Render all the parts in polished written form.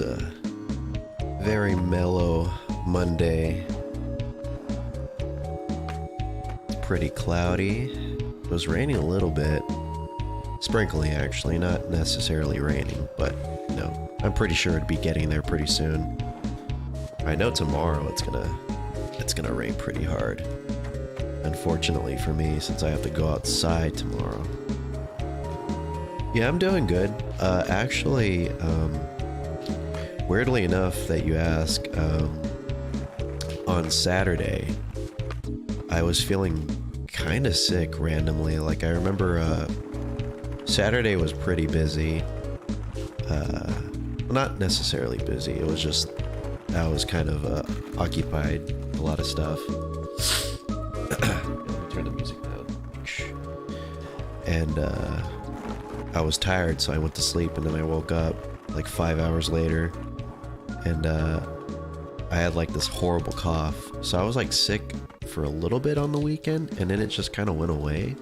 It's a very mellow Monday. It's pretty cloudy. It was raining a little bit. Sprinkling, actually, not necessarily raining, but you know, I'm pretty sure it'd be getting there pretty soon. I know tomorrow it's gonna rain pretty hard. Unfortunately for me, since I have to go outside tomorrow. Yeah, I'm doing good. Actually, weirdly enough that you ask, on Saturday, I was feeling kind of sick randomly. Like, I remember, Saturday was pretty busy. Not necessarily busy, it was just, I was kind of, occupied, a lot of stuff. Let me turn the music down. And, I was tired, so I went to sleep, and then I woke up like 5 hours later, and I had like this horrible cough. So I was like sick for a little bit on the weekend, and then it just kind of went away.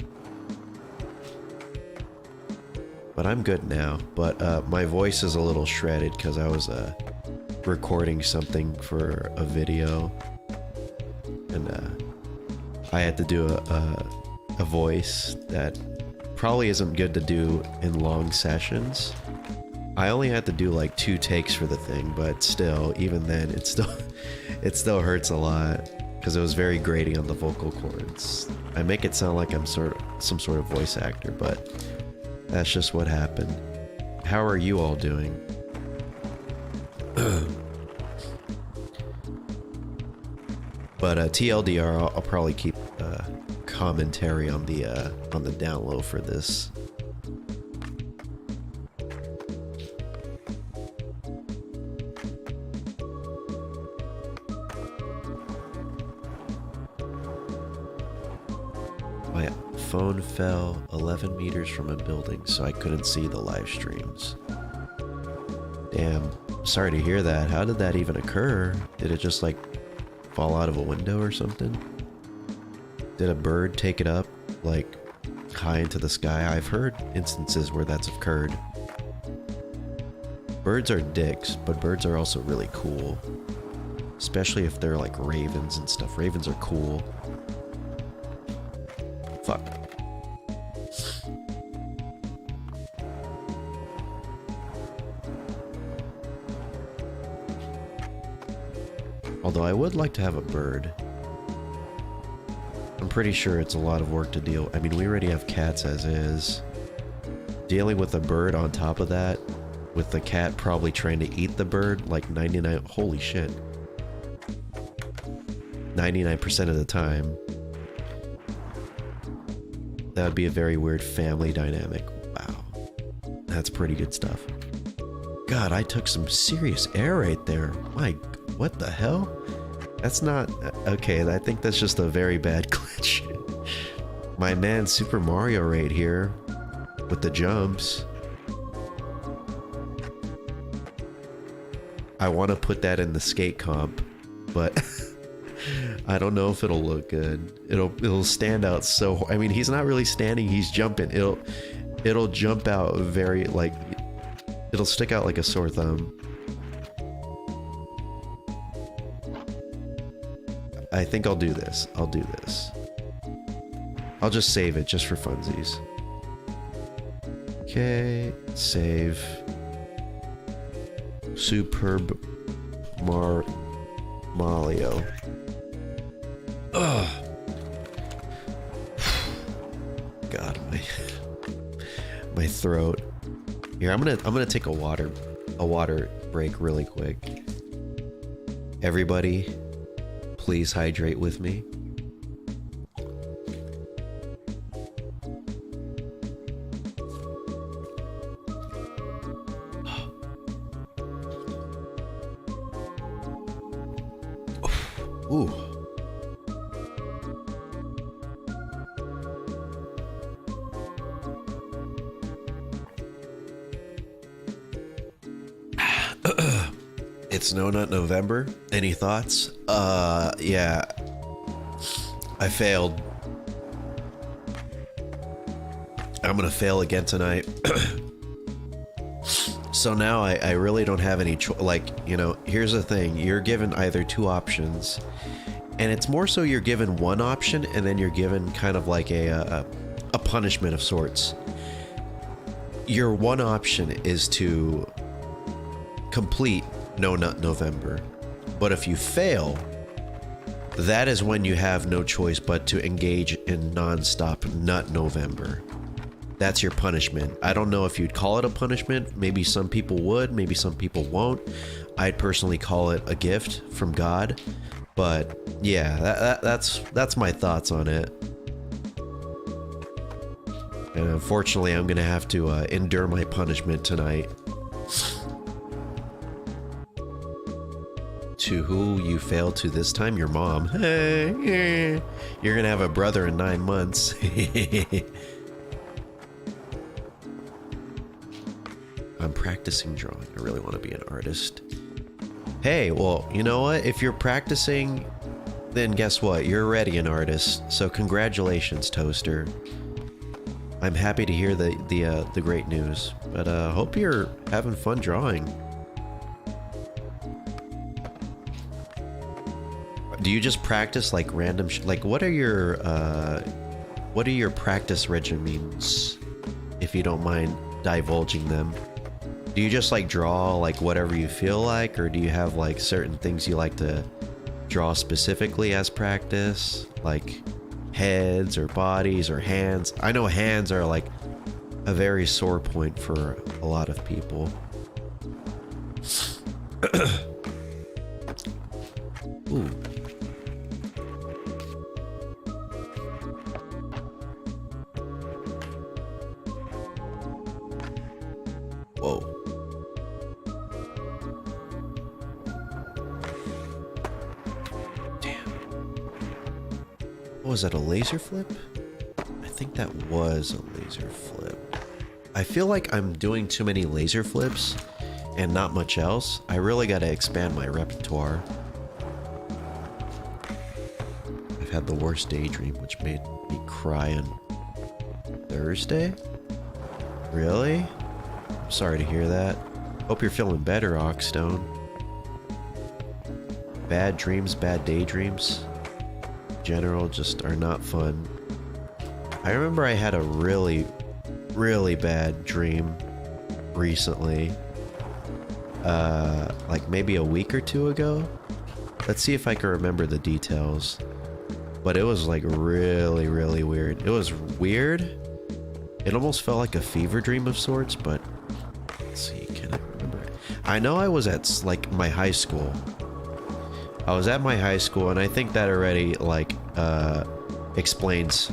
But I'm good now. But my voice is a little shredded because I was recording something for a video, and I had to do a voice that probably isn't good to do in long sessions. I only had to do like 2 takes for the thing, but still, even then, it still hurts a lot because it was very grating on the vocal cords. I make it sound like I'm some sort of voice actor, but that's just what happened. How are you all doing? But TLDR, I'll probably keep commentary on the down low for this. My phone fell 11 meters from a building, so I couldn't see the live streams. Damn, sorry to hear that. How did that even occur? Did it just like fall out of a window or something? Did a bird take it up, like, high into the sky? I've heard instances where that's occurred. Birds are dicks, but birds are also really cool. Especially if they're like ravens and stuff. Ravens are cool. Fuck. Although I would like to have a bird. I'm pretty sure it's a lot of work to deal. I mean, we already have cats as is. Dealing with a bird on top of that, with the cat probably trying to eat the bird, like 99... Holy shit. 99% of the time. That would be a very weird family dynamic. Wow. That's pretty good stuff. God, I took some serious air right there. My... What the hell? That's not... Okay, I think that's just a very bad glitch. My man Super Mario right here. With the jumps. I want to put that in the skate comp. But... I don't know if it'll look good. It'll stand out so... I mean, he's not really standing, he's jumping. It'll jump out very, like... It'll stick out like a sore thumb. I think I'll do this. I'll do this. I'll just save it just for funsies. Okay, save. Superb Mario. Ugh. God, my throat. Here, I'm gonna take a water break really quick. Everybody, please hydrate with me. Ooh. It's No Nut November. Any thoughts? Yeah. I failed. I'm gonna fail again tonight. So now I really don't have any like, you know, here's the thing. You're given either two options, and it's more so you're given one option and then you're given kind of like a punishment of sorts. Your one option is to complete No Nut November. But if you fail, that is when you have no choice but to engage in non-stop Nut November. That's your punishment. I don't know if you'd call it a punishment. Maybe some people would, maybe some people won't. I'd personally call it a gift from God. But yeah, that's my thoughts on it. And unfortunately, I'm gonna have to endure my punishment tonight. To who you failed to this time? Your mom. You're gonna have a brother in 9 months. I'm practicing drawing. I really want to be an artist. Hey, well, you know what? If you're practicing, then guess what? You're already an artist. So congratulations, Toaster. I'm happy to hear the great news. But hope you're having fun drawing. Do you just practice like random like what are your practice regimens, if you don't mind divulging them? Do you just like draw like whatever you feel like, or do you have like certain things you like to draw specifically as practice, like heads or bodies or hands? I know hands are like a very sore point for a lot of people. Ooh. Whoa. Damn. Was that a laser flip? I think that was a laser flip. I feel like I'm doing too many laser flips and not much else. I really gotta expand my repertoire. I've had the worst daydream, which made me cry on Thursday? Really? I'm sorry to hear that. Hope you're feeling better, Oxstone. Bad dreams, bad daydreams, in general, just are not fun. I remember I had a really, really bad dream recently. Like maybe a week or two ago. Let's see if I can remember the details. But it was like really, really weird. It was weird. It almost felt like a fever dream of sorts, but let's see, can I remember it? I know I was at like my high school. I was at my high school, and I think that already like explains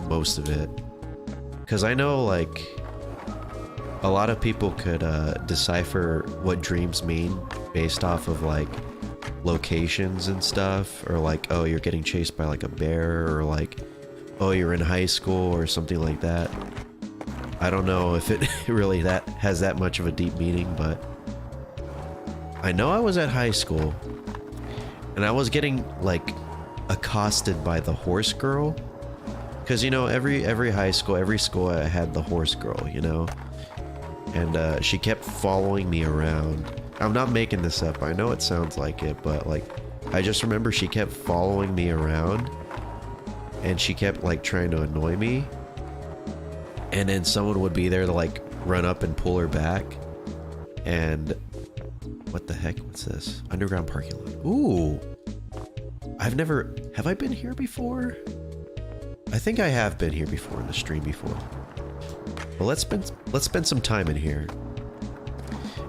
most of it. Because I know like a lot of people could decipher what dreams mean based off of like locations and stuff, or like, oh, you're getting chased by like a bear, or like, oh, you're in high school or something like that. I don't know if it really that has that much of a deep meaning, but I know I was at high school and I was getting like accosted by the horse girl, because you know every high school, every school I had the horse girl, you know, and she kept following me around. I'm not making this up, I know it sounds like it, but like I just remember she kept following me around and she kept like trying to annoy me, and then someone would be there to like run up and pull her back. And what the heck, what's this? Underground parking lot. Ooh, have I been here before? I think I have been here before in the stream before. Well, let's spend some time in here.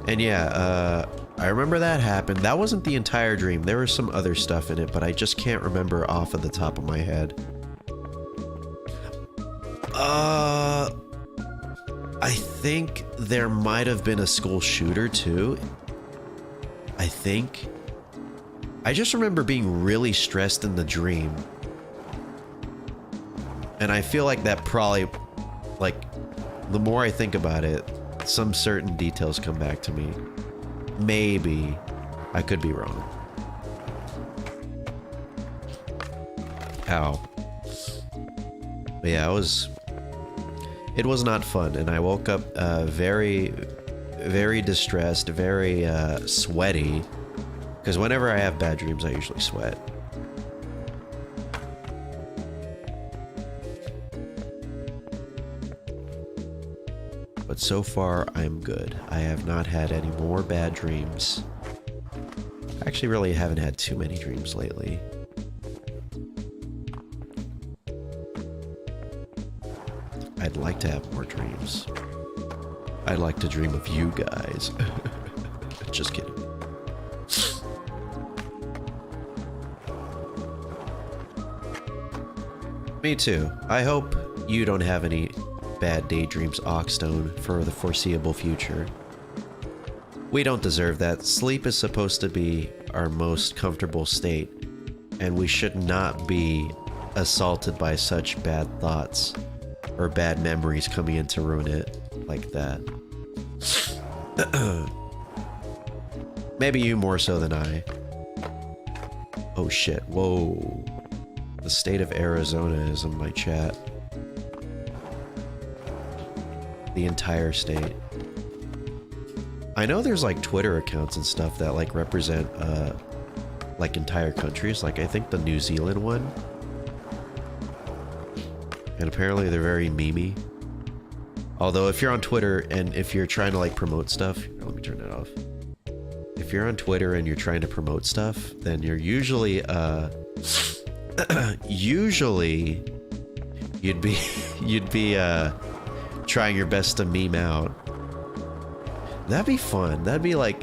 And yeah, I remember that happened. That wasn't the entire dream. There was some other stuff in it, but I just can't remember off of the top of my head. I think there might have been a school shooter too. I think. I just remember being really stressed in the dream. And I feel like that probably, like, the more I think about it, some certain details come back to me. Maybe. I could be wrong. Ow. But yeah, it was not fun, and I woke up very, very distressed, very sweaty. Because whenever I have bad dreams, I usually sweat. But so far, I'm good. I have not had any more bad dreams. I actually really haven't had too many dreams lately. I'd like to have more dreams. I'd like to dream of you guys. Just kidding. Me too. I hope you don't have any bad daydreams, Oxstone, for the foreseeable future. We don't deserve that. Sleep is supposed to be our most comfortable state, and we should not be assaulted by such bad thoughts or bad memories coming in to ruin it like that. Maybe you more so than I. Oh shit, whoa. The state of Arizona is in my chat. The entire state. I know there's like Twitter accounts and stuff that like represent like entire countries. Like I think the New Zealand one. And apparently they're very memey. Although if you're on Twitter and if you're trying to like promote stuff, let me turn that off. If you're on Twitter and you're trying to promote stuff, then you're usually usually you'd be trying your best to meme out. That'd be fun. That'd be like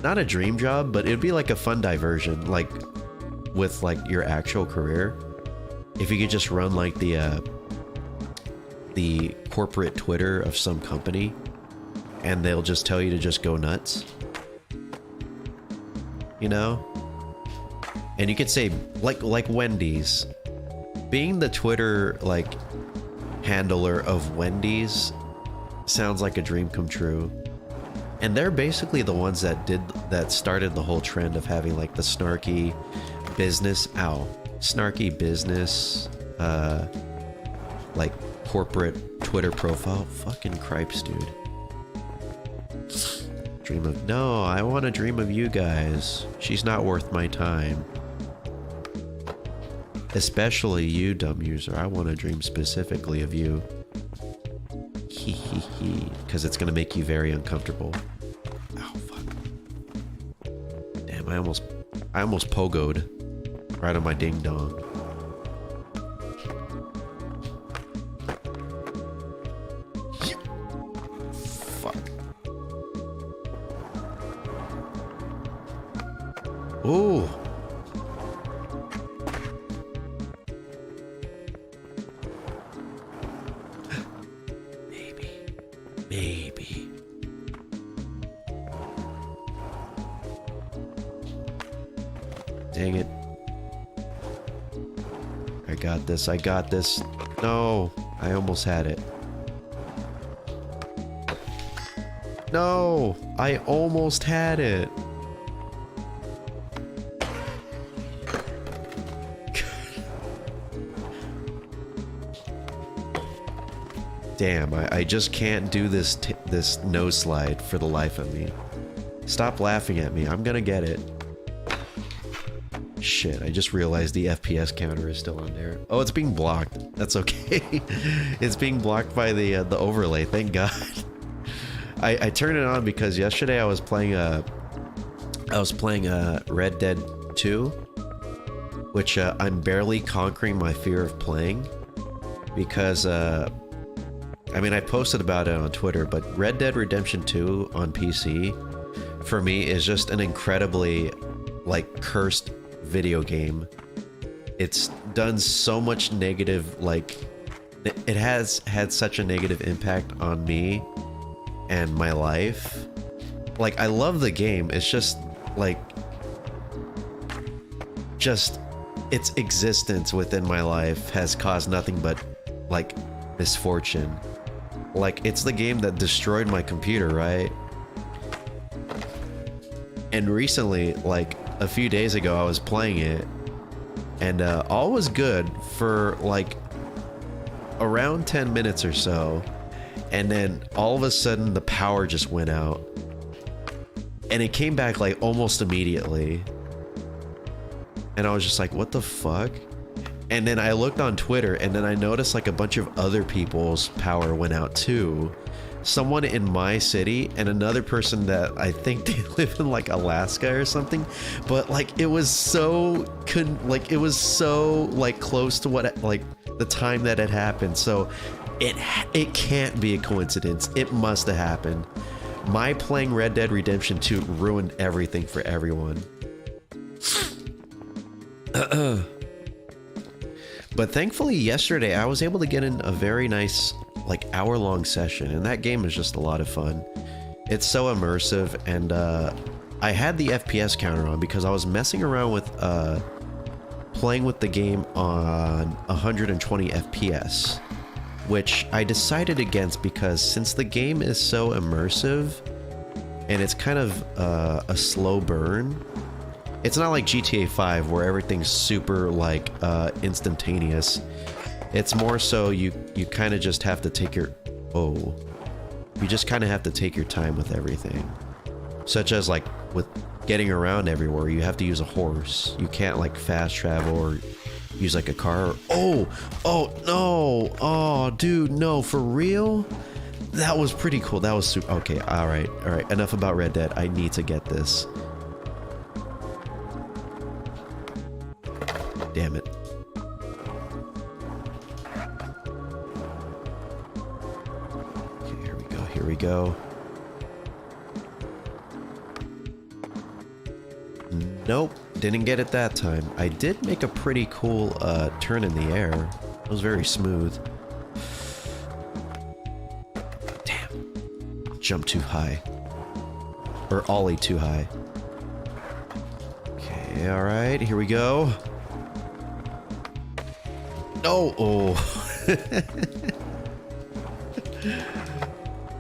not a dream job, but it'd be like a fun diversion, like with like your actual career. If you could just run like the corporate Twitter of some company, and they'll just tell you to just go nuts, you know? And you could say like Wendy's, being the Twitter like handler of Wendy's sounds like a dream come true. And they're basically the ones that started the whole trend of having like the snarky business, snarky business, like corporate Twitter profile. Fucking cripes, dude. No, I want to dream of you guys. She's not worth my time. Especially you, dumb user. I want to dream specifically of you. Hee hee hee. Because it's going to make you very uncomfortable. Oh, fuck. Damn, I almost pogoed right on my ding dong. Fuck. Ooh. Maybe. Dang it. I got this. No, I almost had it. No, I almost had it. Damn, I just can't do this nose slide for the life of me. Stop laughing at me. I'm gonna get it. Shit, I just realized the FPS counter is still on there. Oh, it's being blocked. That's okay. It's being blocked by the overlay. Thank God. I turned it on because yesterday I was playing Red Dead 2, which I'm barely conquering my fear of playing because I mean, I posted about it on Twitter, but Red Dead Redemption 2 on PC, for me, is just an incredibly, like, cursed video game. It's done so much negative, like, it has had such a negative impact on me and my life. Like, I love the game, it's just, like, just its existence within my life has caused nothing but, like, misfortune. Like, it's the game that destroyed my computer, right? And recently, like, a few days ago, I was playing it, and all was good for, like, around 10 minutes or so. and then all of a sudden the power just went out. And it came back like almost immediately. And I was just like, what the fuck? And then I looked on Twitter, and then I noticed like a bunch of other people's power went out too. Someone in my city and another person that I think they live in like Alaska or something. But like it was so close to what like the time that it happened. So it can't be a coincidence. It must have happened. My playing Red Dead Redemption 2 ruined everything for everyone. But thankfully yesterday I was able to get in a very nice like hour-long session, and that game is just a lot of fun. It's so immersive, and I had the FPS counter on because I was messing around with playing with the game on 120 FPS, which I decided against because since the game is so immersive and it's kind of a slow burn, it's not like GTA 5 where everything's super like instantaneous. It's more so you kind of just have to take your you just kind of have to take your time with everything, such as like with getting around everywhere. You have to use a horse. You can't like fast travel or use like a car. Oh no, oh dude, no, for real. That was pretty cool. That was super. Okay, all right, enough about Red Dead. I need to get this. Damn it. Okay, here we go. Nope, didn't get it that time. I did make a pretty cool turn in the air. It was very smooth. Damn. Jump too high. Or ollie too high. Okay, alright, here we go. Oh.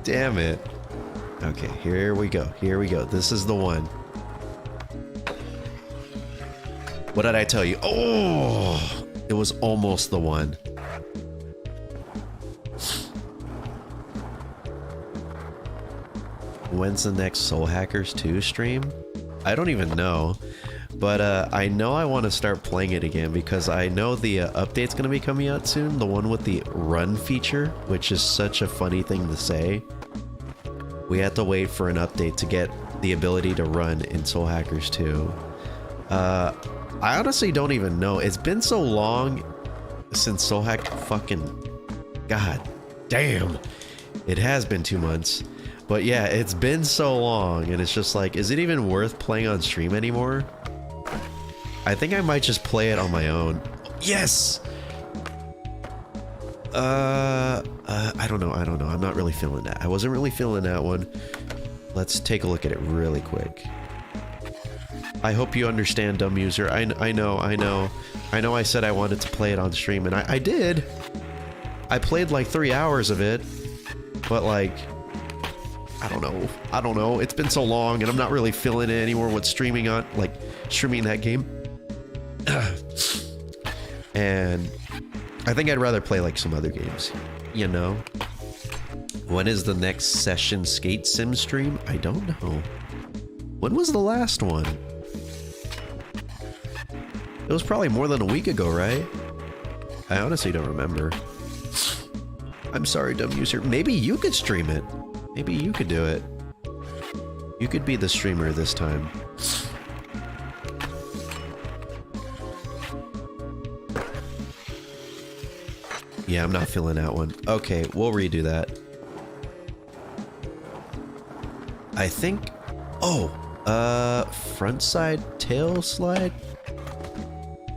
Damn it. Okay, here we go. This is the one. What did I tell you? Oh, it was almost the one. When's the next Soul Hackers 2 stream? I don't even know. But I know I want to start playing it again because I know the update's going to be coming out soon. The one with the run feature, which is such a funny thing to say. We have to wait for an update to get the ability to run in Soul Hackers 2. I honestly don't even know. It's been so long since Soul Hack fucking... God damn. It has been 2 months. But yeah, it's been so long and it's just like, is it even worth playing on stream anymore? I think I might just play it on my own. Yes! I don't know. I'm not really feeling that. I wasn't really feeling that one. Let's take a look at it really quick. I hope you understand, dumb user. I know I said I wanted to play it on stream, and I did. I played like 3 hours of it, but like, I don't know. It's been so long, and I'm not really feeling it anymore with streaming on, like, streaming that game. And I think I'd rather play like some other games, you know? When is the next session skate sim stream? I don't know. When was the last one? It was probably more than a week ago, right? I honestly don't remember. I'm sorry, dumb user. Maybe you could stream it. Maybe you could do it. You could be the streamer this time. Yeah, I'm not feeling that one. Okay, we'll redo that. I think... Oh! Front side tail slide?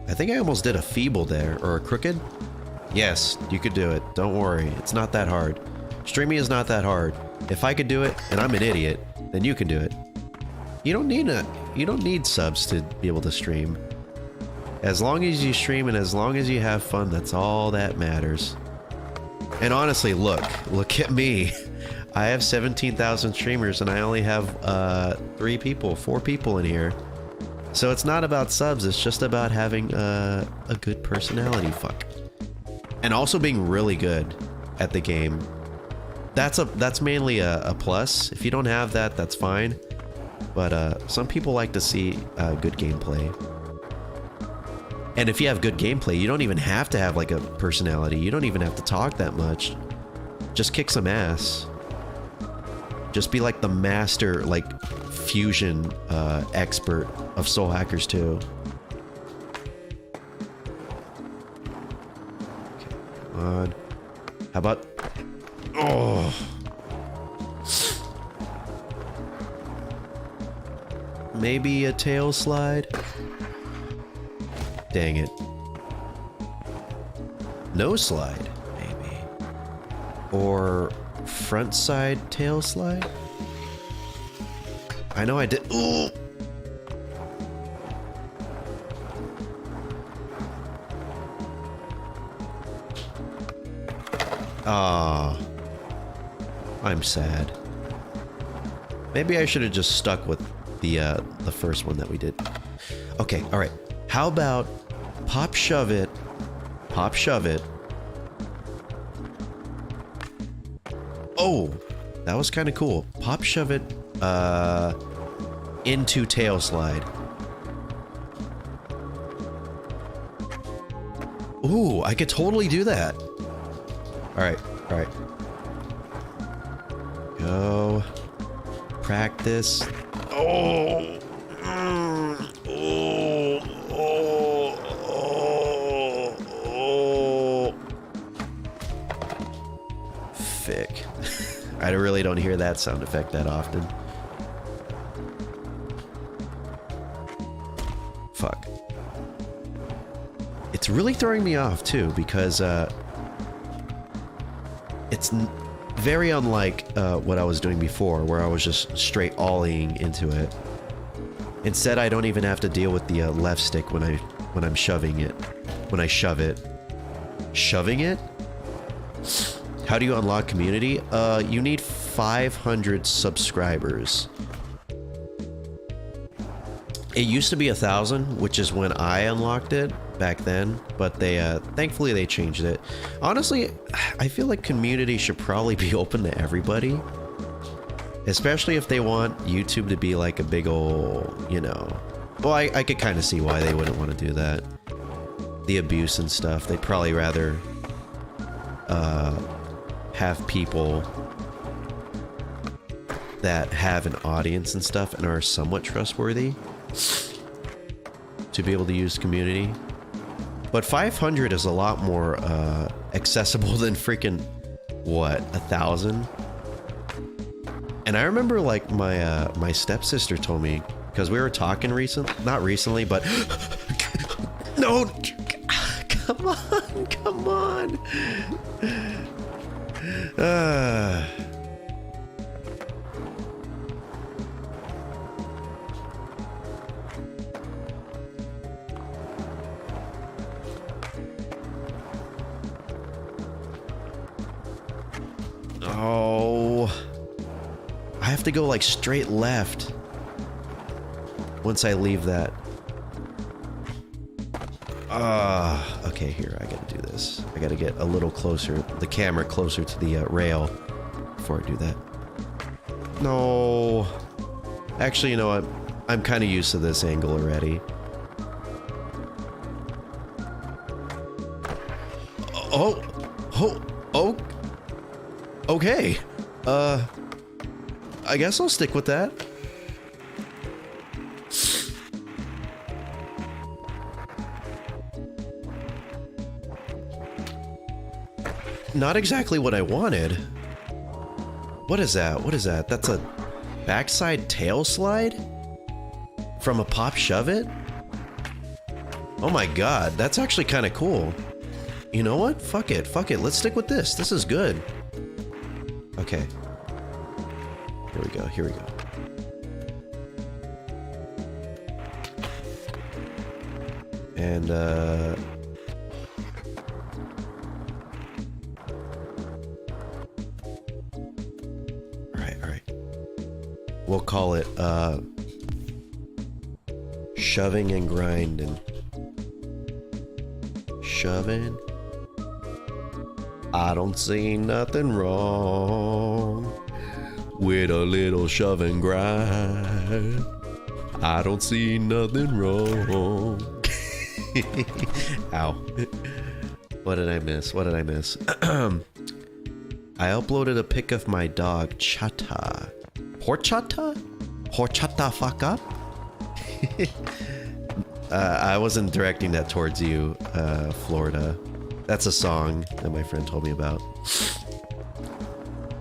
I think I almost did a feeble there. Or a crooked? Yes, you could do it. Don't worry. It's not that hard. Streaming is not that hard. If I could do it, and I'm an idiot, then you can do it. You don't need subs to be able to stream. As long as you stream and as long as you have fun, that's all that matters. And honestly, look at me. I have 17,000 streamers and I only have 4 people in here. So it's not about subs, it's just about having a good personality, fuck. And also being really good at the game. that's mainly a plus. If you don't have that, that's fine. But some people like to see good gameplay. And if you have good gameplay, you don't even have to have like a personality. You don't even have to talk that much. Just kick some ass. Just be like the master, like, fusion expert of Soul Hackers 2. Okay, come on. How about... Oh! Maybe a tail slide? Dang it. No slide, maybe. Or front side tail slide? I know I did. Ooh! Ah. I'm sad. Maybe I should have just stuck with the first one that we did. Okay, alright. How about pop shove it, oh, that was kind of cool. Pop shove it into tail slide. Ooh, I could totally do that. Alright, alright. Go. Practice. Oh! Fick. I really don't hear that sound effect that often. Fuck. It's really throwing me off too, because it's very unlike what I was doing before, where I was just straight ollieing into it. Instead, I don't even have to deal with the left stick when I'm shoving it. When I shove it. Shoving it? How do you unlock community? You need 500 subscribers. It used to be 1,000, which is when I unlocked it back then, but they thankfully they changed it. Honestly, I feel like community should probably be open to everybody, especially if they want YouTube to be like a big ol', you know. Well, I could kind of see why they wouldn't want to do that. The abuse and stuff. They'd probably rather have people that have an audience and stuff and are somewhat trustworthy to be able to use community. But 500 is a lot more accessible than freaking, what, 1,000? And I remember, like, my stepsister told me, because we were talking not recently, but no, come on. Oh, I have to go like straight left once I leave that. Okay, here, I gotta do this. I gotta get a little closer, the camera closer to the rail before I do that. No. Actually, you know what? I'm kind of used to this angle already. Oh. Okay. I guess I'll stick with that. Not exactly what I wanted. What is that? What is that? That's a backside tail slide? From a pop shove it? Oh my god, that's actually kind of cool. You know what? Fuck it. Let's stick with this. This is good. Okay. Here we go. And, Alright. We'll call it, shoving and grinding. Shoving I don't see nothing wrong with a little shove and grind. I don't see nothing wrong. Ow. What did I miss? What did I miss? I uploaded a pic of my dog, Chata. Horchata? Horchata fuck up? I wasn't directing that towards you, Florida. That's a song that my friend told me about.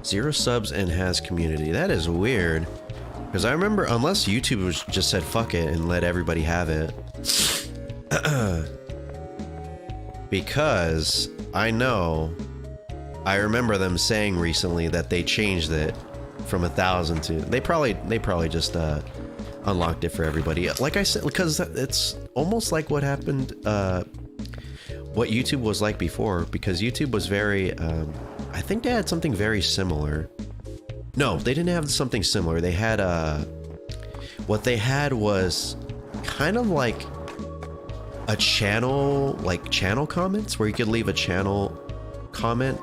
0 subs and has community. That is weird. Because I remember, unless YouTube just said fuck it and let everybody have it. Because I remember them saying recently that they changed it from 1,000 to... They probably just unlocked it for everybody. Like I said, because it's almost like what happened... what YouTube was like before, because YouTube was very, I think they had something very similar. No, they didn't have something similar. They had, what they had was kind of like a channel, like channel comments, where you could leave a channel comment,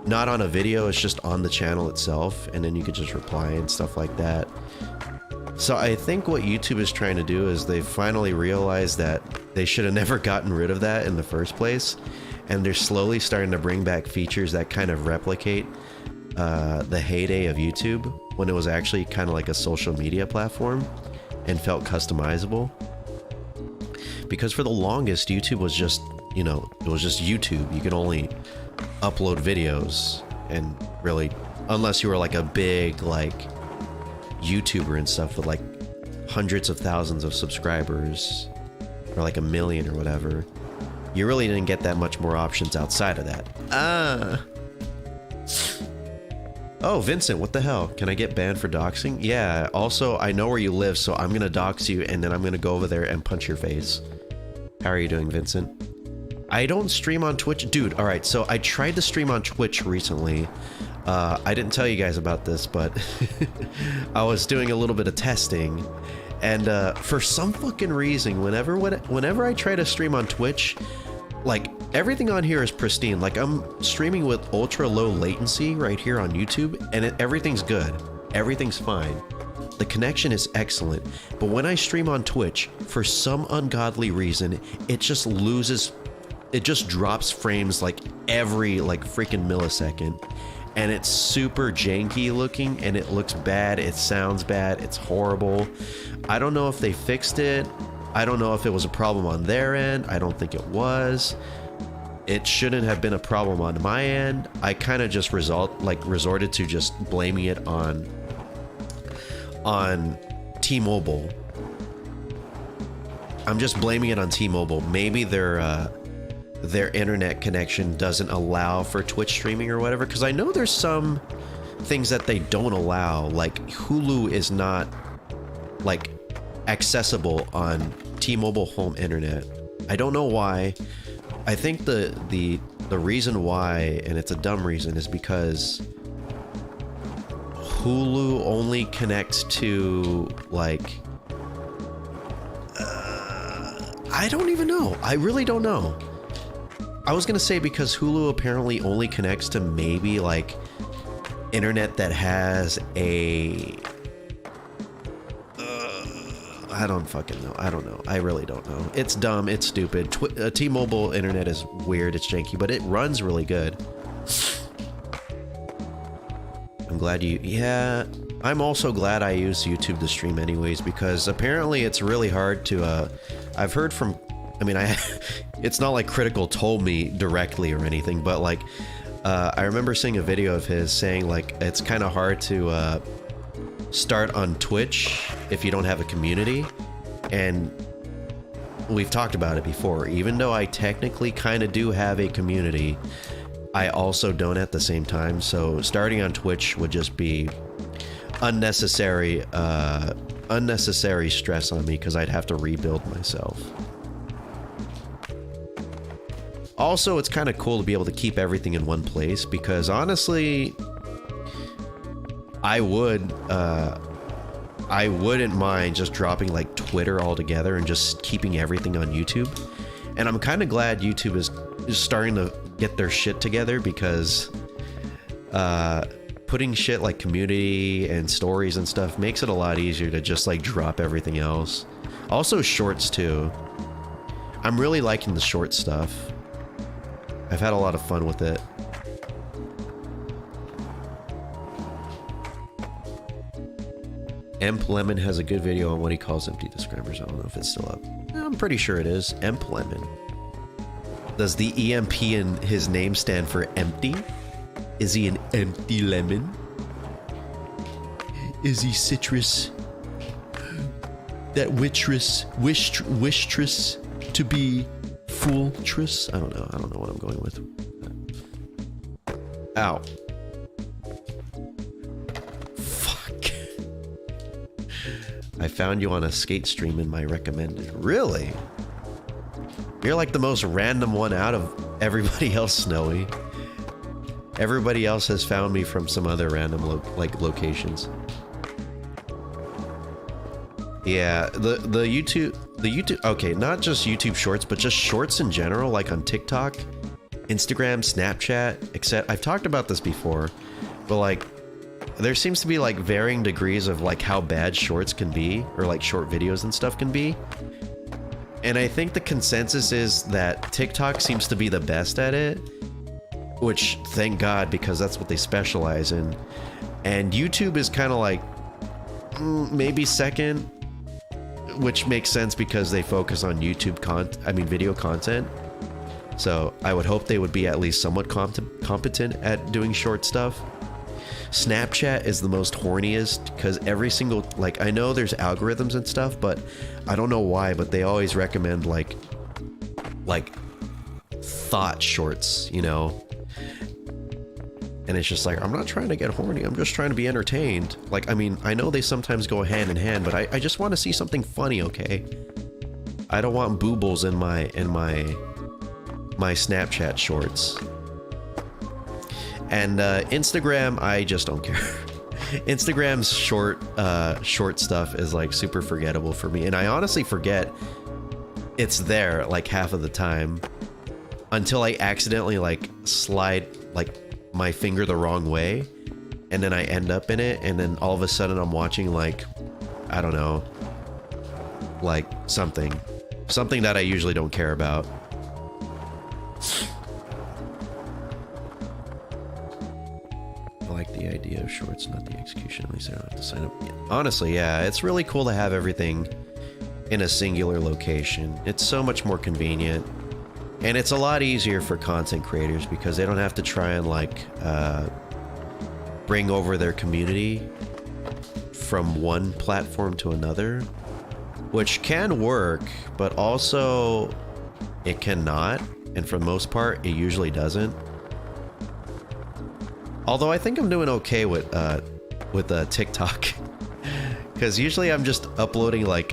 not on a video, it's just on the channel itself, and then you could just reply and stuff like that. So I think what YouTube is trying to do is they finally realized that they should have never gotten rid of that in the first place, and they're slowly starting to bring back features that kind of replicate the heyday of YouTube, when it was actually kind of like a social media platform and felt customizable. Because for the longest, YouTube was just, you know, it was just YouTube. You could only upload videos, and really, unless you were like a big like YouTuber and stuff with like hundreds of thousands of subscribers, or like 1 million or whatever, you really didn't get that much more options outside of that. Oh, Vincent, what the hell? Can I get banned for doxing? Yeah, also, I know where you live, so I'm gonna dox you, and then I'm gonna go over there and punch your face. How are you doing, Vincent? I don't stream on Twitch. Dude, alright, so I tried to stream on Twitch recently. I didn't tell you guys about this, but I was doing a little bit of testing, and for some fucking reason, whenever I try to stream on Twitch, like, everything on here is pristine. Like, I'm streaming with ultra low latency right here on YouTube, and everything's good. Everything's fine. The connection is excellent. But when I stream on Twitch, for some ungodly reason, it just drops frames like every like freaking millisecond. And it's super janky looking, and it looks bad, it sounds bad, it's horrible. I don't know if they fixed it. I don't know if it was a problem on their end. I don't think it was. It shouldn't have been a problem on my end. I kind of just resorted to just blaming it on T-Mobile. I'm just blaming it on T-Mobile. Maybe their internet connection doesn't allow for Twitch streaming or whatever, because I know there's some things that they don't allow, like Hulu is not like accessible on T-Mobile home internet. I don't know why. I think the reason why, and it's a dumb reason, is because Hulu only connects to like I don't even know. I really don't know. I was gonna say because Hulu apparently only connects to maybe like internet that has a I don't fucking know. I don't know. I really don't know. It's dumb. It's stupid. T-Mobile internet is weird. It's janky, but it runs really good. I'm glad you... Yeah, I'm also glad I use YouTube to stream anyways, because apparently it's really hard to... I've heard from... I mean, it's not like Critical told me directly or anything, but like... I remember seeing a video of his saying like it's kind of hard to... start on Twitch if you don't have a community, and we've talked about it before. Even though I technically kind of do have a community, I also don't at the same time, so starting on Twitch would just be unnecessary stress on me, because I'd have to rebuild myself. Also, it's kind of cool to be able to keep everything in one place, because honestly, I wouldn't mind just dropping like Twitter altogether and just keeping everything on YouTube. And I'm kind of glad YouTube is starting to get their shit together, because putting shit like community and stories and stuff makes it a lot easier to just like drop everything else. Also shorts too. I'm really liking the short stuff. I've had a lot of fun with it. Emp Lemon has a good video on what he calls empty describers. I don't know if it's still up. I'm pretty sure it is. Emp Lemon. Does the EMP in his name stand for empty? Is he an empty lemon? Is he citrus? That wishtress to be fooltress? I don't know. I don't know what I'm going with. Ow. Fuck. I found you on a skate stream in my recommended. Really? You're like the most random one out of everybody else, Snowy. Everybody else has found me from some other random locations. Yeah, the YouTube, okay, not just YouTube Shorts, but just Shorts in general, like on TikTok, Instagram, Snapchat, except I've talked about this before, but like there seems to be like varying degrees of like how bad Shorts can be, or like short videos and stuff can be. And I think the consensus is that TikTok seems to be the best at it, which thank God, because that's what they specialize in. And YouTube is kind of like maybe second, which makes sense because they focus on YouTube video content. So I would hope they would be at least somewhat competent at doing short stuff. Snapchat is the most horniest because every single, like, I know there's algorithms and stuff, but I don't know why, but they always recommend like thought shorts, you know? And it's just like, I'm not trying to get horny, I'm just trying to be entertained. Like, I mean, I know they sometimes go hand in hand, but I just want to see something funny, okay? I don't want boobles in my Snapchat shorts. And Instagram, I just don't care. Instagram's short stuff is like super forgettable for me, and I honestly forget it's there like half of the time until I accidentally like slide like my finger the wrong way, and then I end up in it, and then all of a sudden I'm watching like, I don't know, like something that I usually don't care about. I like the idea of shorts, not the execution. At least I don't have to sign up. Honestly, yeah, it's really cool to have everything in a singular location. It's so much more convenient. And it's a lot easier for content creators because they don't have to try and like bring over their community from one platform to another, which can work, but also it cannot. And for the most part, it usually doesn't. Although I think I'm doing okay with TikTok, because usually I'm just uploading like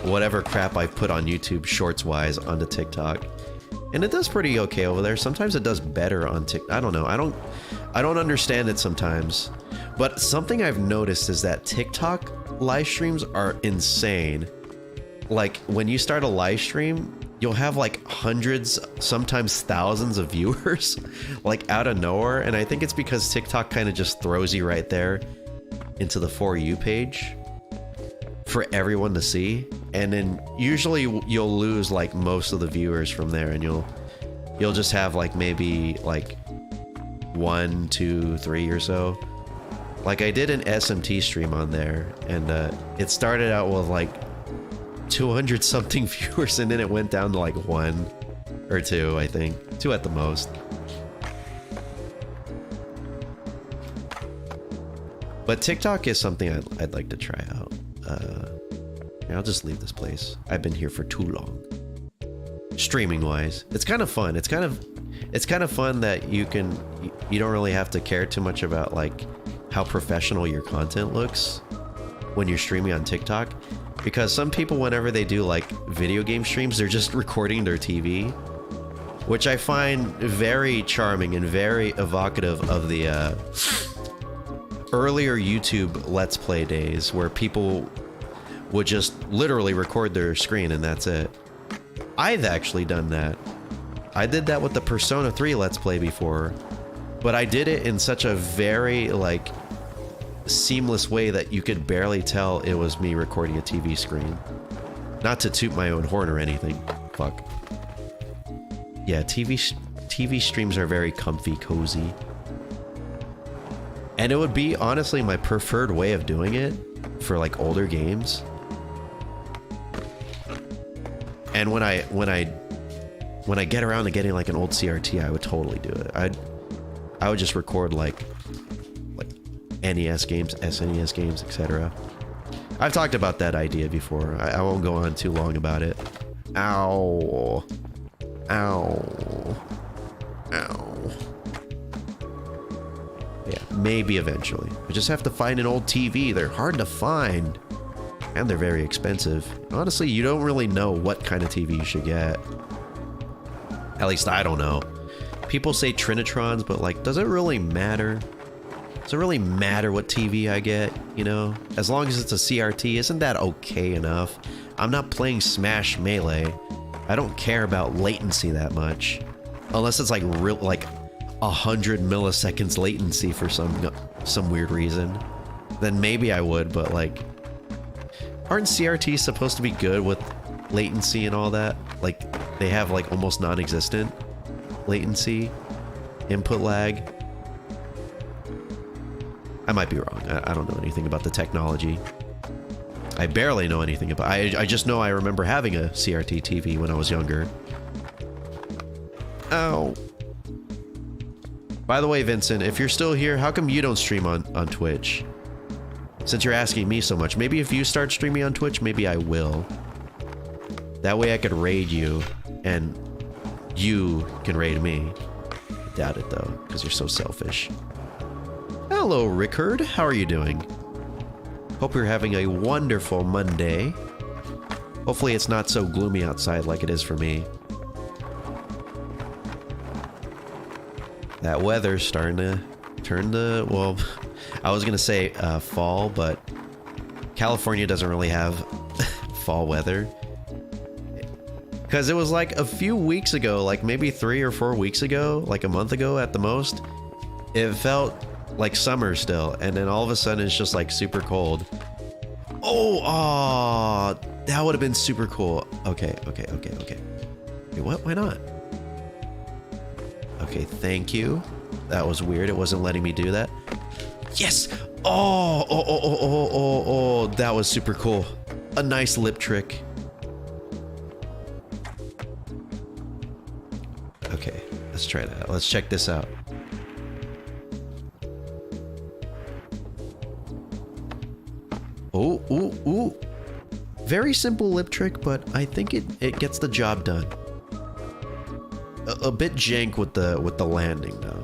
whatever crap I've put on YouTube shorts wise onto TikTok. And it does pretty okay over there. Sometimes it does better on TikTok. I don't know. I don't understand it sometimes. But something I've noticed is that TikTok live streams are insane. Like when you start a live stream, you'll have like hundreds, sometimes thousands of viewers like out of nowhere. And I think it's because TikTok kind of just throws you right there into the For You page for everyone to see, and then usually you'll lose like most of the viewers from there, and you'll just have like maybe like 1, 2, 3 or so. Like I did an SMT stream on there, and it started out with like 200 something viewers, and then it went down to like 1 or 2, I think 2 at the most. But TikTok is something I'd like to try out. I'll just leave this place. I've been here for too long. Streaming wise, it's kind of fun. It's kind of fun that you don't really have to care too much about like how professional your content looks when you're streaming on TikTok, because some people, whenever they do like video game streams, they're just recording their TV, which I find very charming and very evocative of the earlier YouTube Let's Play days, where people would just literally record their screen and that's it. I've actually done that. I did that with the Persona 3 Let's Play before, but I did it in such a very, like, seamless way that you could barely tell it was me recording a TV screen. Not to toot my own horn or anything. Fuck. Yeah, TV streams are very comfy, cozy. And it would be, honestly, my preferred way of doing it for, like, older games. And when I get around to getting, like, an old CRT, I would totally do it. I would just record, like NES games, SNES games, etc. I've talked about that idea before. I won't go on too long about it. Ow. Ow. Ow. Yeah, maybe eventually. I just have to find an old TV. They're hard to find. And they're very expensive. Honestly, you don't really know what kind of TV you should get. At least I don't know. People say Trinitrons, but like, does it really matter? Does it really matter what TV I get, you know? As long as it's a CRT, isn't that okay enough? I'm not playing Smash Melee. I don't care about latency that much. Unless it's like 100 milliseconds latency for some weird reason. Then maybe I would, but like, aren't CRTs supposed to be good with latency and all that? Like, they have like almost non-existent latency, input lag. I might be wrong. I don't know anything about the technology. I barely know anything about I just know I remember having a CRT TV when I was younger. Ow. By the way, Vincent, if you're still here, how come you don't stream on Twitch? Since you're asking me so much, maybe if you start streaming on Twitch, maybe I will. That way I could raid you, and you can raid me. I doubt it though, because you're so selfish. Hello, Rickard. How are you doing? Hope you're having a wonderful Monday. Hopefully it's not so gloomy outside like it is for me. That weather's starting to turn to, well, I was gonna say fall, but California doesn't really have fall weather. Because it was like a few weeks ago, like maybe 3 or 4 weeks ago, like a month ago at the most, it felt like summer still, and then all of a sudden it's just like super cold. Oh, that would have been super cool. Okay. Wait, what? Why not? Okay, thank you. That was weird. It wasn't letting me do that. Yes! Oh, that was super cool. A nice lip trick. Okay, let's try that out. Let's check this out. Ooh. Very simple lip trick, but I think it gets the job done. A bit jank with the landing though.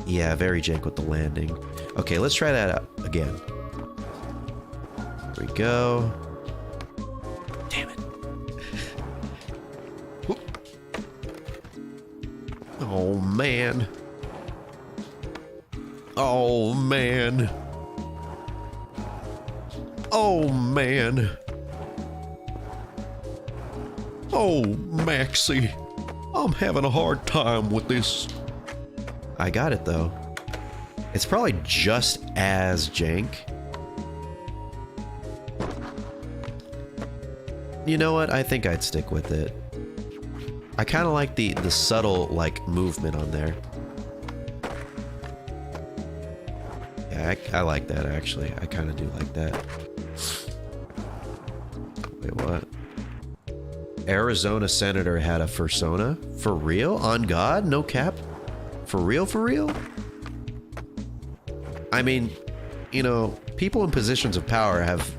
Yeah, very jank with the landing. Okay, let's try that out again. There we go. Damn it. Oh man. Oh man. Oh man. Oh, Maxie. I'm having a hard time with this. I got it though. It's probably just as jank. You know what? I think I'd stick with it. I kind of like the subtle like movement on there. Yeah, I like that actually. I kind of do like that. Wait, what? Arizona senator had a fursona? For real? On God? No cap? For real? For real? I mean, you know, people in positions of power have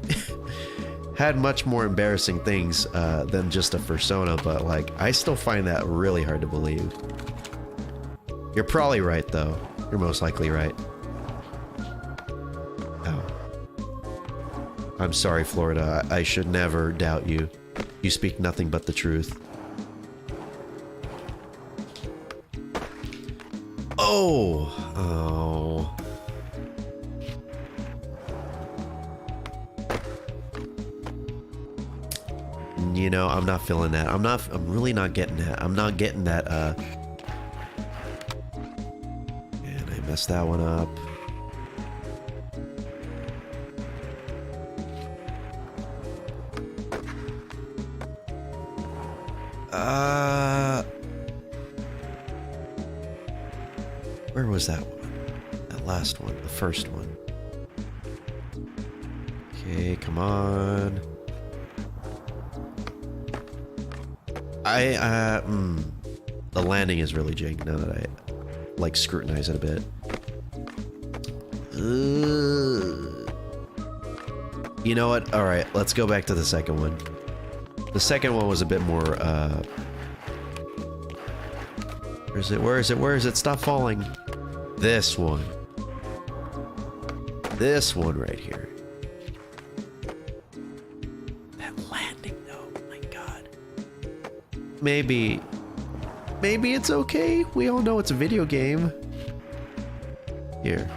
had much more embarrassing things than just a fursona, but like, I still find that really hard to believe. You're probably right though. You're most likely right. Oh. I'm sorry, Florida. I should never doubt you. You speak nothing but the truth. Oh! Oh. you know, I'm not feeling that. I'm really not getting that. I'm not getting that, and I messed that one up. Where was that one? That last one, the first one. Okay, come on. The landing is really jank now that I like scrutinize it a bit. You know what? All right, let's go back to the second one. The second one was a bit more, where is it? Where is it? Where is it? Stop falling. This one. This one right here. That landing though, my God. Maybe it's okay. We all know it's a video game. Here.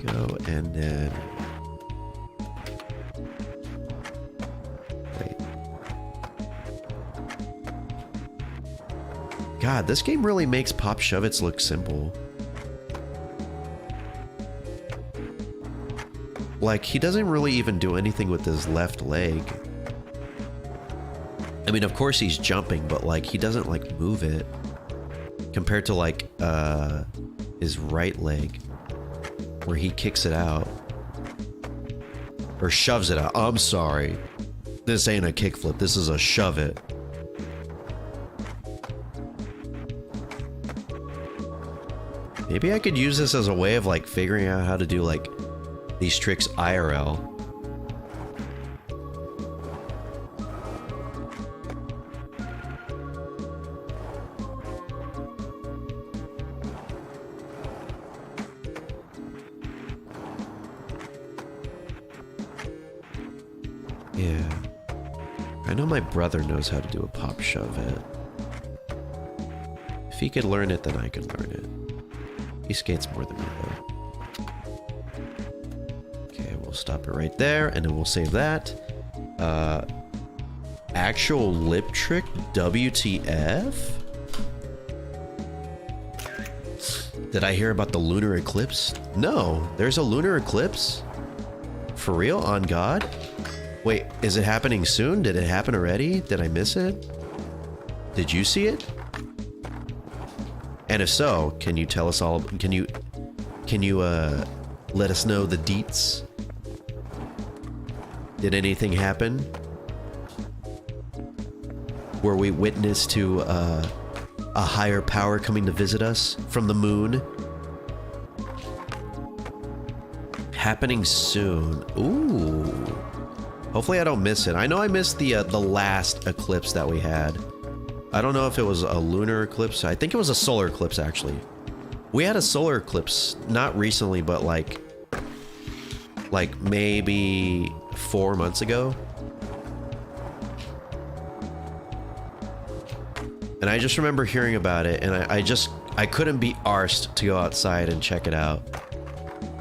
Go and then... God, this game really makes Pop Shove-Its look simple. Like, he doesn't really even do anything with his left leg. I mean, of course he's jumping, but like, he doesn't like move it. Compared to like, his right leg, where he kicks it out. Or shoves it out. I'm sorry. This ain't a kickflip, this is a shove it. Maybe I could use this as a way of like figuring out how to do like these tricks IRL. Yeah. I know my brother knows how to do a pop shove it. If he could learn it, then I could learn it. He skates more than me, though. Okay, we'll stop it right there, and then we'll save that. Actual lip trick? WTF? Did I hear about the lunar eclipse? No, there's a lunar eclipse? For real? On God? Wait, is it happening soon? Did it happen already? Did I miss it? Did you see it? And if so, can you tell us all, can you let us know the deets? Did anything happen? Were we witness to a higher power coming to visit us from the moon? Happening soon. Ooh. Hopefully I don't miss it. I know I missed the last eclipse that we had. I don't know if it was a lunar eclipse. I think it was a solar eclipse, actually. We had a solar eclipse, not recently, but like maybe 4 months ago. And I just remember hearing about it, and I couldn't be arsed to go outside and check it out.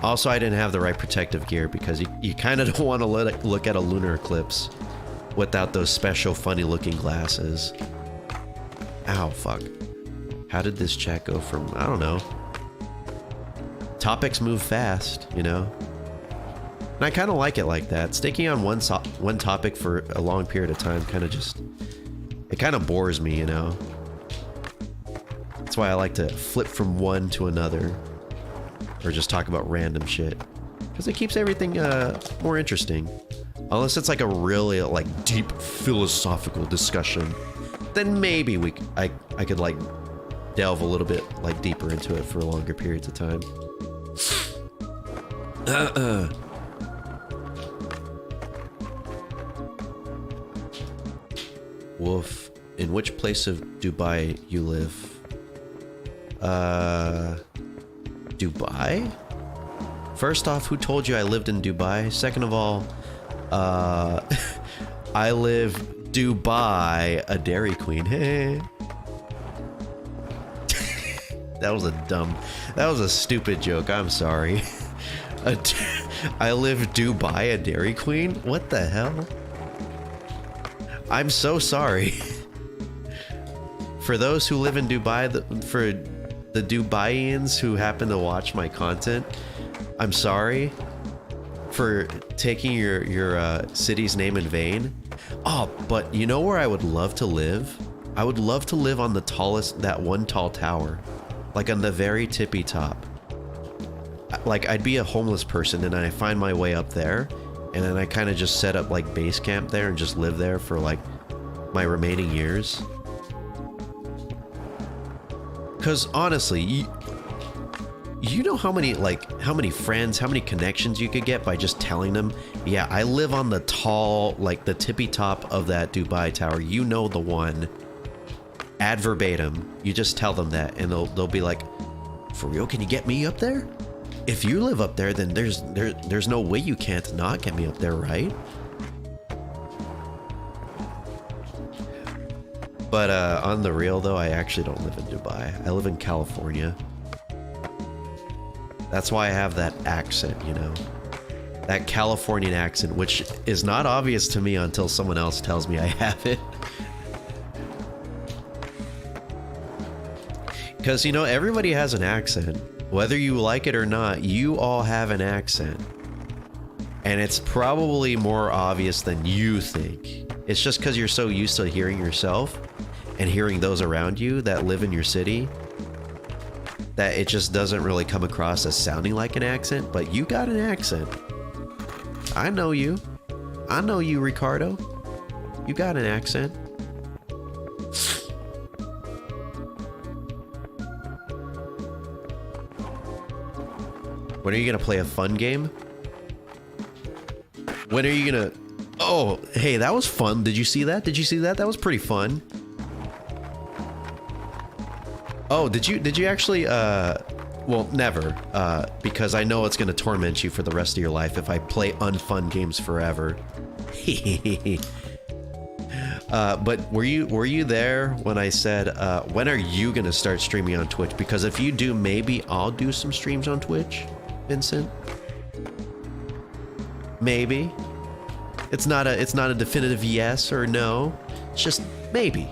Also, I didn't have the right protective gear because you kind of don't want to look at a lunar eclipse without those special funny looking glasses. Ow, fuck. How did this chat go from, I don't know. Topics move fast, you know? And I kind of like it like that. Sticking on one topic for a long period of time kind of just, it kind of bores me, you know? That's why I like to flip from one to another. Or just talk about random shit. Because it keeps everything more interesting. Unless it's like a really like deep philosophical discussion. Then maybe I could like delve a little bit like deeper into it for longer periods of time. Wolf, in which place of Dubai you live? Dubai? First off, who told you I lived in Dubai? Second of all, I live Dubai, a Dairy Queen. Hey. That was a stupid joke. I'm sorry. I live Dubai, a Dairy Queen? What the hell? I'm so sorry. For those who live in Dubai, for the Dubaians who happen to watch my content, I'm sorry for taking your city's name in vain. Oh, but you know where I would love to live? I would love to live on the tallest, that one tall tower, like on the very tippy top. Like I'd be a homeless person and I find my way up there, and then I kind of just set up like base camp there and just live there for like my remaining years. Because honestly, you know how many friends, how many connections you could get by just telling them, yeah, I live on the tall, like the tippy top of that Dubai tower. You know the one. Ad verbatim. You just tell them that and they'll be like, for real, can you get me up there? If you live up there, then there's no way you can't not get me up there, right? But on the real though, I actually don't live in Dubai. I live in California. That's why I have that accent, you know? That Californian accent, which is not obvious to me until someone else tells me I have it. Because, you know, everybody has an accent. Whether you like it or not, you all have an accent. And it's probably more obvious than you think. It's just because you're so used to hearing yourself and hearing those around you that live in your city that it just doesn't really come across as sounding like an accent, but you got an accent. I know you. I know you, Ricardo. You got an accent. When are you gonna play a fun game? When are you gonna... Oh, hey, that was fun. Did you see that? Did you see that? That was pretty fun. Oh, did you actually, well, never, because I know it's gonna torment you for the rest of your life if I play unfun games forever. But were you there when I said, when are you gonna start streaming on Twitch? Because if you do, maybe I'll do some streams on Twitch, Vincent. Maybe. It's not a definitive yes or no. It's just maybe.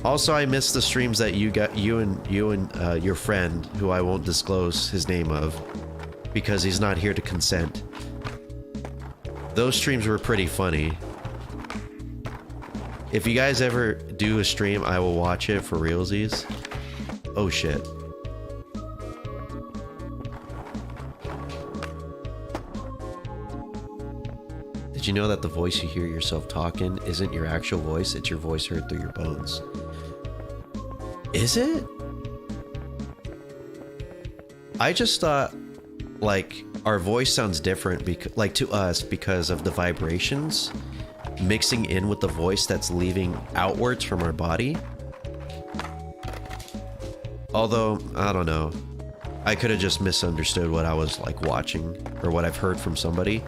Also, I missed the streams that you and your friend, who I won't disclose his name of, because he's not here to consent. Those streams were pretty funny. If you guys ever do a stream, I will watch it for realsies. Oh shit. Did you know that the voice you hear yourself talking isn't your actual voice? It's your voice heard through your bones. Is it? I just thought, like, our voice sounds different, like to us, because of the vibrations mixing in with the voice that's leaving outwards from our body. Although, I don't know. I could have just misunderstood what I was, like, watching, or what I've heard from somebody.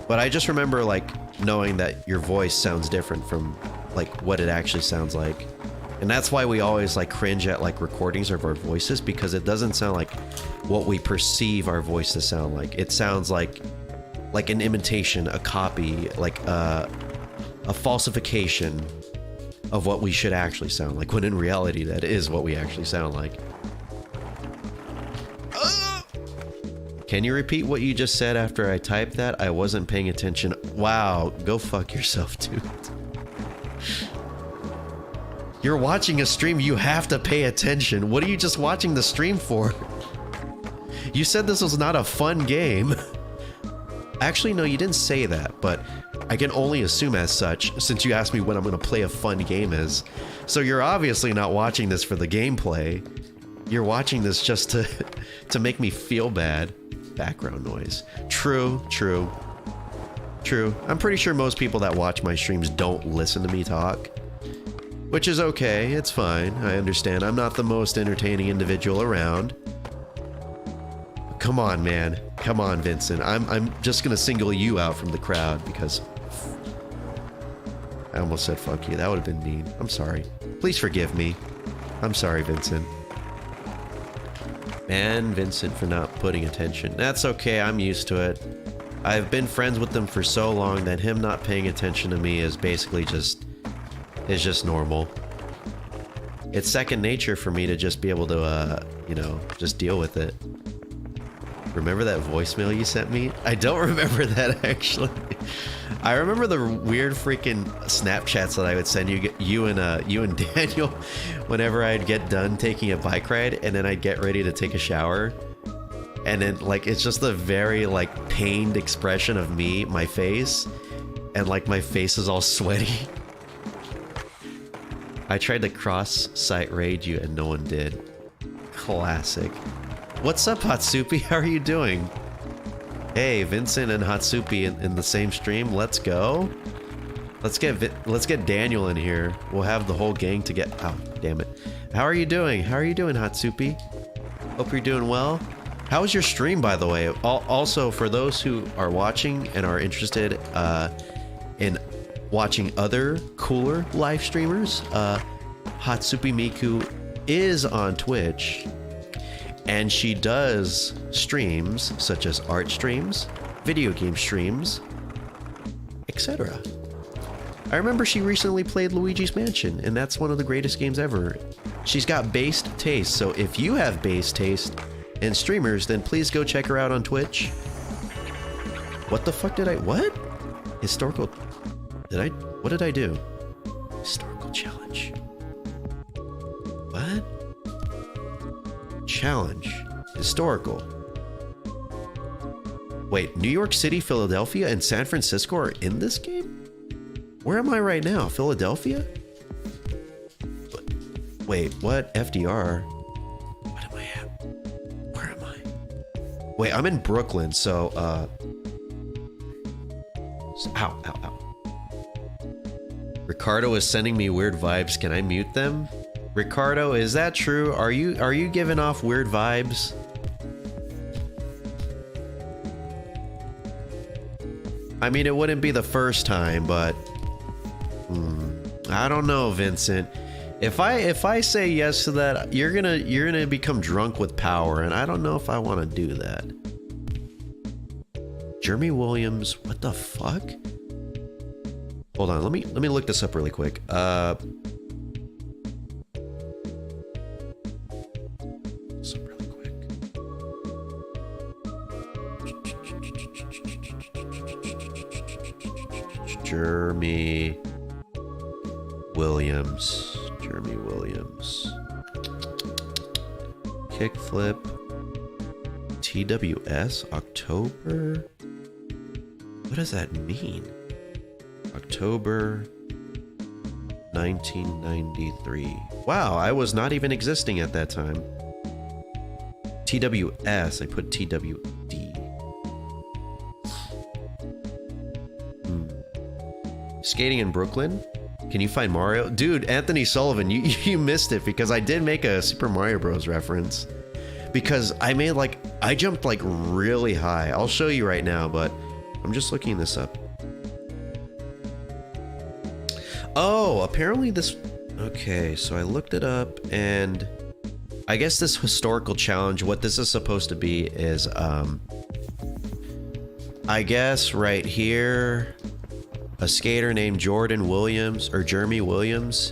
But I just remember, like, knowing that your voice sounds different from, like, what it actually sounds like. And that's why we always like cringe at like recordings of our voices, because it doesn't sound like what we perceive our voice to sound like. It sounds like an imitation, a copy, like a falsification of what we should actually sound like, when in reality that is what we actually sound like. Can you repeat what you just said after I typed that? I wasn't paying attention. Wow, go fuck yourself, dude. You're watching a stream, you have to pay attention. What are you just watching the stream for? You said this was not a fun game. Actually, no, you didn't say that, but I can only assume as such, since you asked me when I'm gonna play a fun game is. So you're obviously not watching this for the gameplay. You're watching this just to make me feel bad. Background noise. True. I'm pretty sure most people that watch my streams don't listen to me talk. Which is okay, it's fine, I understand. I'm not the most entertaining individual around. Come on, man. Come on, Vincent. I'm just gonna single you out from the crowd because... I almost said fuck you. That would have been mean. I'm sorry. Please forgive me. I'm sorry, Vincent. Man, Vincent, for not putting attention. That's okay, I'm used to it. I've been friends with them for so long that him not paying attention to me is basically just normal. It's second nature for me to just be able to, you know, just deal with it. Remember that voicemail you sent me? I don't remember that, actually. I remember the weird freaking Snapchats that I would send you and Daniel whenever I'd get done taking a bike ride and then I'd get ready to take a shower. And then, like, it's just a very, like, pained expression of me, my face. And, like, my face is all sweaty. I tried to cross-site raid you and no one did. Classic. What's up, Hatsupi? How are you doing? Hey, Vincent and Hatsupi in the same stream. Let's go. Let's get Daniel in here. We'll have the whole gang to get... Oh, damn it. How are you doing? How are you doing, Hatsupi? Hope you're doing well. How was your stream, by the way? Also, for those who are watching and are interested in watching other cooler live streamers, Hatsupi Miku is on Twitch, and she does streams such as art streams, video game streams, etc. I remember she recently played Luigi's Mansion, and that's one of the greatest games ever. She's got based taste, so if you have based taste in streamers, then please go check her out on Twitch. What the fuck did I... What? Historical... What did I do? Historical challenge. What? Challenge. Historical. Wait, New York City, Philadelphia, and San Francisco are in this game? Where am I right now? Philadelphia? Wait, what? FDR? What am I at? Where am I? Wait, I'm in Brooklyn, so, ow, ow, ow. Ricardo is sending me weird vibes. Can I mute them? Ricardo, is that true? Are you giving off weird vibes? I mean, it wouldn't be the first time, but I don't know, Vincent. If I say yes to that, you're gonna become drunk with power, and I don't know if I want to do that. Jeremy Williams, what the fuck? Hold on, let me look this up really quick. Jeremy Williams. Kickflip. TWS October. What does that mean? October 1993. Wow, I was not even existing at that time. TWS, I put TWD. Skating in Brooklyn? Can you find Mario? Dude, Anthony Sullivan, you missed it because I did make a Super Mario Bros. Reference. Because I jumped like really high. I'll show you right now, but I'm just looking this up. Oh, apparently this... Okay, so I looked it up, and I guess this historical challenge, what this is supposed to be is, I guess right here, a skater named Jordan Williams, or Jeremy Williams,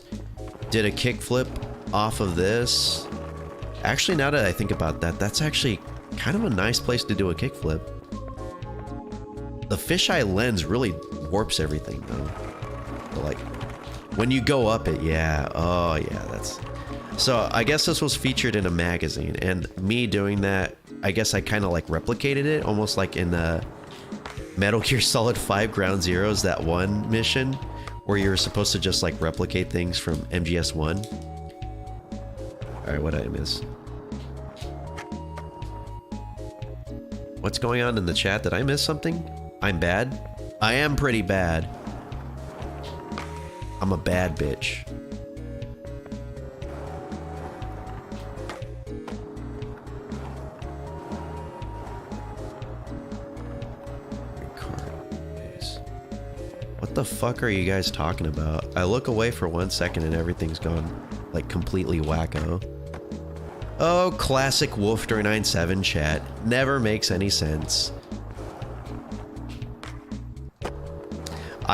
did a kickflip off of this. Actually, now that I think about that, that's actually kind of a nice place to do a kickflip. The fisheye lens really warps everything, though. But like... when you go up it, yeah. Oh, yeah, that's... So, I guess this was featured in a magazine, and me doing that, I guess I kind of, like, replicated it, almost like in the Metal Gear Solid 5 Ground Zeroes, that one mission, where you're supposed to just, like, replicate things from MGS1. Alright, what did I miss? What's going on in the chat? Did I miss something? I'm bad? I am pretty bad. I'm a bad bitch. What the fuck are you guys talking about? I look away for 1 second and everything's gone like completely wacko. Oh, classic Wolf397 chat. Never makes any sense.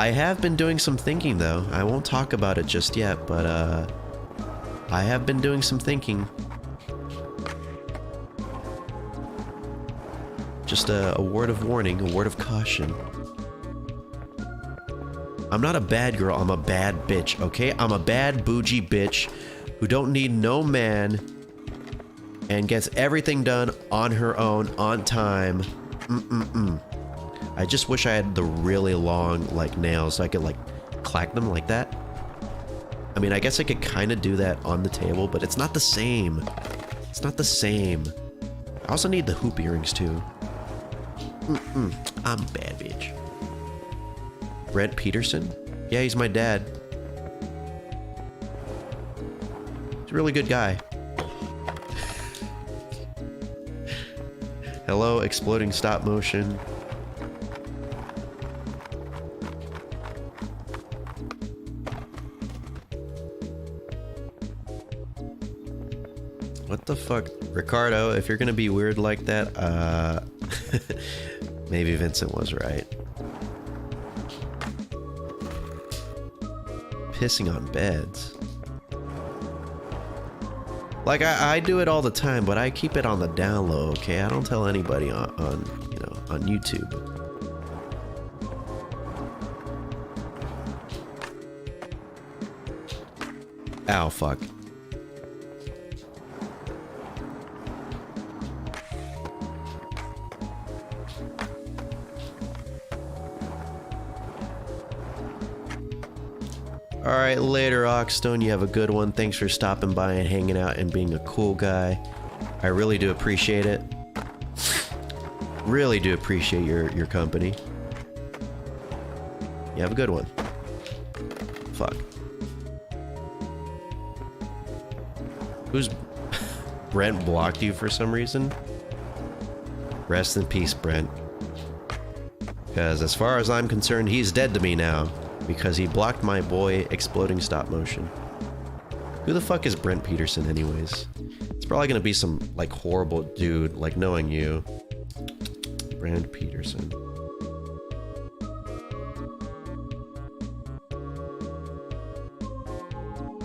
I have been doing some thinking though. I won't talk about it just yet, but I have been doing some thinking. Just a word of warning, a word of caution. I'm not a bad girl, I'm a bad bitch, okay? I'm a bad bougie bitch who don't need no man and gets everything done on her own, on time. I just wish I had the really long, like, nails so I could, like, clack them like that. I mean, I guess I could kind of do that on the table, but it's not the same. It's not the same. I also need the hoop earrings, too. I'm a bad bitch. Brent Peterson? Yeah, he's my dad. He's a really good guy. Hello, exploding stop motion. What the fuck? Ricardo, if you're gonna be weird like that, maybe Vincent was right. Pissing on beds. Like, I do it all the time, but I keep it on the down low, okay? I don't tell anybody on you know, on YouTube. Ow, fuck. Alright, later, Oxstone. You have a good one. Thanks for stopping by and hanging out and being a cool guy. I really do appreciate it. Really do appreciate your company. You have a good one. Fuck. Who's... Brent blocked you for some reason? Rest in peace, Brent. Because as far as I'm concerned, he's dead to me now. Because he blocked my boy exploding stop motion. Who the fuck is Brent Peterson anyways? It's probably gonna be some like horrible dude, like knowing you. Brent Peterson.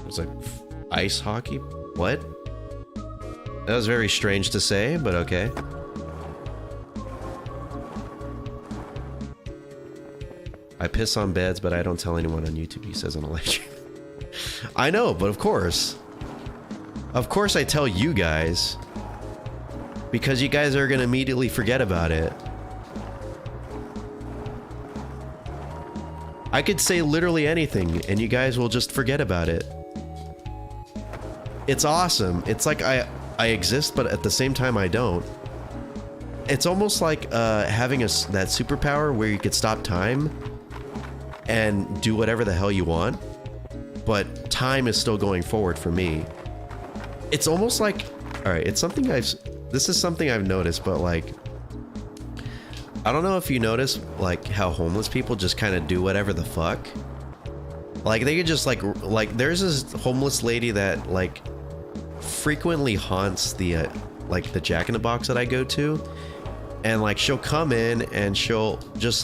It's like ice hockey? What? That was very strange to say, but okay. I piss on beds, but I don't tell anyone on YouTube, he says on a live stream. I know, but of course. Of course I tell you guys. Because you guys are gonna immediately forget about it. I could say literally anything, and you guys will just forget about it. It's awesome. It's like I exist, but at the same time I don't. It's almost like having that superpower where you could stop time and do whatever the hell you want, but time is still going forward for me. It's almost like, all right, it's something this is something I've noticed, but like, I don't know if you notice like how homeless people just kind of do whatever the fuck. Like they could just like there's this homeless lady that like frequently haunts the like the Jack in the Box that I go to, and like she'll come in and she'll just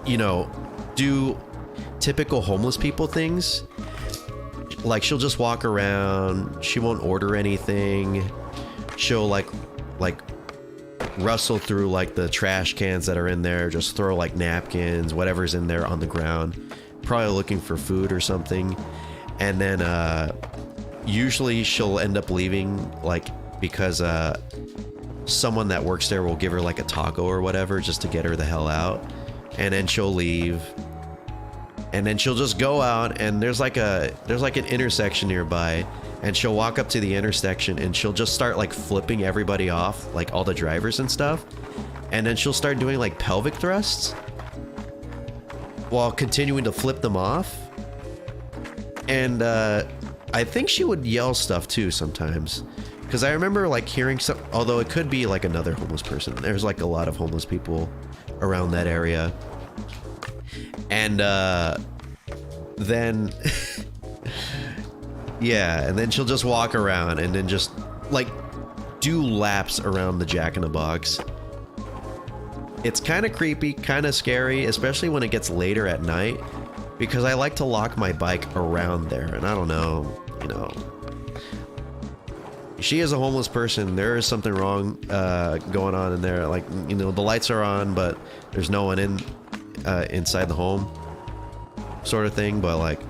you know, do typical homeless people things. Like she'll just walk around, she won't order anything, she'll like rustle through like the trash cans that are in there, just throw like napkins, whatever's in there on the ground, probably looking for food or something. And then usually she'll end up leaving like because someone that works there will give her like a taco or whatever just to get her the hell out. And then she'll leave, and then she'll just go out, and there's like an intersection nearby, and she'll walk up to the intersection and she'll just start like flipping everybody off, like all the drivers and stuff, and then she'll start doing like pelvic thrusts while continuing to flip them off. And I think she would yell stuff too sometimes, because I remember like hearing some, although it could be like another homeless person. There's like a lot of homeless people around that area. And then yeah, and then she'll just walk around and then just like do laps around the Jack in the Box. It's kind of creepy, kind of scary, especially when it gets later at night, because I like to lock my bike around there, and I don't know, you know. She is a homeless person. There is something wrong going on in there. Like, you know, the lights are on, but there's no one inside the home, sort of thing. But like,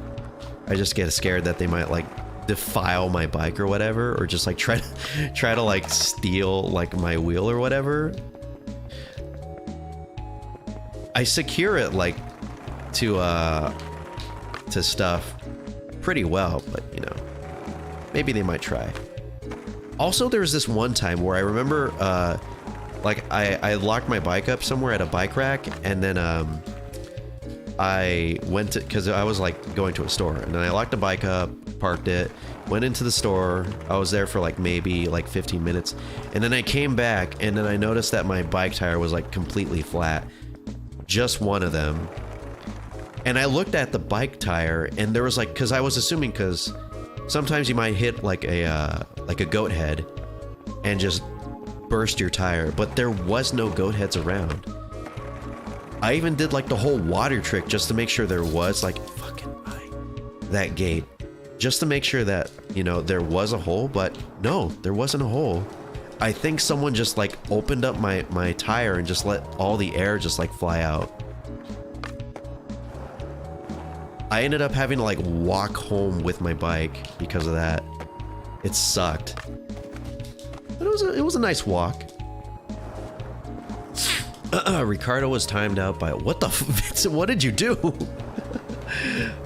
I just get scared that they might like defile my bike or whatever, or just like try to like steal like my wheel or whatever. I secure it like to stuff pretty well, but you know, maybe they might try. Also, there was this one time where I remember, like, I locked my bike up somewhere at a bike rack, and then, I went to, because I was, like, going to a store, and then I locked the bike up, parked it, went into the store. I was there for, like, maybe, like, 15 minutes, and then I came back, and then I noticed that my bike tire was, like, completely flat. Just one of them. And I looked at the bike tire, and there was, like, because I was assuming, because sometimes you might hit like a goat head and just burst your tire, but there was no goat heads around. I even did like the whole water trick just to make sure there was like fucking that gate, just to make sure that, you know, there was a hole, but no, there wasn't a hole. I think someone just like opened up my tire and just let all the air just like fly out. I ended up having to like walk home with my bike because of that. It sucked. But it was a nice walk. Ricardo was timed out by what the Vincent, what did you do?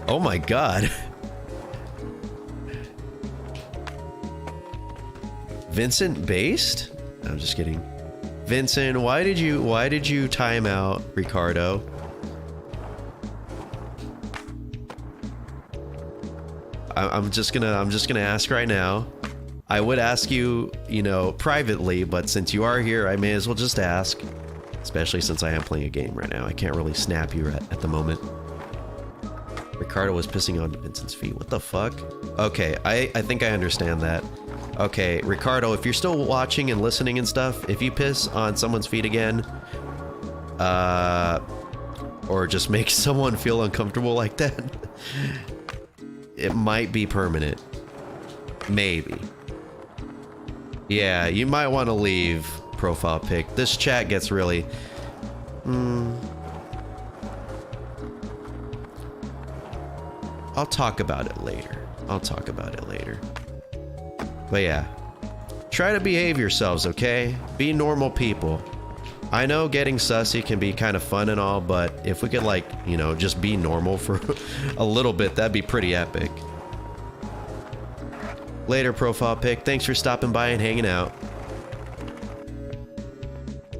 Oh my god. Vincent based? I'm just kidding. Vincent, why did you time out Ricardo? I'm just gonna ask right now. I would ask you, you know, privately, but since you are here, I may as well just ask. Especially since I am playing a game right now. I can't really snap you at the moment. Ricardo was pissing on Vincent's feet. What the fuck? Okay, I think I understand that. Okay, Ricardo, if you're still watching and listening and stuff, if you piss on someone's feet again, or just make someone feel uncomfortable like that, it might be permanent. Maybe. Yeah, you might want to leave, profile pic. This chat gets really... I'll talk about it later. But yeah. Try to behave yourselves, okay? Be normal people. I know getting sussy can be kind of fun and all, but if we could, like, you know, just be normal for a little bit, that'd be pretty epic. Later, profile pic. Thanks for stopping by and hanging out.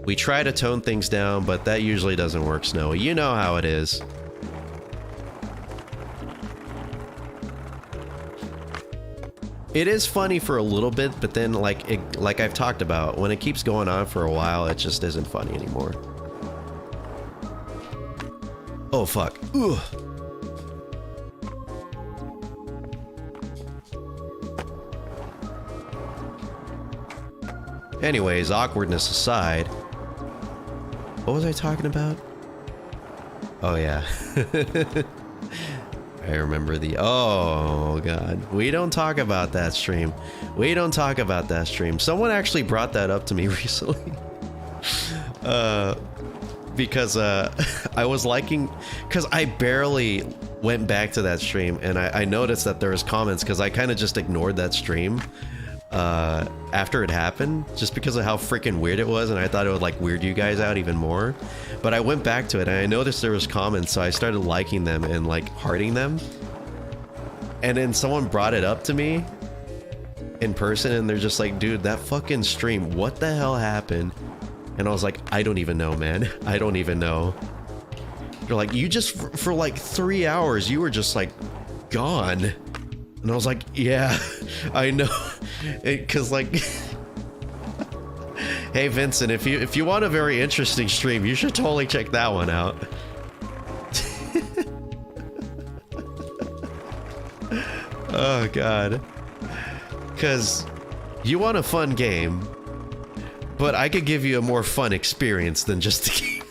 We try to tone things down, but that usually doesn't work, Snowy. You know how it is. It is funny for a little bit, but then, like I've talked about, when it keeps going on for a while, it just isn't funny anymore. Oh, fuck. Ugh. Anyways, awkwardness aside, what was I talking about? Oh, yeah. I remember the... Oh, God. We don't talk about that stream. Someone actually brought that up to me recently. Because I was liking... Because I barely went back to that stream, and I noticed that there was comments, because I kind of just ignored that stream after it happened, just because of how freaking weird it was, and I thought it would like weird you guys out even more. But I went back to it and I noticed there was comments, so I started liking them and like hearting them, and then someone brought it up to me in person, and they're just like, dude, that fucking stream, what the hell happened? And I was like, I don't even know, man. I don't even know. They're like, you just for like 3 hours you were just like gone. And I was like, yeah, I know. Because, like... Hey, Vincent, if you want a very interesting stream, you should totally check that one out. Oh, God. Because you want a fun game, but I could give you a more fun experience than just a game.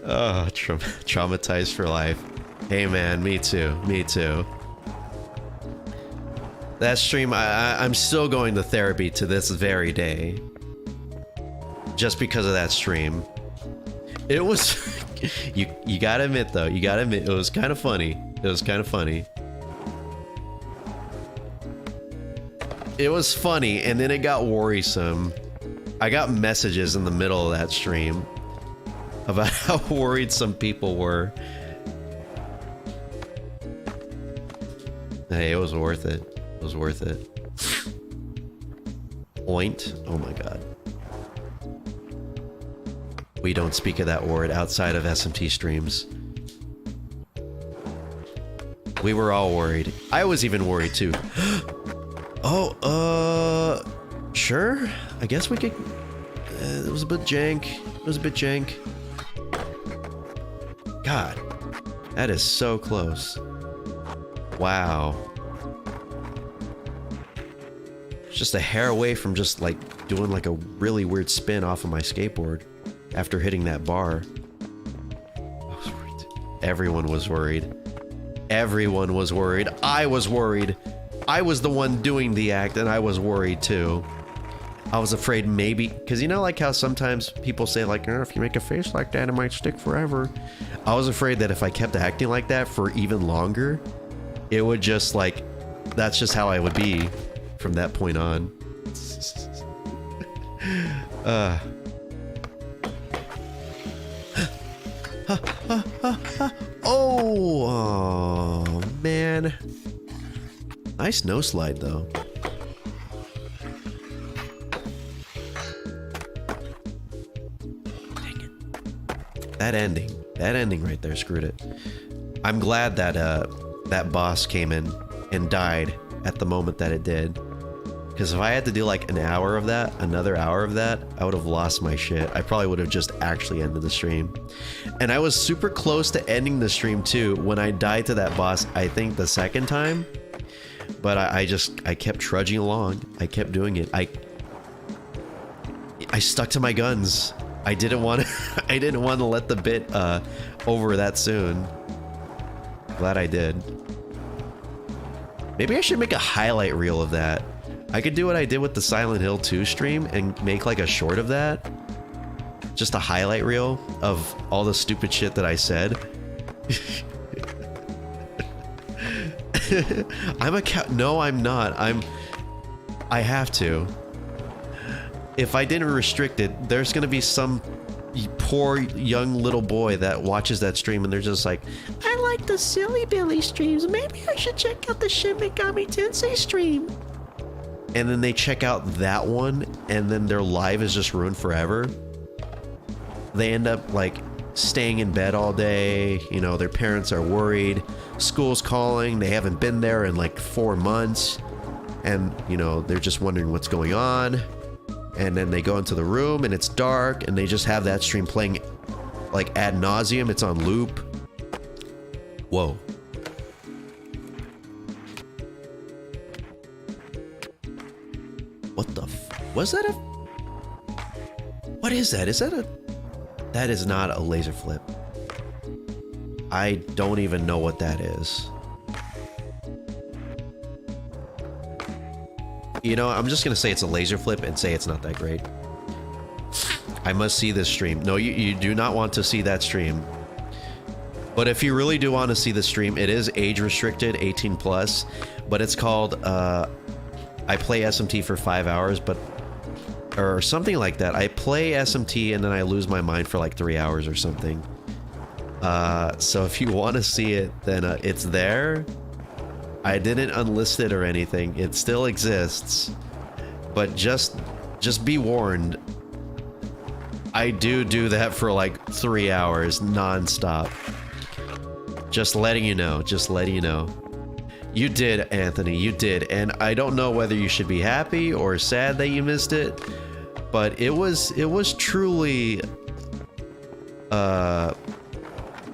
Oh, traumatized for life. Hey man, me too. Me too. That stream, I'm still going to therapy to this very day. Just because of that stream. It was... you gotta admit though, you gotta admit, it was kind of funny. It was kind of funny. It was funny, and then it got worrisome. I got messages in the middle of that stream about how worried some people were. Hey, it was worth it. It was worth it. Oint? Oh my god. We don't speak of that word outside of SMT streams. We were all worried. I was even worried too. Oh, sure. I guess we could... it was a bit jank. It was a bit jank. God. That is so close. Wow. Just a hair away from just like doing like a really weird spin off of my skateboard after hitting that bar. Everyone was worried. Everyone was worried. I was worried. I was the one doing the act and I was worried too. I was afraid maybe, because you know like how sometimes people say like, oh, if you make a face like that, it might stick forever. I was afraid that if I kept acting like that for even longer, it would just like, that's just how I would be from that point on. Oh, man. Nice no slide though. Dang it. That ending right there screwed it. I'm glad that that boss came in and died at the moment that it did. Because if I had to do like an hour of that, another hour of that, I would have lost my shit. I probably would have just actually ended the stream. And I was super close to ending the stream too when I died to that boss, I think the second time. But I kept trudging along. I kept doing it. I stuck to my guns. I didn't want to let the bit over that soon. Glad I did. Maybe I should make a highlight reel of that. I could do what I did with the Silent Hill 2 stream and make like a short of that. Just a highlight reel of all the stupid shit that I said. I'm a cow. No, I'm not. I have to. If I didn't restrict it, there's gonna be some poor young little boy that watches that stream and they're just like, I like the Silly Billy streams. Maybe I should check out the Shin Megami Tensei stream. And then they check out that one and then their life is just ruined forever. They end up like staying in bed all day. You know, their parents are worried. School's calling. They haven't been there in like 4 months. And, you know, they're just wondering what's going on. And then they go into the room and it's dark and they just have that stream playing like ad nauseum. It's on loop. Whoa. What the was that a... What is that? Is that a... That is not a laser flip. I don't even know what that is. You know, I'm just gonna say it's a laser flip and say it's not that great. I must see this stream. No, you do not want to see that stream. But if you really do want to see the stream, it is age restricted, 18 plus. But it's called, I play SMT for 5 hours, but... Or something like that. I play SMT and then I lose my mind for like 3 hours or something. So if you want to see it, then it's there. I didn't unlist it or anything. It still exists. But just be warned. I do that for like 3 hours non-stop. Just letting you know. Just letting you know. You did, Anthony. You did. And I don't know whether you should be happy or sad that you missed it. But it was truly the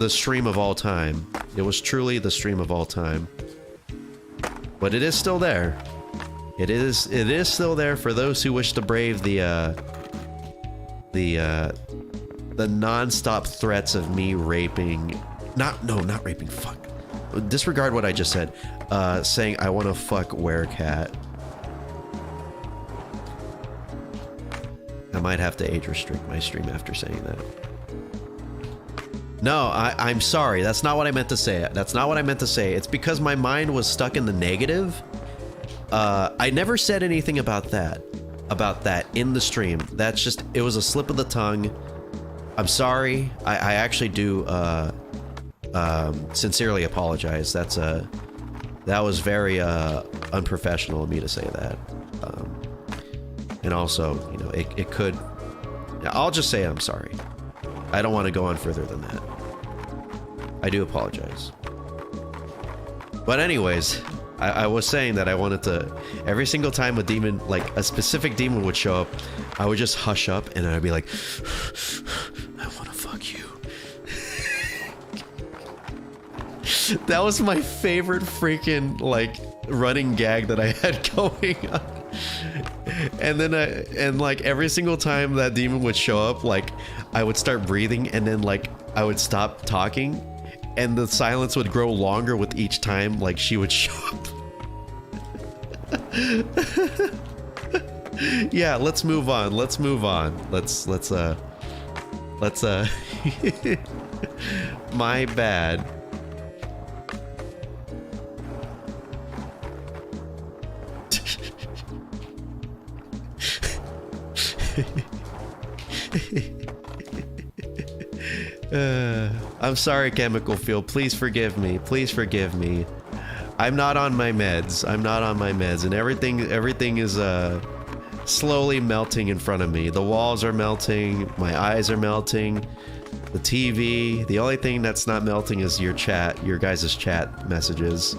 stream of all time. It was truly the stream of all time. But it is still there. It is still there for those who wish to brave the the non-stop threats of me raping, not raping, fuck. Disregard what I just said. Saying I want to fuck Werecat. I might have to age restrict my stream after saying that. No, I'm sorry. That's not what I meant to say. That's not what I meant to say. It's because my mind was stuck in the negative. I never said anything about that in the stream. That's just, it was a slip of the tongue. I'm sorry. I actually do sincerely apologize. That was very unprofessional of me to say that. And also, you know, it could, I'll just say I'm sorry. I don't want to go on further than that. I do apologize. But anyways, I was saying that I wanted to, every single time a demon, like a specific demon would show up, I would just hush up and I'd be like, I want to fuck you. That was my favorite freaking, like, running gag that I had going on. And then and like every single time that demon would show up, like I would start breathing and then like I would stop talking and the silence would grow longer with each time like she would show up. Yeah, let's move on. Let's my bad. I'm sorry, Chemical Field. Please forgive me. Please forgive me. I'm not on my meds. I'm not on my meds, and everything is slowly melting in front of me. The walls are melting. My eyes are melting. The TV. The only thing that's not melting is your chat, your guys' chat messages.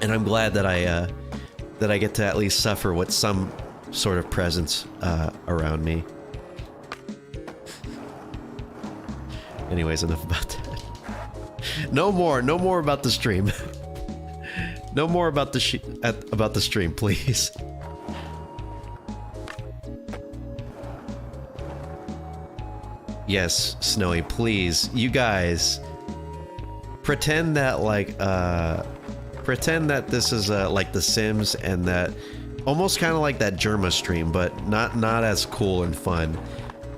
And I'm glad that I get to at least suffer with some sort of presence around me. Anyways, enough about that. No more about the stream. No more about the stream, please. Yes, Snowy, please. You guys pretend that pretend that this is like The Sims, and that almost kind of like that Germa stream, but not as cool and fun.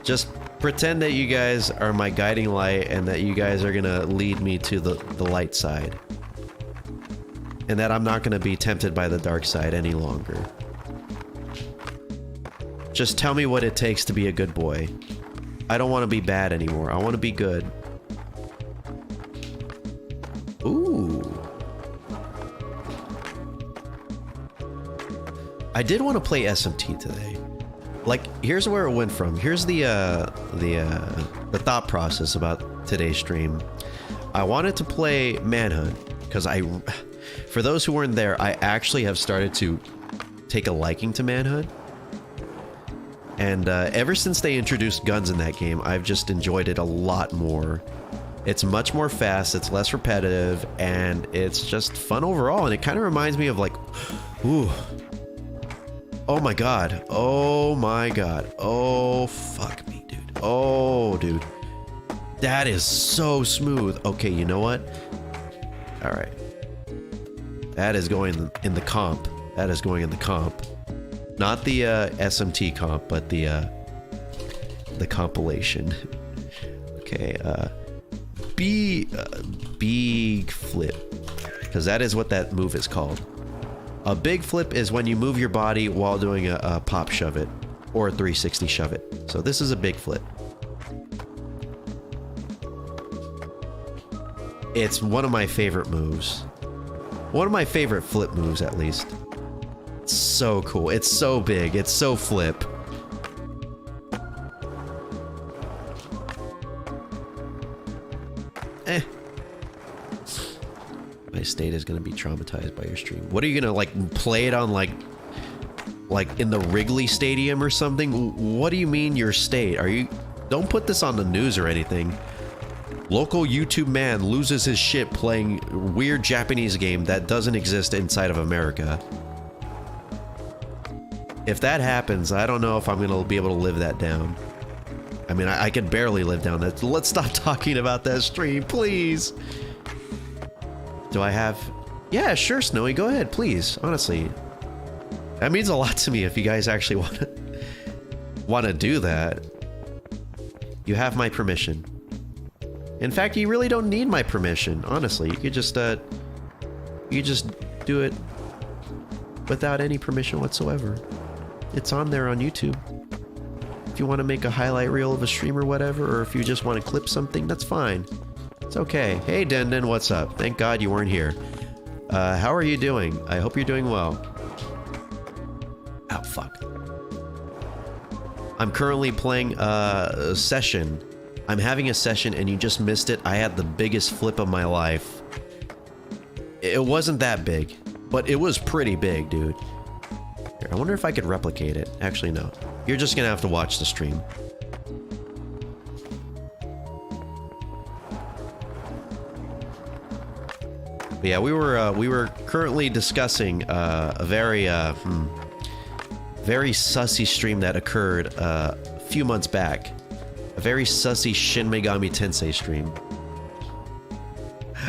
Just pretend that you guys are my guiding light and that you guys are gonna lead me to the light side. And that I'm not gonna be tempted by the dark side any longer. Just tell me what it takes to be a good boy. I don't want to be bad anymore. I want to be good. Ooh. I did want to play SMT today. Like, here's where it went from. Here's the thought process about today's stream. I wanted to play Manhunt because for those who weren't there, I actually have started to take a liking to Manhunt. And ever since they introduced guns in that game, I've just enjoyed it a lot more. It's much more fast, it's less repetitive, and it's just fun overall. And it kind of reminds me of like, ooh. Oh my god. Oh my god. Oh, fuck me, dude. Oh, dude. That is so smooth. Okay, you know what? Alright. That is going in the comp. That is going in the comp. Not the SMT comp, but the compilation. Okay, big flip. Because that is what that move is called. A big flip is when you move your body while doing a pop shove it, or a 360 shove it. So this is a big flip. It's one of my favorite moves. One of my favorite flip moves, at least. It's so cool. It's so big. It's so flip. My state is gonna be traumatized by your stream. What are you gonna, like, play it on, like in the Wrigley Stadium or something? What do you mean your state? Are you... Don't put this on the news or anything. Local YouTube man loses his shit playing weird Japanese game that doesn't exist inside of America. If that happens, I don't know if I'm gonna be able to live that down. I mean, I could barely live down that. Let's stop talking about that stream, please. Do I have... Yeah, sure, Snowy, go ahead, please. Honestly. That means a lot to me if you guys actually want to do that. You have my permission. In fact, you really don't need my permission, honestly. You could just do it without any permission whatsoever. It's on there on YouTube. If you want to make a highlight reel of a stream or whatever, or if you just want to clip something, that's fine. It's okay. Hey, Denden, what's up? Thank God you weren't here. How are you doing? I hope you're doing well. Oh, fuck. I'm currently playing a session. I'm having a session and you just missed it. I had the biggest flip of my life. It wasn't that big, but it was pretty big, dude. Here, I wonder if I could replicate it. Actually, no. You're just gonna have to watch the stream. But yeah, we were currently discussing a very sussy stream that occurred a few months back. A very sussy Shin Megami Tensei stream.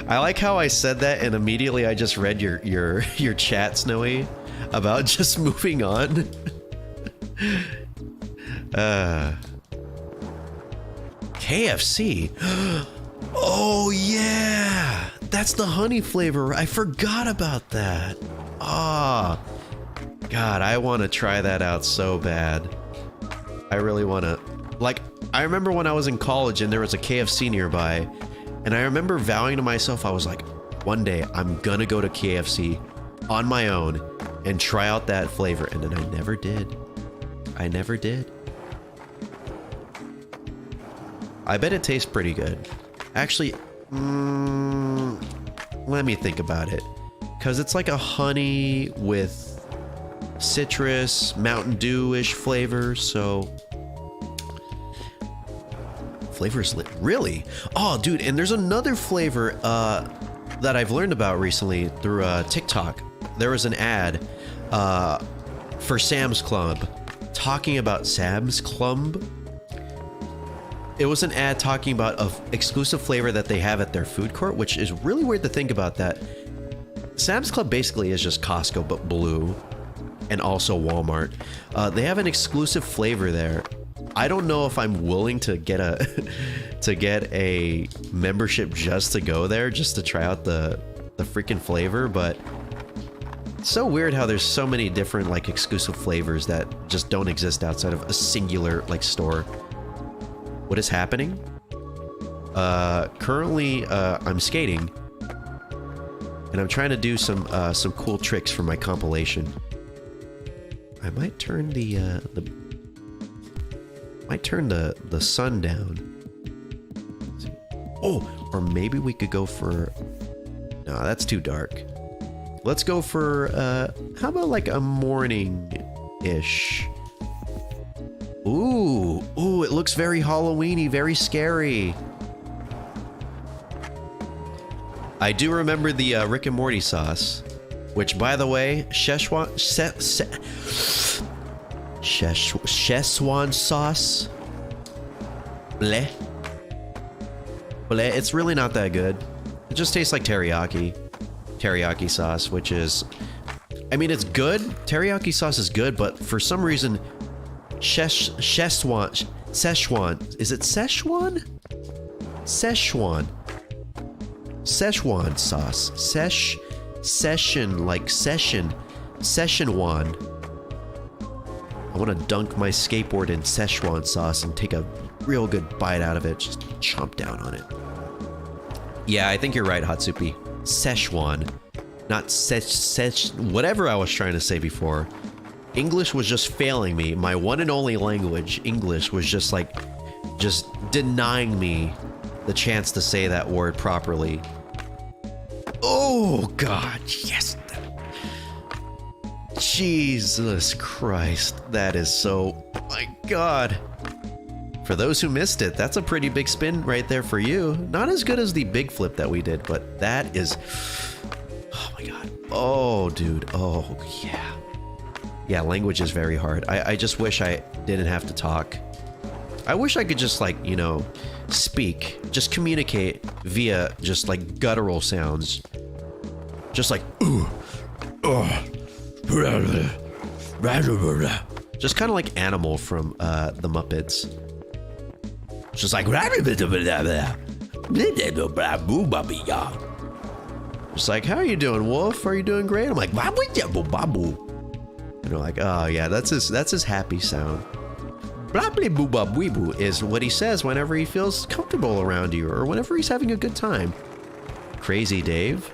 I like how I said that and immediately I just read your chat, Snowy, about just moving on. KFC. Oh yeah, that's the honey flavor. I forgot about that. Ah, oh, God, I want to try that out so bad. I really want to. Like, I remember when I was in college and there was a KFC nearby, and I remember vowing to myself, I was like, one day I'm gonna go to KFC on my own and try out that flavor, and then I never did. I never did. I bet it tastes pretty good. Actually, let me think about it. Because it's like a honey with citrus, Mountain Dew-ish flavor, so... Flavors lit. Really? Oh, dude, and there's another flavor that I've learned about recently through TikTok. There was an ad for Sam's Club talking about Sam's Club. It was an ad talking about an exclusive flavor that they have at their food court, which is really weird to think about that. Sam's Club basically is just Costco, but blue, and also Walmart. They have an exclusive flavor there. I don't know if I'm willing to get a membership just to go there, just to try out the freaking flavor, but it's so weird how there's so many different like exclusive flavors that just don't exist outside of a singular like store. What is happening? Currently, I'm skating, and I'm trying to do some cool tricks for my compilation. I might turn the sun down. Oh, or maybe we could go for... No, that's too dark. Let's go for, how about like a morning-ish? Ooh, it looks very Halloween-y, very scary. I do remember the Rick and Morty sauce, which, by the way, Szechuan sauce. Bleh. It's really not that good. It just tastes like teriyaki sauce, which is, I mean, it's good. Teriyaki sauce is good, but for some reason, Szechuan, is it Szechuan? Szechuan sauce. Szechuan. I want to dunk my skateboard in Szechuan sauce and take a real good bite out of it. Just chomp down on it. Yeah, I think you're right, Hatsupi. Szechuan. Not whatever I was trying to say before. English was just failing me. My one and only language, English, was just denying me the chance to say that word properly. Oh, God, yes. Jesus Christ, that is so... My God. For those who missed it, that's a pretty big spin right there for you. Not as good as the big flip that we did, but that is... Oh, my God. Oh, dude. Oh, yeah. Yeah, language is very hard. I just wish I didn't have to talk I wish I could just like, you know, speak, just communicate via just like guttural sounds. Just like, just kind of like Animal from the Muppets. Just like, it's like, how are you doing, Wolf? Are you doing great? I'm like, babu. And they're like, oh yeah, that's his happy sound. Blah-blee-boo-bub-wee-boo is what he says whenever he feels comfortable around you or whenever he's having a good time. Crazy Dave.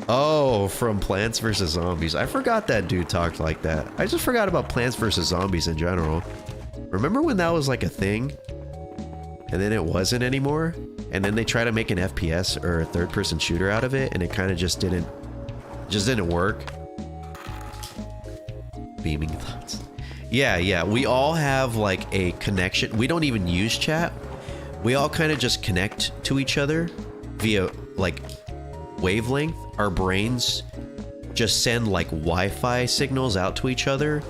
Oh, from Plants vs. Zombies. I forgot that dude talked like that. I just forgot about Plants vs. Zombies in general. Remember when that was like a thing? And then it wasn't anymore? And then they try to make an FPS or a third-person shooter out of it, and it kind of just didn't work. Beaming thoughts. Yeah, we all have like a connection. We don't even use chat. We all kind of just connect to each other via like wavelength. Our brains just send like Wi-Fi signals out to each other,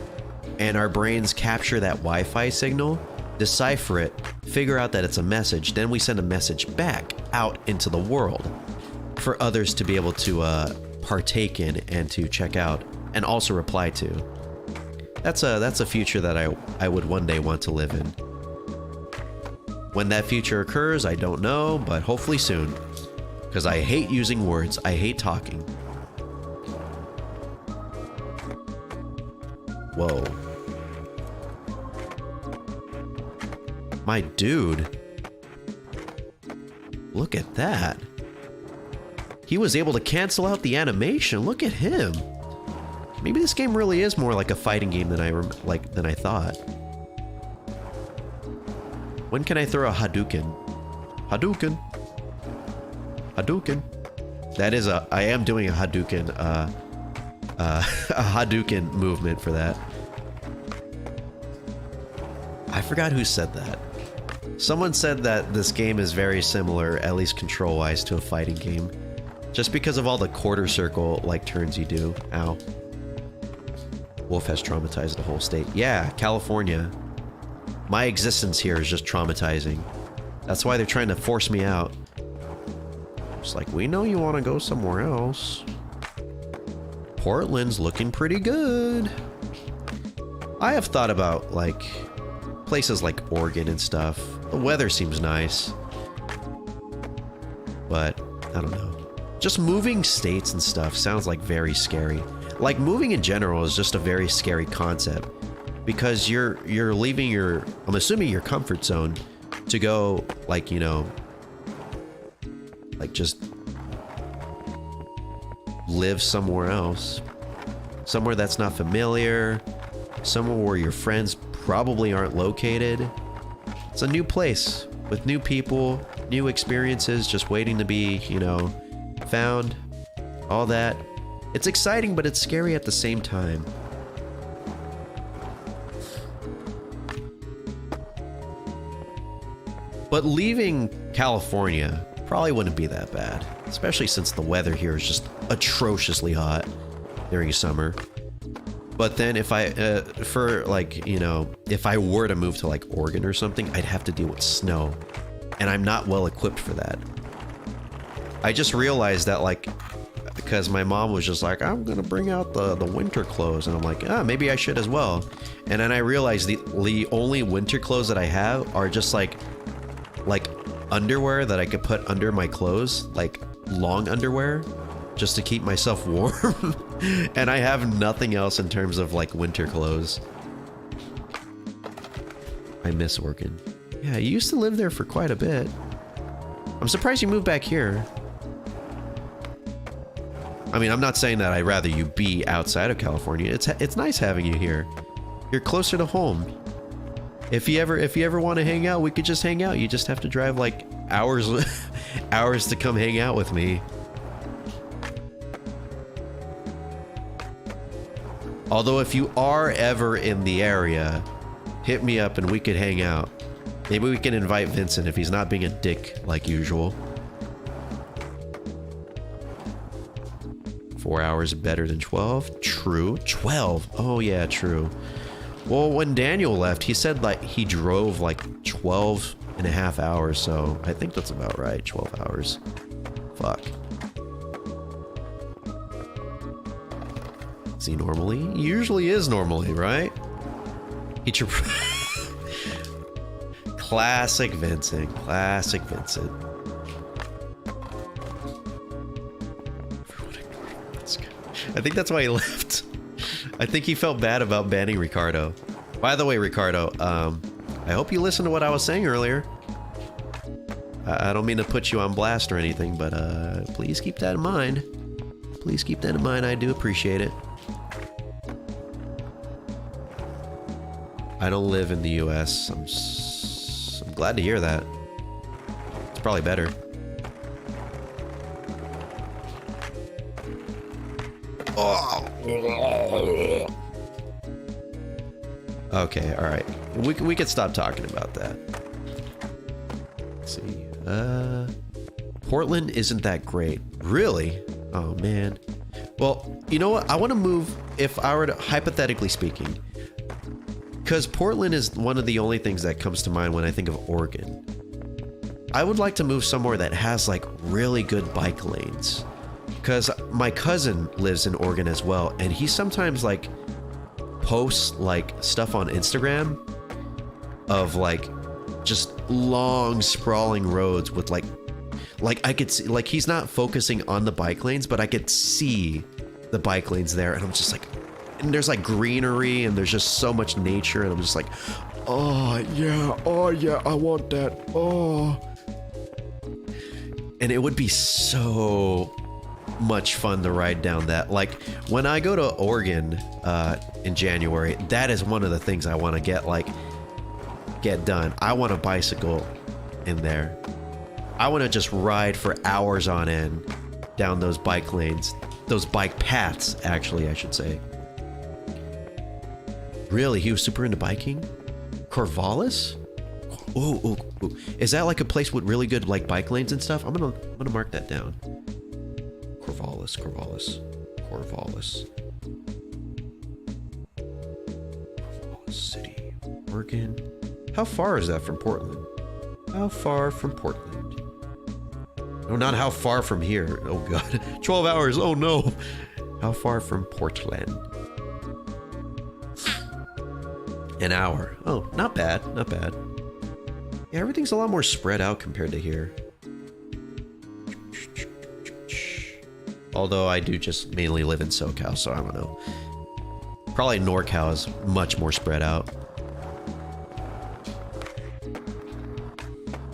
and our brains capture that Wi-Fi signal, decipher it, figure out that it's a message, then we send a message back out into the world for others to be able to partake in and to check out and also reply to. That's a future that I would one day want to live in. When that future occurs, I don't know, but hopefully soon. Because I hate using words, I hate talking. Whoa. My dude. Look at that. He was able to cancel out the animation. Look at him. Maybe this game really is more like a fighting game than I thought. When can I throw a Hadouken? Hadouken. Hadouken. That is I am doing a Hadouken, a Hadouken movement for that. I forgot who said that. Someone said that this game is very similar, at least control-wise, to a fighting game. Just because of all the quarter circle, like, turns you do. Ow. Wolf has traumatized the whole state. Yeah, California. My existence here is just traumatizing. That's why they're trying to force me out. It's like, we know you want to go somewhere else. Portland's looking pretty good. I have thought about, like, places like Oregon and stuff. The weather seems nice. But, I don't know. Just moving states and stuff sounds like very scary. Like, moving in general is just a very scary concept. Because you're leaving your, I'm assuming, your comfort zone to go, like, you know, like, just live somewhere else. Somewhere that's not familiar. Somewhere where your friends probably aren't located. It's a new place with new people, new experiences just waiting to be, you know, found. All that. It's exciting, but it's scary at the same time. But leaving California probably wouldn't be that bad, especially since the weather here is just atrociously hot during summer. But then if I, for like, you know, if I were to move to like Oregon or something, I'd have to deal with snow. And I'm not well equipped for that. I just realized that, like, because my mom was just like, I'm gonna bring out the winter clothes. And I'm like, maybe I should as well. And then I realized the only winter clothes that I have are just like underwear that I could put under my clothes, like long underwear, just to keep myself warm. And I have nothing else in terms of like winter clothes. I miss Oregon. Yeah, you used to live there for quite a bit. I'm surprised you moved back here. I mean, I'm not saying that I'd rather you be outside of California. It's nice having you here. You're closer to home. If you ever want to hang out, we could just hang out. You just have to drive like hours to come hang out with me. Although if you are ever in the area, hit me up and we could hang out. Maybe we can invite Vincent if he's not being a dick like usual. 4 hours better than 12? True. 12. Oh yeah, true. Well, when Daniel left, he said like he drove like 12 and a half hours, so I think that's about right, 12 hours. Fuck. Is he normally? He usually is normally, right? Classic Vincent. Classic Vincent. I think that's why he left. I think he felt bad about banning Ricardo. By the way, Ricardo, I hope you listened to what I was saying earlier. I don't mean to put you on blast or anything, but please keep that in mind. Please keep that in mind. I do appreciate it. I don't live in the US. I'm glad to hear that. It's probably better. Oh. Okay, all right. We could stop talking about that. Let's see. Portland isn't that great. Really? Oh man. Well, you know what? I want to move, if I were to, hypothetically speaking, because Portland is one of the only things that comes to mind when I think of Oregon. I would like to move somewhere that has like really good bike lanes. Because my cousin lives in Oregon as well, and he sometimes like posts like stuff on Instagram of like just long sprawling roads with like I could see, like, he's not focusing on the bike lanes, but I could see the bike lanes there, and I'm just like, and there's like greenery and there's just so much nature, and I'm just like, oh yeah, I want that. Oh, and it would be so much fun to ride down that. Like when I go to Oregon in January, that is one of the things I want to get done. I want a bicycle in there. I want to just ride for hours on end down those bike lanes, those bike paths, actually, I should say. Really, he was super into biking? Corvallis? Ooh. Is that like a place with really good like bike lanes and stuff? I'm gonna mark that down. Corvallis City, Oregon. How far is that from Portland? How far from Portland? No, not how far from here. Oh god. 12 hours. Oh no. How far from Portland? An hour. Oh, not bad. Not bad. Yeah, everything's a lot more spread out compared to here. Although I do just mainly live in SoCal, so I don't know. Probably NorCal is much more spread out.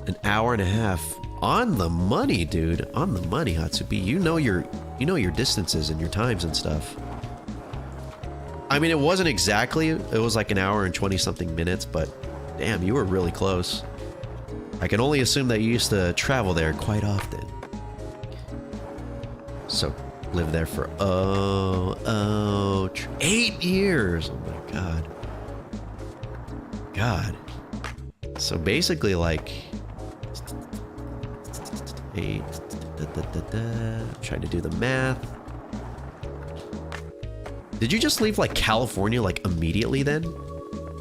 An hour and a half. On the money, dude. On the money, Hatsubi. You know your distances and your times and stuff. I mean, it wasn't exactly, it was like an hour and 20 something minutes, but damn, you were really close. I can only assume that you used to travel there quite often. So, lived there for 8 years. Oh my god. God. So basically like 8. I'm trying to do the math. Did you just leave like California like immediately then?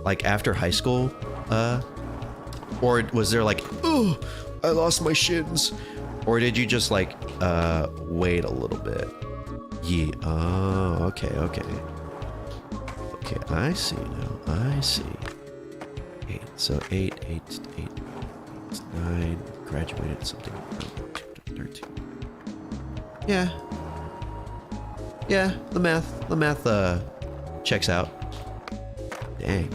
Like after high school? Or was there like, oh, I lost my shins? Or did you just like wait a little bit? Yeah. Oh, okay. Okay, I see now. I see. 8. So 8, 9. Graduated something. 13. Yeah. Yeah, the math checks out. Dang.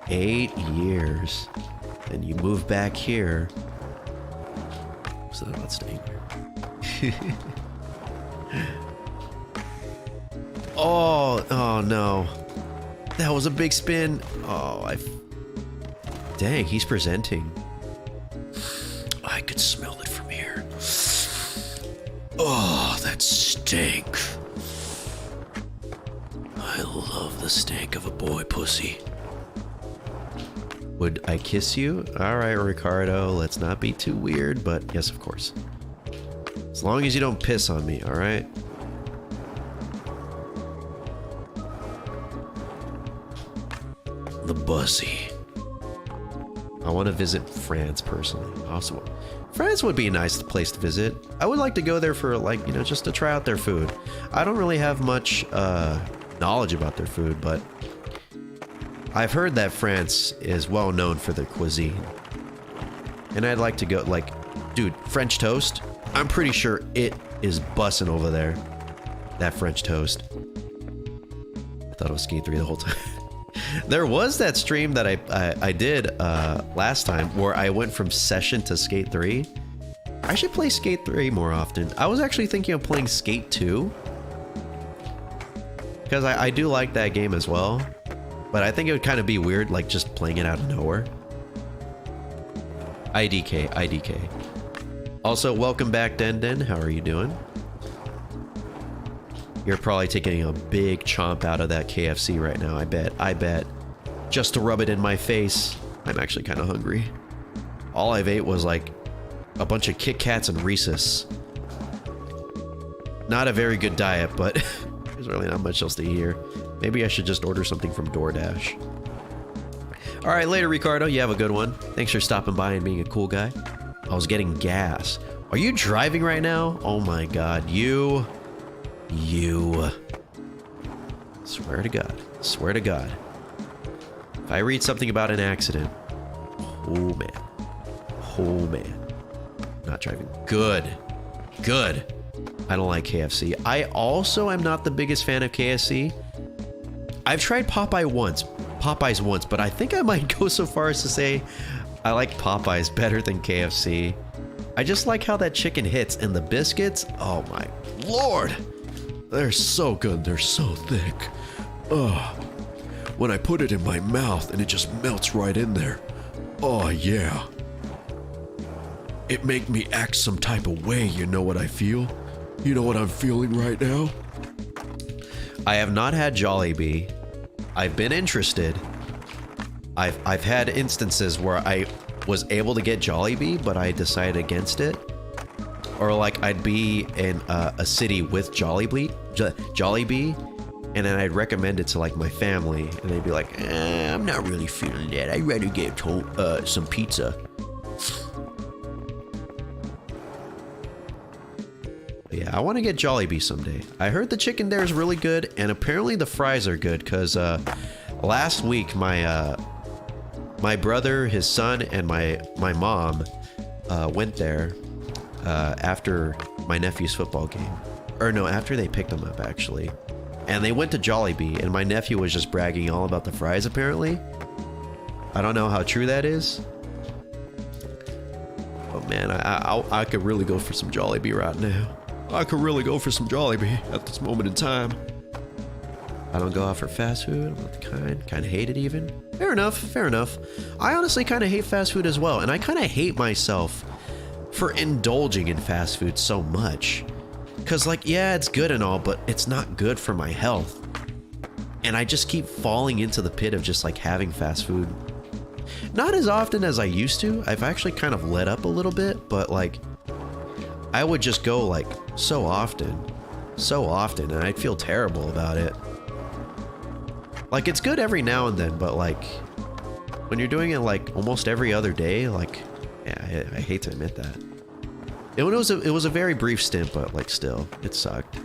8 years. And you move back here. So let's stay here. Oh no. That was a big spin. Oh, dang, he's presenting. I could smell it from here. Oh, that stink. I love the stank of a boy pussy. Would I kiss you? Alright, Ricardo, let's not be too weird, but yes, of course. As long as you don't piss on me, alright? The bussy. I want to visit France personally. Also, France would be a nice place to visit. I would like to go there for like, you know, just to try out their food. I don't really have much knowledge about their food, but I've heard that France is well known for their cuisine. And I'd like to go, like, dude, French toast. I'm pretty sure it is bussin' over there. That French toast. I thought it was Skate 3 the whole time. There was that stream that I did last time where I went from session to Skate 3. I should play Skate 3 more often. I was actually thinking of playing Skate 2. Because I do like that game as well. But I think it would kind of be weird, like, just playing it out of nowhere. IDK, IDK. Also, welcome back, Den. How are you doing? You're probably taking a big chomp out of that KFC right now, I bet. Just to rub it in my face. I'm actually kind of hungry. All I've ate was like a bunch of Kit Kats and Reese's. Not a very good diet, but there's really not much else to eat here. Maybe I should just order something from DoorDash. All right, later, Ricardo. You have a good one. Thanks for stopping by and being a cool guy. I was getting gas. Are you driving right now? Oh my God, you. Swear to God. Swear to God. If I read something about an accident, oh man. Not driving. Good. I don't like KFC. I also am not the biggest fan of KFC. I've tried Popeyes once, but I think I might go so far as to say I like Popeyes better than KFC. I just like how that chicken hits, and the biscuits, oh my Lord. They're so good. They're so thick. Ugh. When I put it in my mouth and it just melts right in there. Oh yeah. It make me act some type of way, you know what I feel? You know what I'm feeling right now? I have not had Jollibee. I've been interested. I've had instances where I was able to get Jollibee, but I decided against it. Or like I'd be in a city with Jollibee, and then I'd recommend it to like my family, and they'd be like, I'm not really feeling that. I'd rather get some pizza. But yeah, I want to get Jollibee someday. I heard the chicken there is really good, and apparently the fries are good, because last week my brother, his son, and my mom went there after my nephew's football game. Or no, after they picked him up, actually. And they went to Jollibee, and my nephew was just bragging all about the fries, apparently. I don't know how true that is. But man, I could really go for some Jollibee right now. I could really go for some Jollibee at this moment in time. I don't go out for fast food. I'm not the kind of hate it even. Fair enough. I honestly kind of hate fast food as well, and I kind of hate myself for indulging in fast food so much. Cause like, yeah, it's good and all, but it's not good for my health. And I just keep falling into the pit of just like having fast food. Not as often as I used to. I've actually kind of let up a little bit, but like, I would just go like so often, and I'd feel terrible about it. Like, it's good every now and then, but like, when you're doing it like almost every other day, like, yeah, I hate to admit that. It was a very brief stint, but like still, it sucked.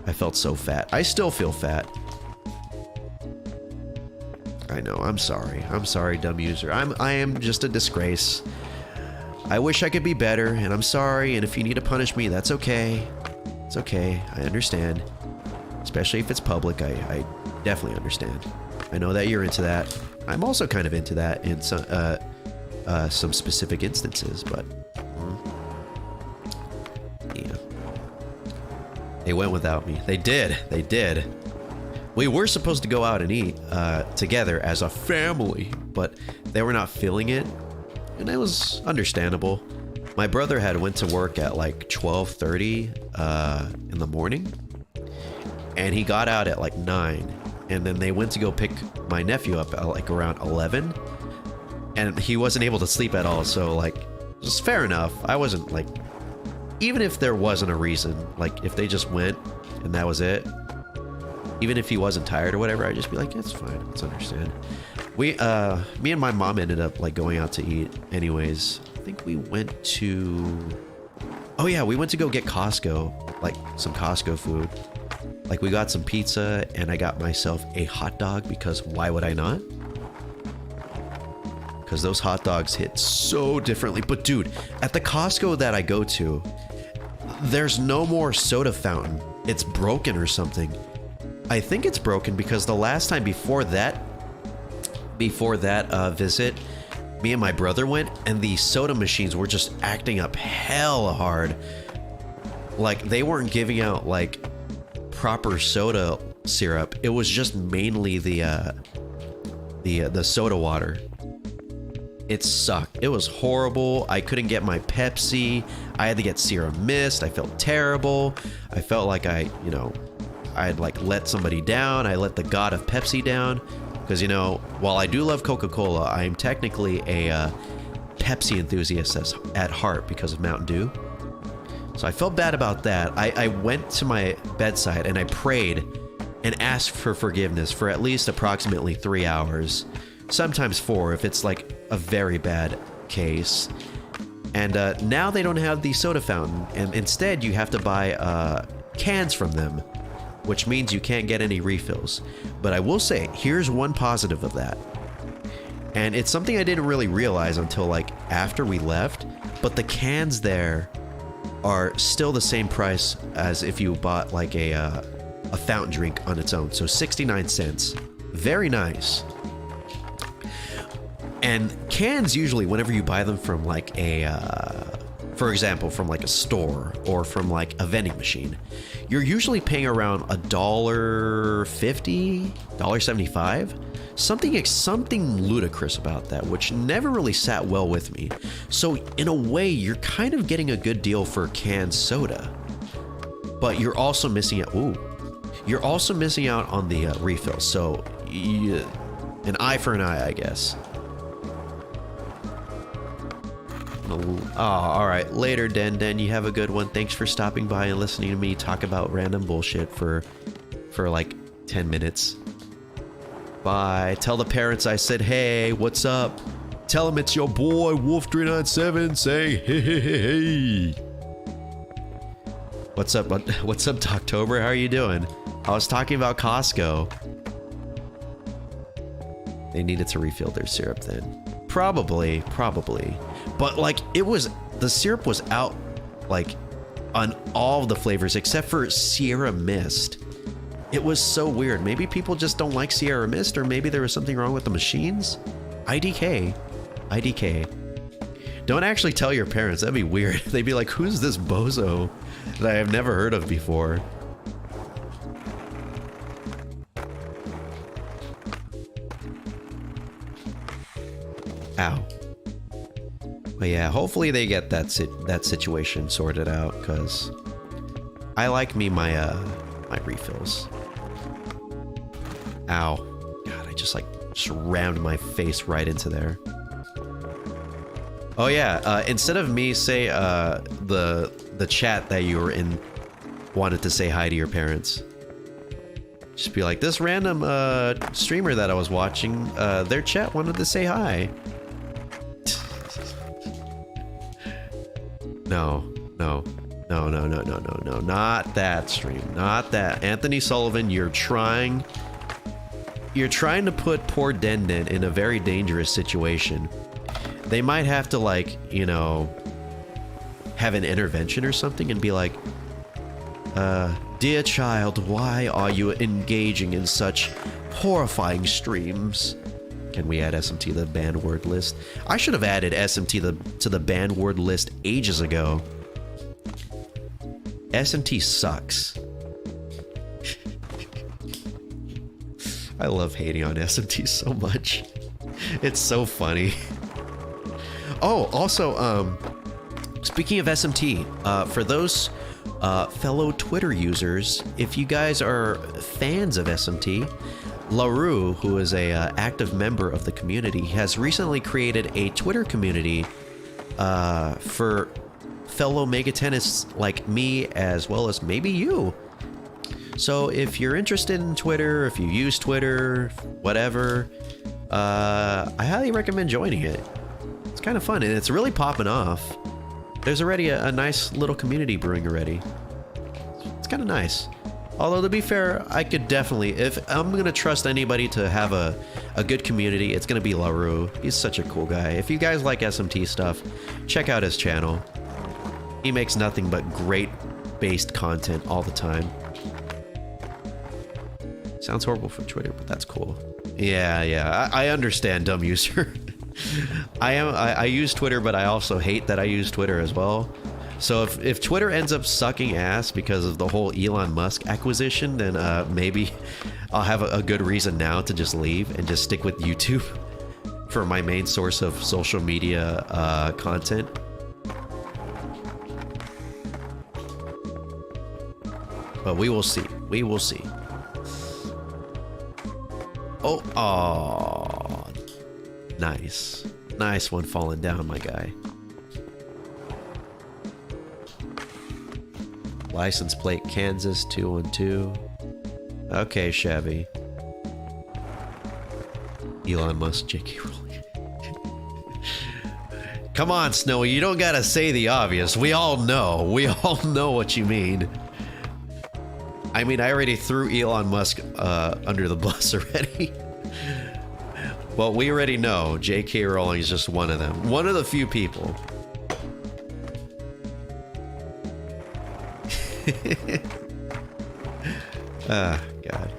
I felt so fat. I still feel fat. I know, I'm sorry, dumb user. I am just a disgrace. I wish I could be better, and I'm sorry, and if you need to punish me, that's okay. It's okay, I understand. Especially if it's public, I definitely understand. I know that you're into that. I'm also kind of into that in some specific instances, but yeah. They went without me. They did. We were supposed to go out and eat together as a family, but they were not feeling it, and it was understandable. My brother had went to work at like 12:30 in the morning, and he got out at like 9, and then they went to go pick my nephew up at like around 11, and he wasn't able to sleep at all, so like, it was fair enough. I wasn't like, even if there wasn't a reason, like if they just went and that was it, even if he wasn't tired or whatever, I'd just be like, it's fine, let's understand. Me and my mom ended up like going out to eat anyways. I think we went to, oh yeah, we went to go get Costco, like some Costco food. Like we got some pizza and I got myself a hot dog because why would I not? Because those hot dogs hit so differently. But dude, at the Costco that I go to, there's no more soda fountain. It's broken or something. I think it's broken because the last time before that visit, me and my brother went and the soda machines were just acting up hella hard. Like they weren't giving out like proper soda syrup. It was just mainly the soda water. It sucked. It was horrible. I couldn't get my Pepsi. I had to get Sierra Mist. I felt terrible. I felt like I had like let somebody down. I let the god of Pepsi down. Because, you know, while I do love Coca-Cola, I am technically a Pepsi enthusiast at heart because of Mountain Dew. So I felt bad about that. I went to my bedside and I prayed and asked for forgiveness for at least approximately 3 hours. Sometimes 4 if it's like a very bad case. And now they don't have the soda fountain, and instead you have to buy cans from them, which means you can't get any refills. But I will say, here's one positive of that. And it's something I didn't really realize until like after we left, but the cans there are still the same price as if you bought like a fountain drink on its own. So 69 cents. Very nice. And cans usually, whenever you buy them from like for example, from like a store or from like a vending machine, you're usually paying around $1.50, $1.75, something ludicrous about that, which never really sat well with me. So in a way, you're kind of getting a good deal for canned soda, but you're also missing out. You're also missing out on the refill. So an eye for an eye, I guess. Oh, all right. Later, Den. You have a good one. Thanks for stopping by and listening to me talk about random bullshit for like 10 minutes. Bye. Tell the parents I said, hey, what's up? Tell them it's your boy, Wolf397, saying, hey. What's up? What's up, Doctober? How are you doing? I was talking about Costco. They needed to refill their syrup then. Probably. But like the syrup was out like on all the flavors except for Sierra Mist. It was so weird. Maybe people just don't like Sierra Mist, or maybe there was something wrong with the machines. IDK. Don't actually tell your parents. That'd be weird. They'd be like, who's this bozo that I have never heard of before? Ow. But yeah, hopefully they get that situation sorted out, because I like me my refills. Ow. God, I just rammed my face right into there. Oh yeah, instead of me say the chat that you were in wanted to say hi to your parents, just be like, this random streamer that I was watching, their chat wanted to say hi. No, not that stream, not that. Anthony Sullivan, you're trying to put poor Den in a very dangerous situation. They might have to, like, you know, have an intervention or something and be like, dear child, why are you engaging in such horrifying streams? Can we add SMT to the banned word list? I should have added SMT to the banned word list ages ago. SMT sucks. I love hating on SMT so much. It's so funny. Oh, also, speaking of SMT, for those fellow Twitter users, if you guys are fans of SMT, LaRue, who is a active member of the community, has recently created a Twitter community for fellow megatenists like me, as well as maybe you. So if you're interested in Twitter, if you use Twitter, whatever, I highly recommend joining it. It's kind of fun, and it's really popping off. There's already a nice little community brewing already. It's kind of nice. Although, to be fair, I could definitely, if I'm going to trust anybody to have a good community, it's going to be LaRue. He's such a cool guy. If you guys like SMT stuff, check out his channel. He makes nothing but great based content all the time. Sounds horrible for Twitter, but that's cool. Yeah, I understand, dumb user. I use Twitter, but I also hate that I use Twitter as well. So if Twitter ends up sucking ass because of the whole Elon Musk acquisition, then maybe I'll have a good reason now to just leave and just stick with YouTube for my main source of social media content. But we will see. We will see. Oh, nice. Nice one falling down, my guy. License plate Kansas 212. Okay, Chevy. Elon Musk, J.K. Rowling. Come on, Snowy, you don't gotta say the obvious. We all know. We all know what you mean. I mean, I already threw Elon Musk under the bus already. Well, we already know J.K. Rowling is just one of them. One of the few people. God.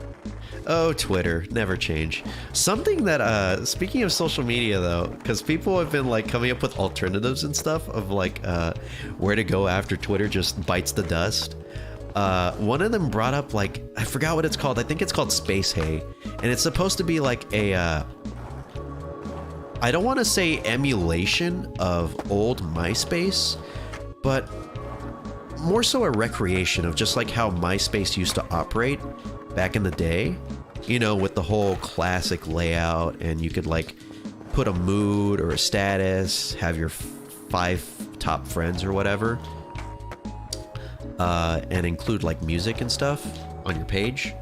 Oh, Twitter, never change. Something that, speaking of social media though, because people have been like coming up with alternatives and stuff of like where to go after Twitter just bites the dust. One of them brought up like, I forgot what it's called. I think it's called Space Hay, and it's supposed to be like a, I don't want to say emulation of old MySpace, but more so a recreation of just like how MySpace used to operate back in the day, you know, with the whole classic layout, and you could like put a mood or a status, have your 5 top friends or whatever, and include like music and stuff on your page.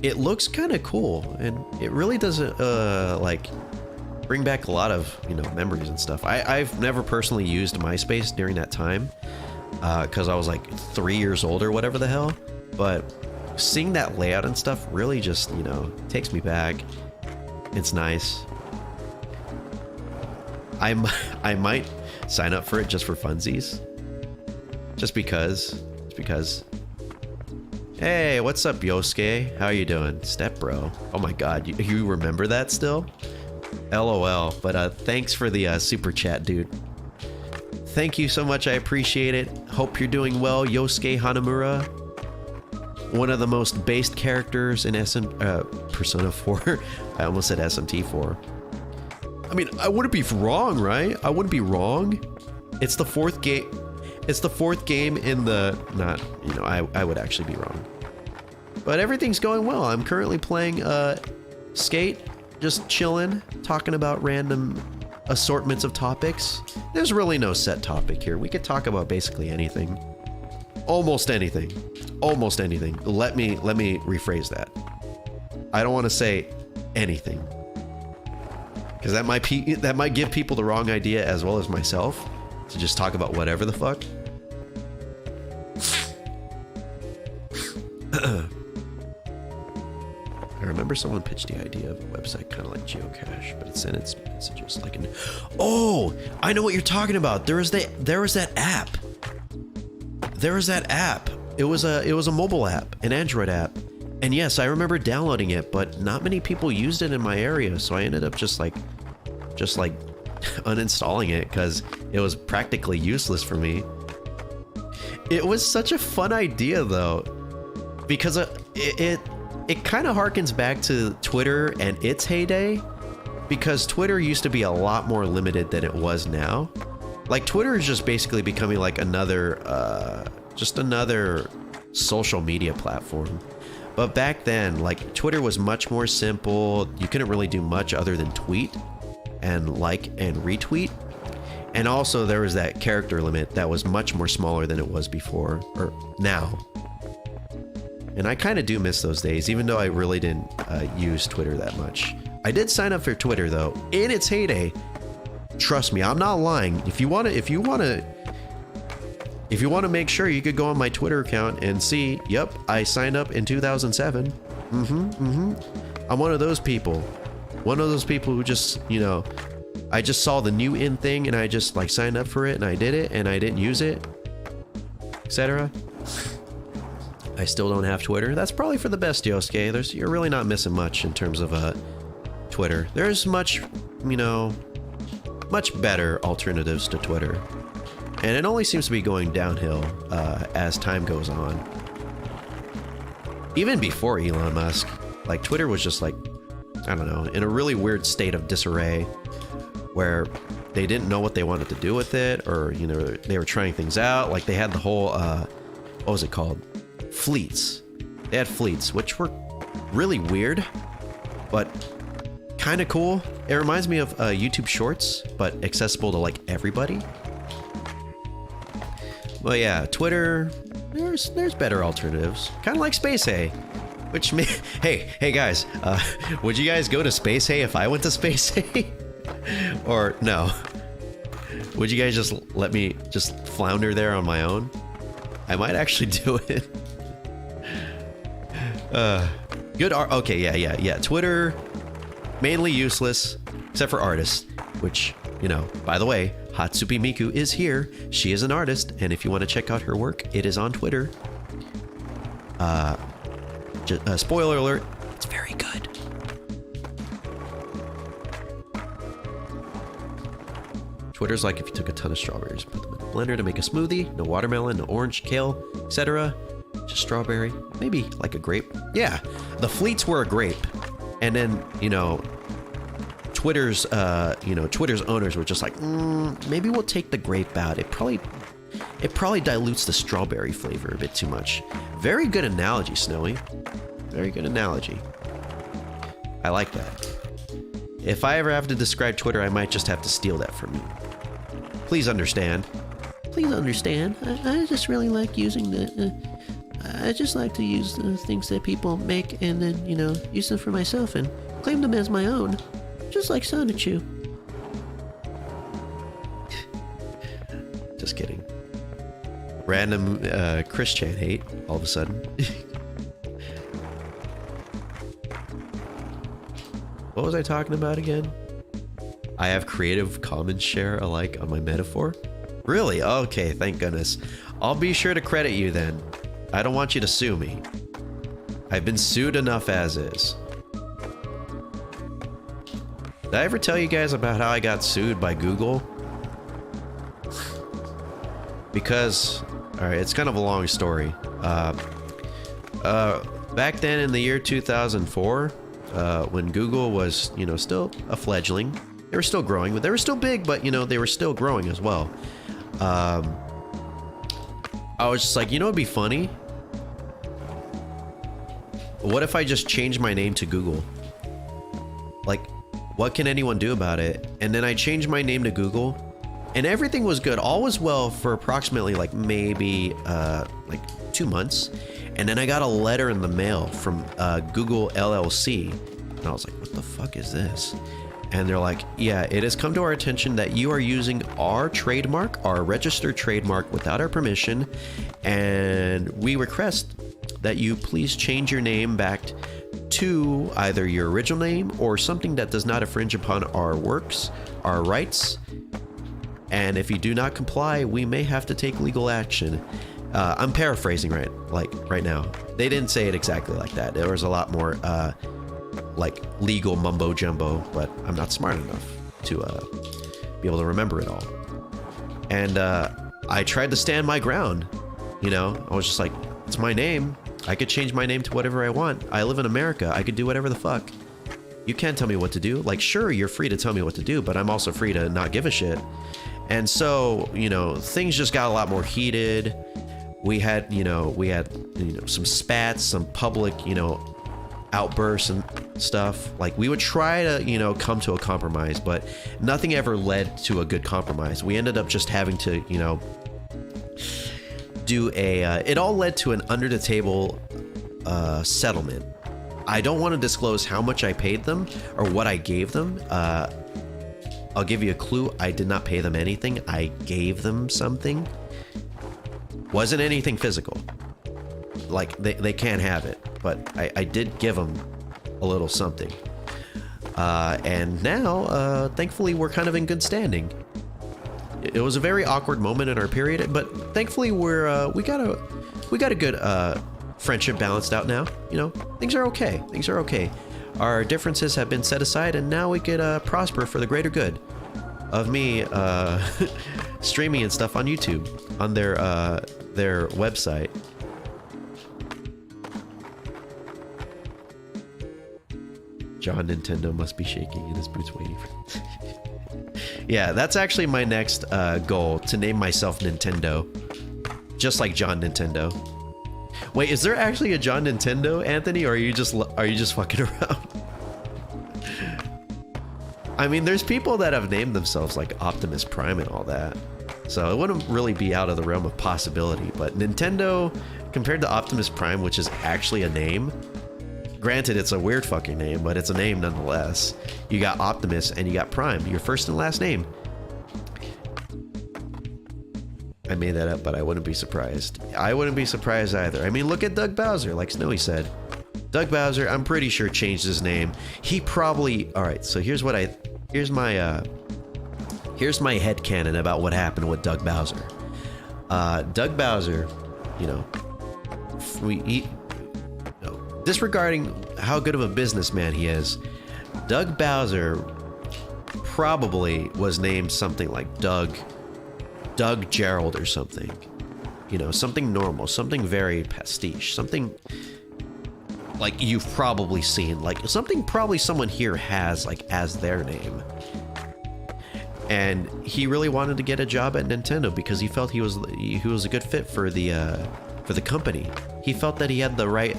It looks kind of cool, and it really doesn't like bring back a lot of, you know, memories and stuff. I've never personally used MySpace during that time, because I was like 3 years old or whatever the hell, but seeing that layout and stuff really just, you know, takes me back. It's nice. I might sign up for it just for funsies, just because. Hey, what's up, Yosuke? How you doing? Step bro. Oh my god, you remember that still? LOL. But thanks for the super chat, dude. Thank you so much. I appreciate it. Hope you're doing well, Yosuke Hanamura. One of the most based characters in Persona 4. I almost said SMT4. I mean, I wouldn't be wrong, right? I wouldn't be wrong. It's the 4th game. It's the 4th game in the... Not, you know, I would actually be wrong. But everything's going well. I'm currently playing Skate. Just chilling, talking about random assortments of topics. There's really no set topic here. We could talk about basically anything. Almost anything. Almost anything. Let me rephrase that. I don't want to say anything, because that might give people the wrong idea, as well as myself, to just talk about whatever the fuck. I remember someone pitched the idea of a website kind of like Geocache, but it's in its messages like an... Oh, I know what you're talking about. There was that app. There was that app. It was a mobile app, an Android app. And yes, I remember downloading it, but not many people used it in my area, so I ended up just like uninstalling it because it was practically useless for me. It was such a fun idea though, because it kind of harkens back to Twitter and its heyday, because Twitter used to be a lot more limited than it was now. Like, Twitter is just basically becoming like another social media platform. But back then, like, Twitter was much more simple. You couldn't really do much other than tweet and like and retweet. And also there was that character limit that was much more smaller than it was before, or now. And I kind of do miss those days, even though I really didn't use Twitter that much. I did sign up for Twitter though in its heyday. Trust me, I'm not lying. If you want to make sure, you could go on my Twitter account and see, yep, I signed up in 2007. I'm one of those people. One of those people who just, you know, I just saw the new in thing and I just like signed up for it and I did it and I didn't use it, etc. I still don't have Twitter. That's probably for the best, Yosuke. You're really not missing much in terms of Twitter. There's much, you know, much better alternatives to Twitter. And it only seems to be going downhill as time goes on. Even before Elon Musk, like Twitter was just like, I don't know, in a really weird state of disarray where they didn't know what they wanted to do with it, or, you know, they were trying things out. Like they had the whole, what was it called? Fleets. They had fleets, which were really weird, but kind of cool. It reminds me of YouTube Shorts, but accessible to like everybody. Well, yeah, Twitter, there's better alternatives. Kind of like Space Hay, which hey guys, would you guys go to Space Hay if I went to Space Hay? Or no? Would you guys just let me just flounder there on my own? I might actually do it. Good art. Okay, yeah. Twitter, mainly useless, except for artists, which, you know, by the way, Hatsupi Miku is here. She is an artist, and if you want to check out her work, it is on Twitter. Spoiler alert, it's very good. Twitter's like if you took a ton of strawberries, put them in a blender to make a smoothie, no watermelon, no orange, kale, etc. Just strawberry, maybe like a grape. Yeah, the fleets were a grape. And then, you know, Twitter's owners were just like, maybe we'll take the grape out. It probably dilutes the strawberry flavor a bit too much. Very good analogy, Snowy. Very good analogy. I like that. If I ever have to describe Twitter, I might just have to steal that from you. Please understand. Please understand. I just really like using I just like to use the things that people make and then, you know, use them for myself and claim them as my own. Just like Sonichu. Just kidding. Random Chris Chan hate all of a sudden. What was I talking about again? I have Creative Commons share alike on my metaphor? Really? Okay, thank goodness. I'll be sure to credit you then. I don't want you to sue me. I've been sued enough as is. Did I ever tell you guys about how I got sued by Google? Because, alright, it's kind of a long story. Back then in the year 2004, when Google was, you know, still a fledgling, they were still growing, but they were still big, but, you know, they were still growing as well. I was just like, you know, it'd be funny. What if I just change my name to Google? Like, what can anyone do about it? And then I changed my name to Google, and everything was good. All was well for approximately like maybe like 2 months. And then I got a letter in the mail from Google LLC. And I was like, what the fuck is this? And they're like, yeah, it has come to our attention that you are using our trademark, our registered trademark, without our permission. And we request that you please change your name back to either your original name or something that does not infringe upon our works, our rights. And if you do not comply, we may have to take legal action. I'm paraphrasing right now. They didn't say it exactly like that. There was a lot more like legal mumbo jumbo, but I'm not smart enough to be able to remember it all. And I tried to stand my ground. You know, I was just like, it's my name. I could change my name to whatever I want. I live in America. I could do whatever the fuck. You can't tell me what to do. Like, sure, you're free to tell me what to do, but I'm also free to not give a shit. And so, you know, things just got a lot more heated. We had some spats, some public, you know, outbursts and stuff. Like, we would try to, you know, come to a compromise, but nothing ever led to a good compromise. We ended up just having to, you know, do it all led to an under the table settlement. I don't want to disclose how much I paid them or what I gave them. I'll give you a clue. I did not pay them anything. I gave them something. Wasn't anything physical. Like, they can't have it. But I did give them a little something. And now, thankfully, we're kind of in good standing. It was a very awkward moment in our period, but thankfully we got a good friendship balanced out now. You know, things are okay. Things are okay. Our differences have been set aside, and now we could prosper for the greater good of me streaming and stuff on YouTube on their website. John Nintendo must be shaking in his boots waiting for Yeah, that's actually my next goal, to name myself Nintendo. Just like John Nintendo. Wait, is there actually a John Nintendo, Anthony, or are you just fucking around? I mean, there's people that have named themselves like Optimus Prime and all that. So it wouldn't really be out of the realm of possibility, but Nintendo, compared to Optimus Prime, which is actually a name, granted, it's a weird fucking name, but it's a name nonetheless. You got Optimus and you got Prime, your first and last name. I made that up, but I wouldn't be surprised. I wouldn't be surprised either. I mean, look at Doug Bowser, like Snowy said. Doug Bowser, I'm pretty sure, changed his name. He probably... Alright, so here's my headcanon about what happened with Doug Bowser. Doug Bowser, you know, disregarding how good of a businessman he is, Doug Bowser probably was named something like Doug Gerald or something. You know, something normal, something very pastiche, something like you've probably seen, like something probably someone here has like as their name. And he really wanted to get a job at Nintendo because he felt he was a good fit for the company. He felt that he had the right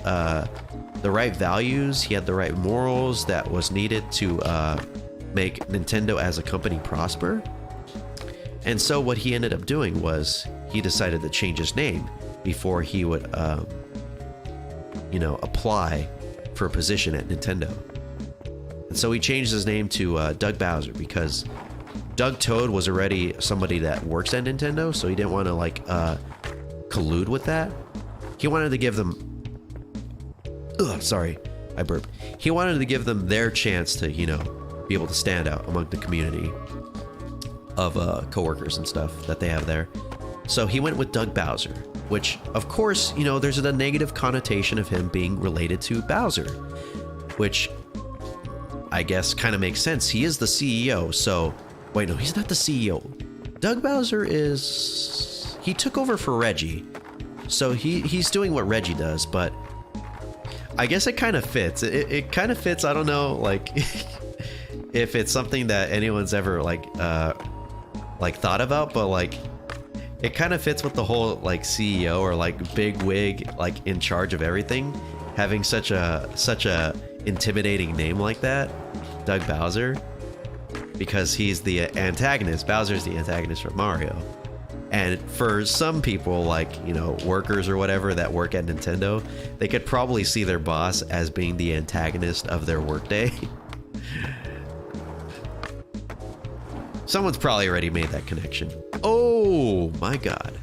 values, he had the right morals that was needed to make Nintendo as a company prosper. And so what he ended up doing was he decided to change his name before he would, apply for a position at Nintendo. And so he changed his name to Doug Bowser because Doug Toad was already somebody that works at Nintendo, so he didn't want to collude with that. He wanted to give them... sorry, I burped. He wanted to give them their chance to, be able to stand out among the community of coworkers and stuff that they have there. So he went with Doug Bowser, which, of course, there's a negative connotation of him being related to Bowser, which I guess kind of makes sense. He is the CEO, so... Wait, no, he's not the CEO. Doug Bowser is... He took over for Reggie, so he's doing what Reggie does, but I guess it kind of fits. It kind of fits. I don't know, like, if it's something that anyone's ever thought about, but it kind of fits with the whole CEO or big wig in charge of everything, having such a intimidating name like that, Doug Bowser, because he's the antagonist. Bowser's the antagonist from Mario. And for some people, workers or whatever that work at Nintendo, they could probably see their boss as being the antagonist of their workday. Someone's probably already made that connection. Oh my god.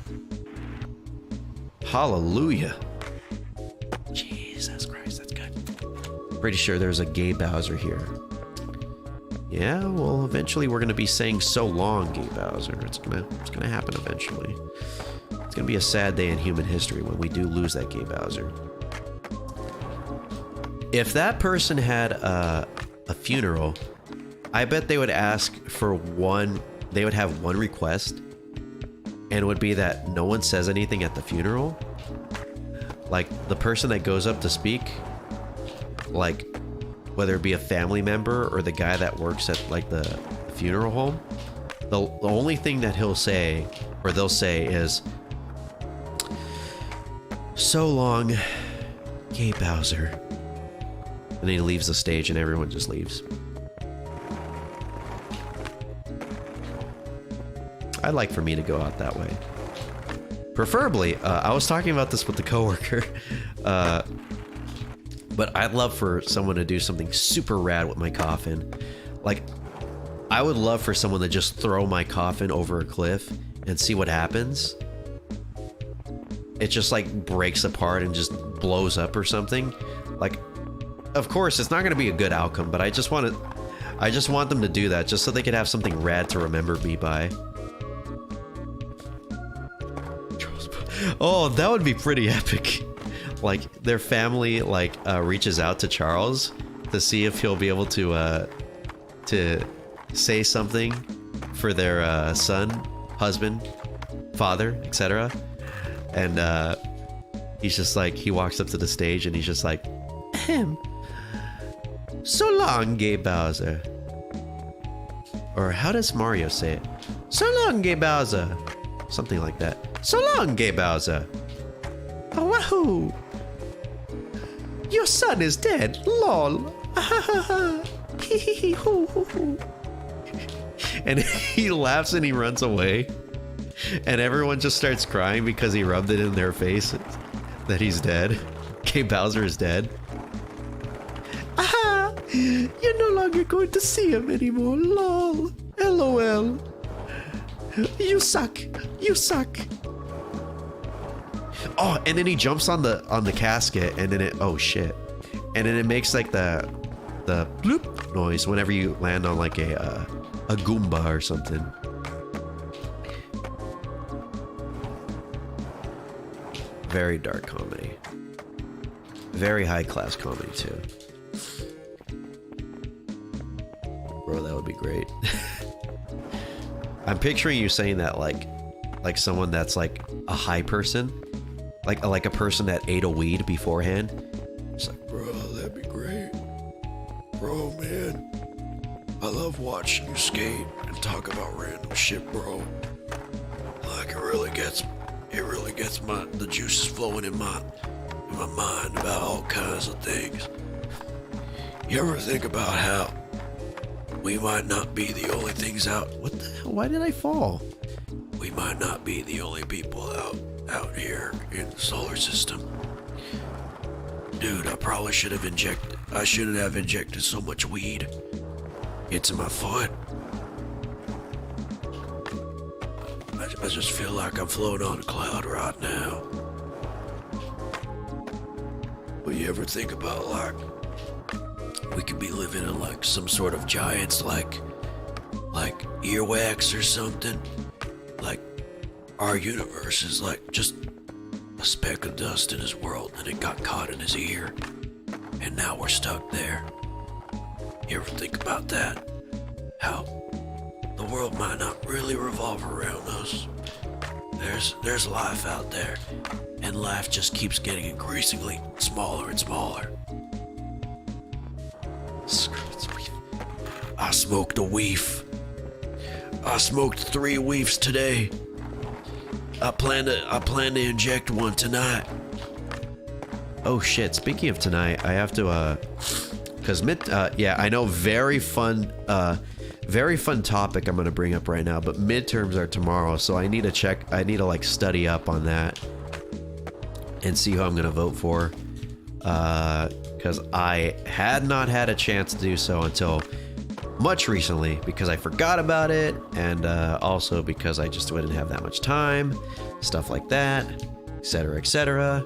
Hallelujah. Jesus Christ, that's good. Pretty sure there's a gay Bowser here. Yeah, well, eventually we're gonna be saying so long, gay Bowser. It's gonna happen eventually. It's gonna be a sad day in human history when we do lose that gay Bowser. If that person had a funeral, I bet they would ask for they would have one request, and it would be that no one says anything at the funeral. Like, the person that goes up to speak, whether it be a family member or the guy that works at the funeral home, the only thing that he'll say or they'll say is, "So long, gay Bowser." And he leaves the stage and everyone just leaves. I'd like for me to go out that way. Preferably, I was talking about this with the coworker. But I'd love for someone to do something super rad with my coffin. Like, I would love for someone to just throw my coffin over a cliff and see what happens. It just like breaks apart and just blows up or something. Like, of course, it's not going to be a good outcome, but I just want them to do that just so they could have something rad to remember me by. Oh, that would be pretty epic. Like, their family like reaches out to Charles to see if he'll be able to say something for their son, husband, father, etc. And he's just like, he walks up to the stage and he's just like, ahem. So long, Gay Bowser. Or how does Mario say it? So long, Gay Bowser. Something like that. So long, Gay Bowser. Oh, wahoo. Your son is dead. Lol. And he laughs and he runs away. And everyone just starts crying because he rubbed it in their face that he's dead. Gay Bowser is dead. Aha! You're no longer going to see him anymore. Lol. LOL. You suck. You suck. Oh, and then he jumps on the casket, and then it, oh shit, and then it makes like the bloop noise whenever you land on like a Goomba or something. Very dark comedy. Very high class comedy too. Bro, that would be great. I'm picturing you saying that like someone that's like a high person, like a person that ate a weed beforehand. It's like, bro, that'd be great. Bro, man, I love watching you skate and talk about random shit, bro. Like, it really gets the juices flowing in my mind about all kinds of things. You ever think about how we might not be the only things out? What the hell? Why did I fall? We might not be the only people out here in the solar system. Dude, I probably should have injected so much weed into my foot. I just feel like I'm floating on a cloud right now. But you ever think about like we could be living in like some sort of giants like earwax or something? Like our universe is like just a speck of dust in his world and it got caught in his ear. And now we're stuck there. You ever think about that? How the world might not really revolve around us. There's life out there, and life just keeps getting increasingly smaller and smaller. I smoked a weef. I smoked 3 weefs today. I plan to inject one tonight. Oh shit, speaking of tonight, I have to cuz yeah, I know, very fun topic I'm going to bring up right now, but midterms are tomorrow, so I need to like study up on that and see who I'm going to vote for, cuz I had not had a chance to do so until much recently because I forgot about it, and also because I just didn't have that much time, stuff like that, etc., etc.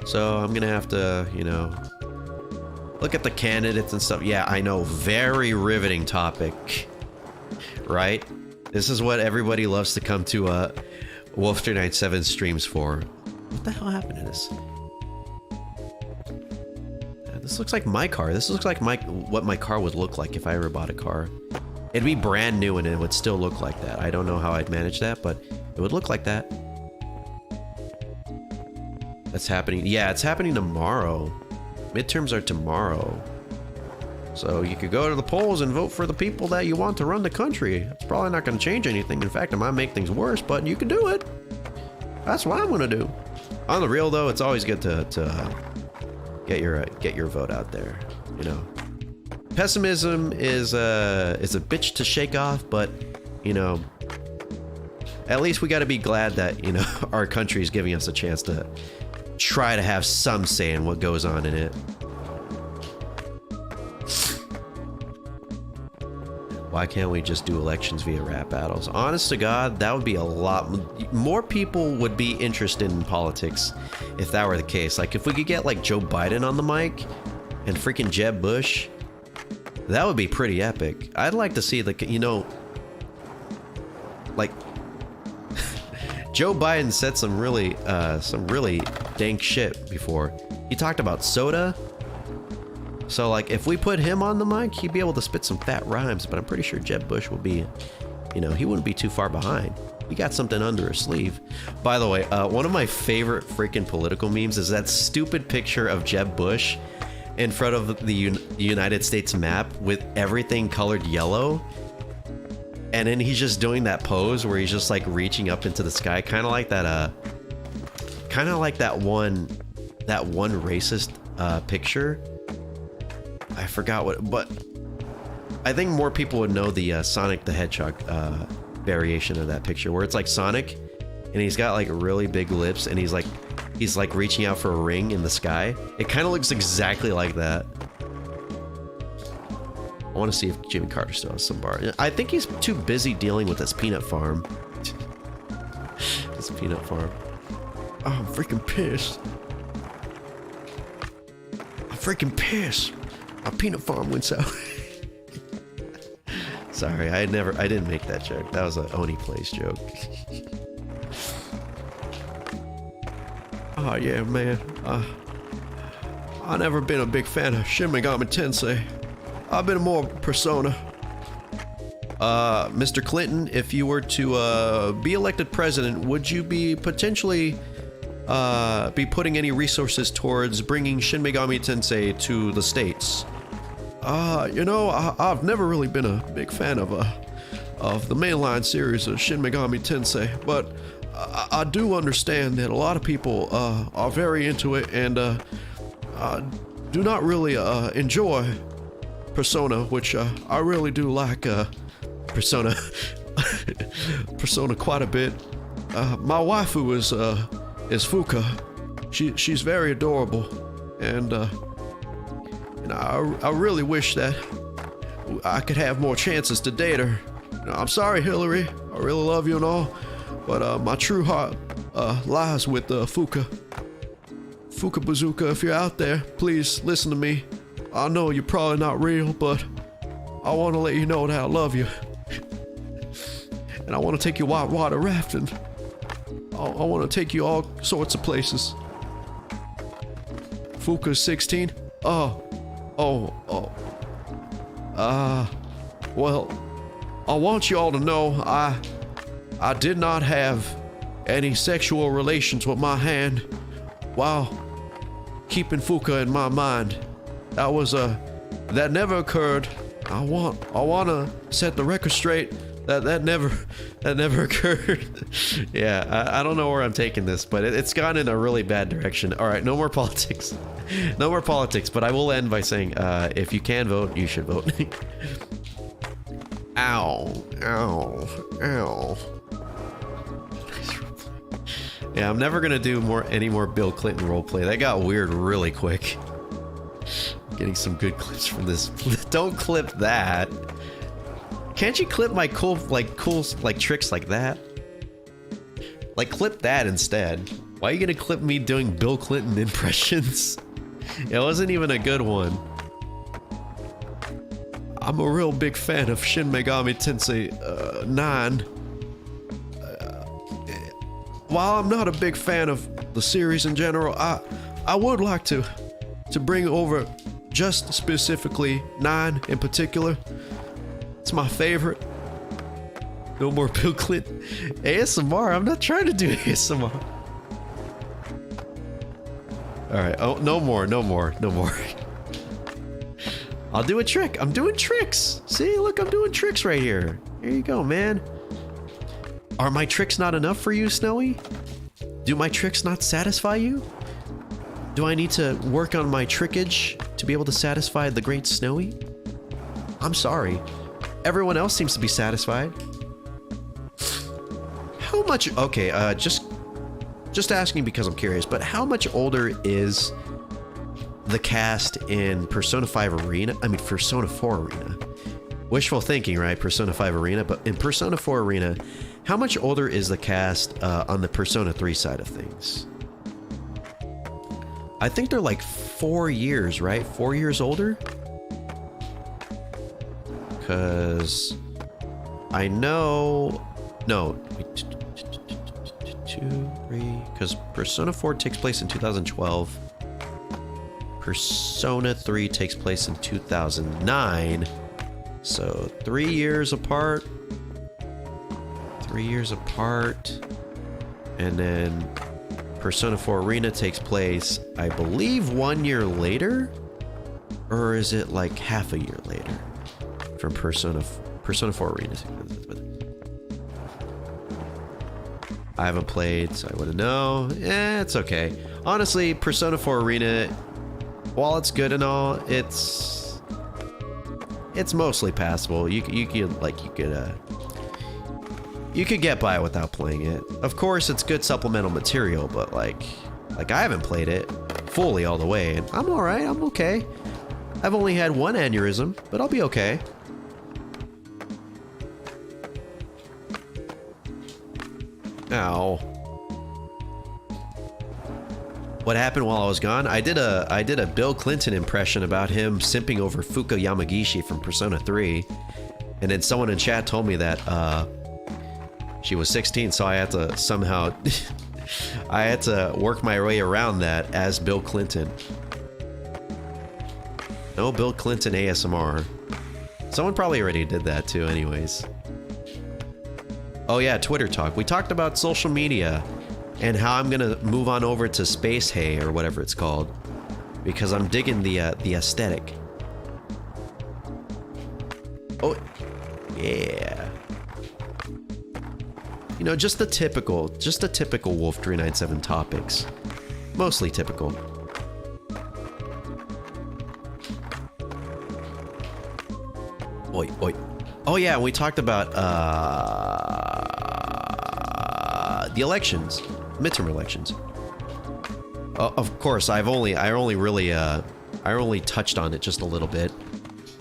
So I'm gonna have to, you know, look at the candidates and stuff. Yeah, I know, very riveting topic, right? This is what everybody loves to come to Wolf397 streams for. What the hell happened to this? This looks like my car. This looks like what my car would look like if I ever bought a car. It'd be brand new and it would still look like that. I don't know how I'd manage that, but it would look like that. That's happening. Yeah, it's happening tomorrow. Midterms are tomorrow. So you could go to the polls and vote for the people that you want to run the country. It's probably not going to change anything. In fact, it might make things worse, but you can do it. That's what I'm going to do. On the real, though, it's always good to get your vote out there, you know. Pessimism is a bitch to shake off, but, you know, at least we got to be glad that, you know, our country is giving us a chance to try to have some say in what goes on in it. Why can't we just do elections via rap battles? Honest to God, that would be a lot more people would be interested in politics if that were the case. Like if we could get like Joe Biden on the mic and freaking Jeb Bush, that would be pretty epic. I'd like to see the, you know, like Joe Biden said some really dank shit before. He talked about soda. So like if we put him on the mic, he'd be able to spit some fat rhymes, but I'm pretty sure Jeb Bush will be, you know, he wouldn't be too far behind. He got something under his sleeve. By the way, one of my favorite freaking political memes is that stupid picture of Jeb Bush in front of the United States map with everything colored yellow. And then he's just doing that pose where he's just like reaching up into the sky, kind of like that one racist picture. I forgot what, but I think more people would know the Sonic the Hedgehog variation of that picture, where it's like Sonic, and he's got like really big lips, and he's like reaching out for a ring in the sky. It kind of looks exactly like that. I want to see if Jimmy Carter still has some bar. I think he's too busy dealing with his peanut farm. His peanut farm. Oh, I'm freaking pissed. I'm freaking pissed. My peanut farm went south. Sorry, I didn't make that joke. That was an Oni Plays joke. Oh yeah, man. I never been a big fan of Shin Megami Tensei. I've been more Persona. Mr. Clinton, if you were to be elected president, would you be potentially be putting any resources towards bringing Shin Megami Tensei to the States? You know, I've never really been a big fan of the mainline series of Shin Megami Tensei, but I do understand that a lot of people are very into it and do not really enjoy Persona, which I really do like Persona Persona quite a bit. My waifu is Fuka. She's very adorable, and I really wish that I could have more chances to date her. I'm sorry, Hillary. I really love you and all, but my true heart lies with Fuka. Fuka Bazooka, if you're out there, please listen to me. I know you're probably not real, but I want to let you know that I love you. And I want to take you whitewater rafting. I want to take you all sorts of places. Fuka's 16? Well, I want you all to know I did not have any sexual relations with my hand while keeping Fuka in my mind. That never occurred. I want to set the record straight. That never occurred. Yeah, I don't know where I'm taking this, but it's gone in a really bad direction. All right, no more politics. No more politics, but I will end by saying, if you can vote, you should vote. Ow, ow, ow. Yeah, I'm never gonna do any more Bill Clinton roleplay. That got weird really quick. Getting some good clips from this. Don't clip that. Can't you clip my cool tricks like that? Like, clip that instead. Why are you gonna clip me doing Bill Clinton impressions? It wasn't even a good one. I'm a real big fan of Shin Megami Tensei 9. While I'm not a big fan of the series in general, I would like to bring over just specifically 9 in particular. It's my favorite. No more Bill Clinton ASMR. I'm not trying to do ASMR. All right. Oh, no more. I'll do a trick. I'm doing tricks. See, look, I'm doing tricks right here. Here you go, man. Are my tricks not enough for you, Snowy? Do my tricks not satisfy you? Do I need to work on my trickage to be able to satisfy the great Snowy? I'm sorry. Everyone else seems to be satisfied. How much? Okay, just asking because I'm curious. But how much older is the cast in Persona 5 Arena? I mean, Persona 4 Arena. Wishful thinking, right? Persona 5 Arena, but in Persona 4 Arena, how much older is the cast on the Persona 3 side of things? I think they're like 4 years, right? 4 years older? Because I know... No. 2, 3... Because Persona 4 takes place in 2012. Persona 3 takes place in 2009. So 3 years apart. 3 years apart. And then Persona 4 Arena takes place, I believe, 1 year later? Or is it like half a year later from Persona 4 Arena? I haven't played, so I wouldn't know. It's okay. Honestly, Persona 4 Arena, while it's good and all, it's mostly passable. You could get by without playing it. Of course, it's good supplemental material, but like I haven't played it fully all the way, and I'm all right. I'm okay. I've only had one aneurysm, but I'll be okay. Ow. What happened while I was gone? I did a Bill Clinton impression about him simping over Fuka Yamagishi from Persona 3, and then someone in chat told me that she was 16, so I had to somehow I had to work my way around that as Bill Clinton. No Bill Clinton ASMR. Someone probably already did that too anyways. Oh yeah, Twitter talk. We talked about social media and how I'm gonna move on over to Space Hay or whatever it's called, because I'm digging the aesthetic. Oh, yeah. You know, just the typical Wolf 397 topics. Mostly typical. Oi, oi. Oh yeah, we talked about the elections, midterm elections. Of course, I only really touched on it just a little bit.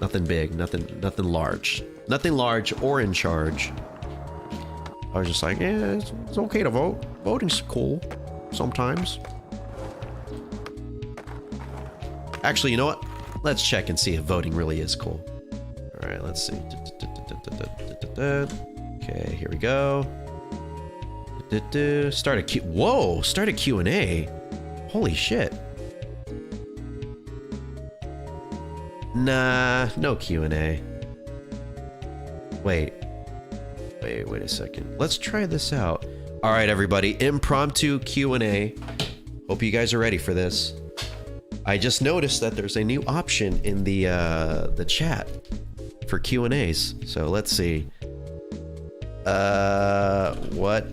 Nothing big, nothing large. Nothing large or in charge. I was just like, yeah, it's okay to vote. Voting's cool sometimes. Actually, you know what? Let's check and see if voting really is cool. All right, let's see. Okay, here we go. Start a Q. Whoa! Start a Q&A. Holy shit. Nah, no Q&A. Wait a second. Let's try this out. All right, everybody. Impromptu Q&A. Hope you guys are ready for this. I just noticed that there's a new option in the chat for Q&As. So let's see. What?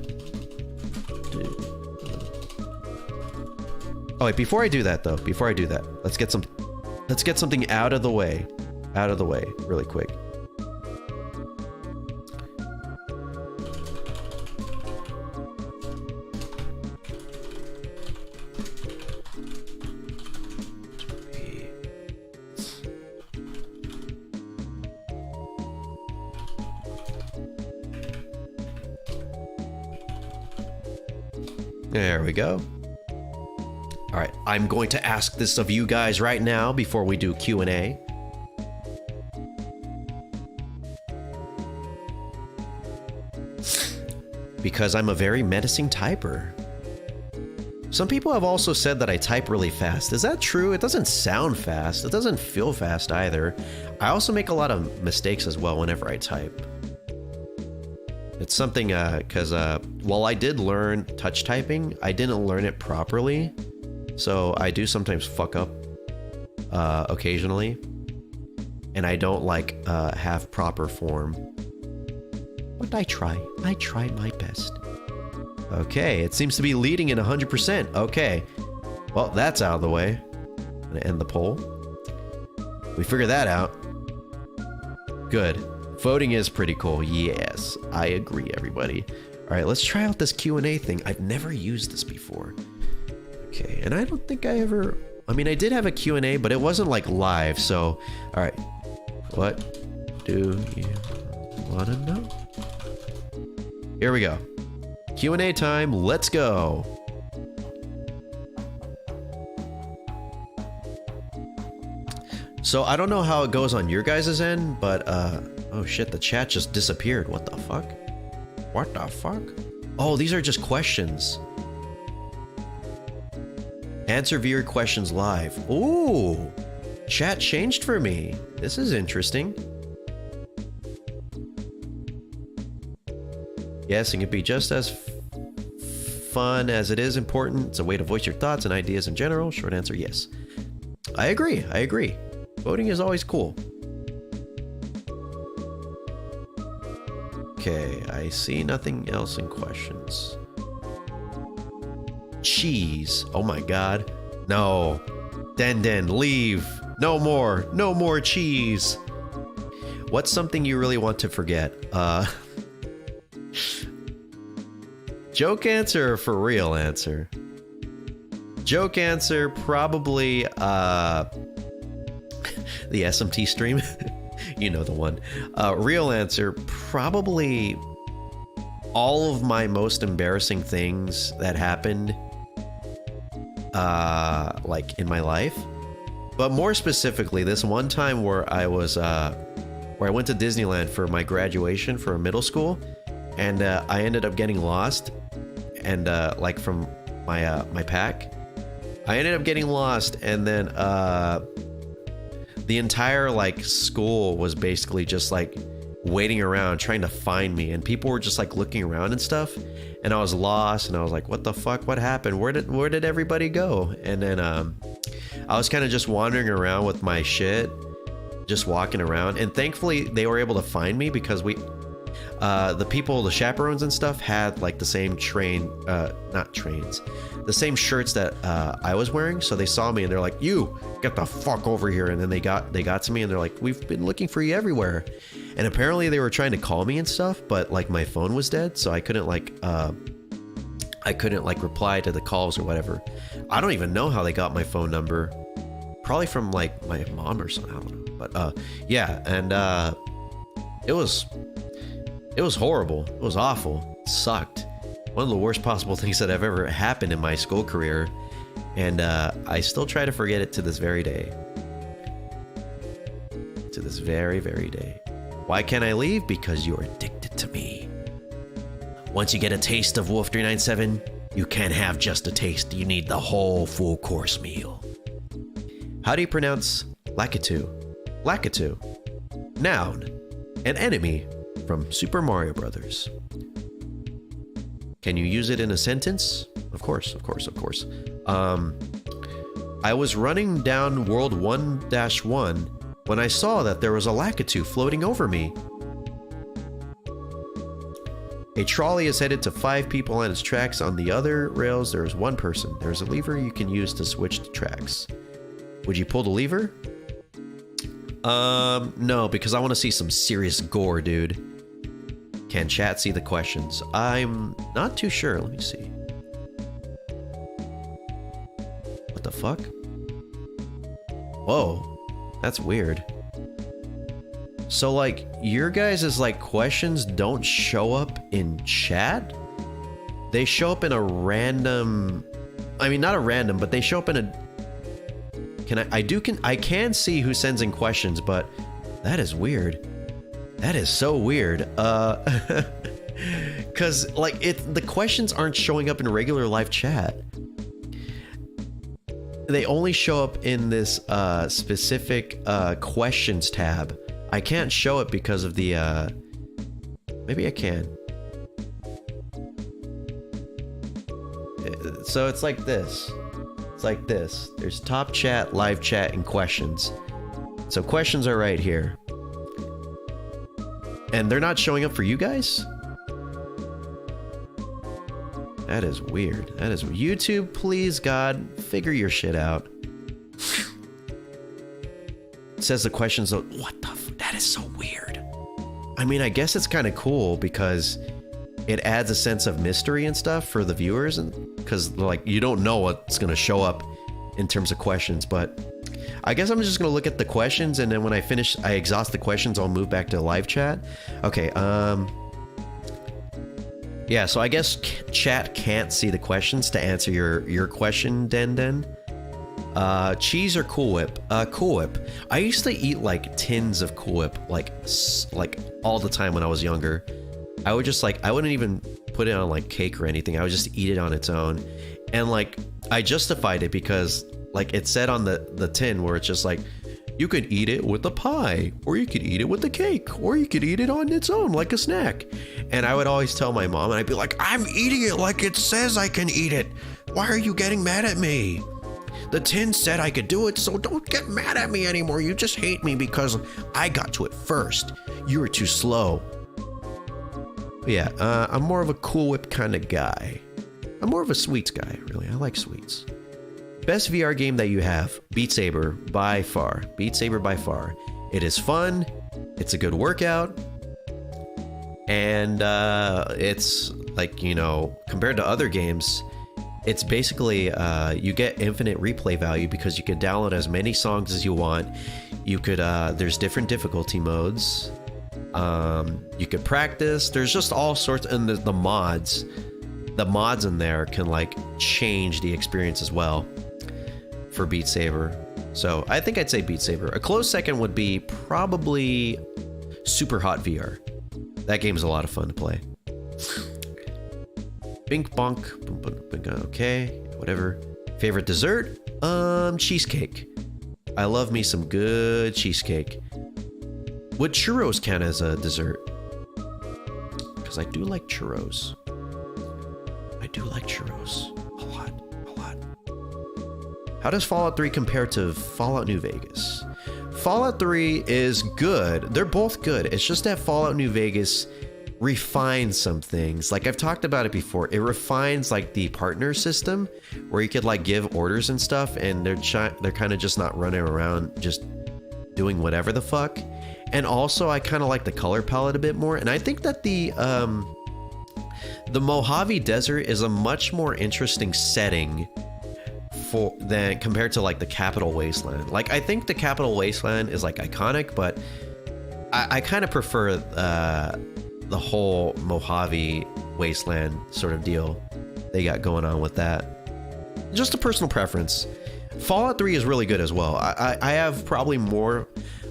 Oh wait, before I do that, let's get something out of the way. Really quick. There we go. All right, I'm going to ask this of you guys right now before we do Q&A. Because I'm a very menacing typer. Some people have also said that I type really fast. Is that true? It doesn't sound fast. It doesn't feel fast either. I also make a lot of mistakes as well whenever I type. It's something, because while I did learn touch typing, I didn't learn it properly. So I do sometimes fuck up occasionally. And I don't have proper form. But I try my best. Okay, it seems to be leading in 100%. Okay, well, that's out of the way. I'm gonna end the poll. We figured that out. Good. Voting is pretty cool. Yes, I agree, everybody. All right, let's try out this Q&A thing. I've never used this before. Okay, and I don't think I ever... I mean, I did have a Q&A, but it wasn't like live, so... All right, what do you want to know? Here we go. Q&A time, let's go. So I don't know how it goes on your guys' end, but oh shit, the chat just disappeared. What the fuck? What the fuck? Oh, these are just questions. Answer viewer questions live. Ooh, chat changed for me. This is interesting. Yes, it can be just as fun as it is important. It's a way to voice your thoughts and ideas in general. Short answer, yes. I agree. I agree. Voting is always cool. Okay, I see nothing else in questions. Cheese. Oh my god. No. Den, leave. No more cheese. What's something you really want to forget? Joke answer or for real answer? Joke answer, probably the SMT stream. You know the one. Real answer, probably all of my most embarrassing things that happened like in my life. But more specifically, this one time where I was where I went to Disneyland for my graduation for middle school, and I ended up getting lost, and like from my my pack, I ended up getting lost, and then the entire like school was basically just like waiting around trying to find me, and people were just like looking around and stuff, and I was lost, and I was like, what the fuck, what happened, where did everybody go? And then I was kind of just wandering around with my shit, just walking around, and thankfully they were able to find me because we the people, the chaperones and stuff, had like the same the same shirts that I was wearing, so they saw me and they're like, you get the fuck over here. And then they got to me and they're like, we've been looking for you everywhere. And apparently they were trying to call me and stuff, but like my phone was dead, so I couldn't like reply to the calls or whatever. I don't even know how they got my phone number, probably from like my mom or something, I don't know. But yeah, and it was horrible. It was awful. It sucked. One of the worst possible things that have ever happened in my school career, and I still try to forget it to this very day. To this very, very day. Why can't I leave? Because you're addicted to me. Once you get a taste of Wolf 397, you can't have just a taste. You need the whole full course meal. How do you pronounce Lakitu? Lakitu. Noun. An enemy from Super Mario Brothers. Can you use it in a sentence? Of course. I was running down World 1-1 when I saw that there was a Lakitu floating over me. A trolley is headed to 5 people on its tracks. On the other rails, there is 1 person. There's a lever you can use to switch the tracks. Would you pull the lever? No, because I want to see some serious gore, dude. Can chat see the questions? I'm not too sure. Let me see. What the fuck? Whoa, that's weird. So like your guys' like questions don't show up in chat? They show up in a random, I mean not a random, but they show up in a, I can see who sends in questions, but that is weird. That is so weird. Cause like the questions aren't showing up in regular live chat. They only show up in this specific questions tab. I can't show it because of the maybe I can. So it's like this. It's like this. There's top chat, live chat, and questions. So questions are right here. And they're not showing up for you guys? That is weird. That is YouTube, please God, figure your shit out. It says the questions, what the that is so weird. I mean, I guess it's kind of cool because it adds a sense of mystery and stuff for the viewers, and because like you don't know what's going to show up in terms of questions. But I guess I'm just going to look at the questions, and then when I exhaust the questions, I'll move back to live chat. Okay, yeah, so I guess chat can't see the questions to answer your question, Den. Cheese or Cool Whip? Cool Whip. I used to eat like tins of Cool Whip like all the time when I was younger. I would just I wouldn't even put it on like cake or anything. I would just eat it on its own. And like I justified it because like it said on the tin where it's just like, you could eat it with a pie, or you could eat it with a cake, or you could eat it on its own like a snack. And I would always tell my mom, and I'd be like, I'm eating it like it says I can eat it. Why are you getting mad at me? The tin said I could do it, so don't get mad at me anymore. You just hate me because I got to it first. You were too slow. But yeah, I'm more of a Cool Whip kind of guy. I'm more of a sweets guy, really. I like sweets. Best VR game that you have? Beat Saber, by far. Beat Saber by far. It is fun. It's a good workout. And it's like, you know, compared to other games, it's basically, you get infinite replay value because you can download as many songs as you want. You could, there's different difficulty modes. You could practice. There's just all sorts, and the mods. The mods in there can like change the experience as well for Beat Saber. So I think I'd say Beat Saber. A close second would be probably Super Hot VR. That game is a lot of fun to play. Bink bonk. Okay, whatever. Favorite dessert? Cheesecake. I love me some good cheesecake. Would churros count as a dessert? Because I do like churros. I do like churros. A lot. How does Fallout 3 compare to Fallout New Vegas? Fallout 3 is good. They're both good. It's just that Fallout New Vegas refines some things. Like I've talked about it before. It refines like the partner system where you could like give orders and stuff, and they're kind of just not running around just doing whatever the fuck. And also I kind of like the color palette a bit more. And I think that the Mojave Desert is a much more interesting setting than compared to like the Capital Wasteland. Like I think the Capital Wasteland is like iconic, but I kind of prefer the whole Mojave Wasteland sort of deal they got going on with that. Just a personal preference. Fallout 3 is really good as well. I have probably more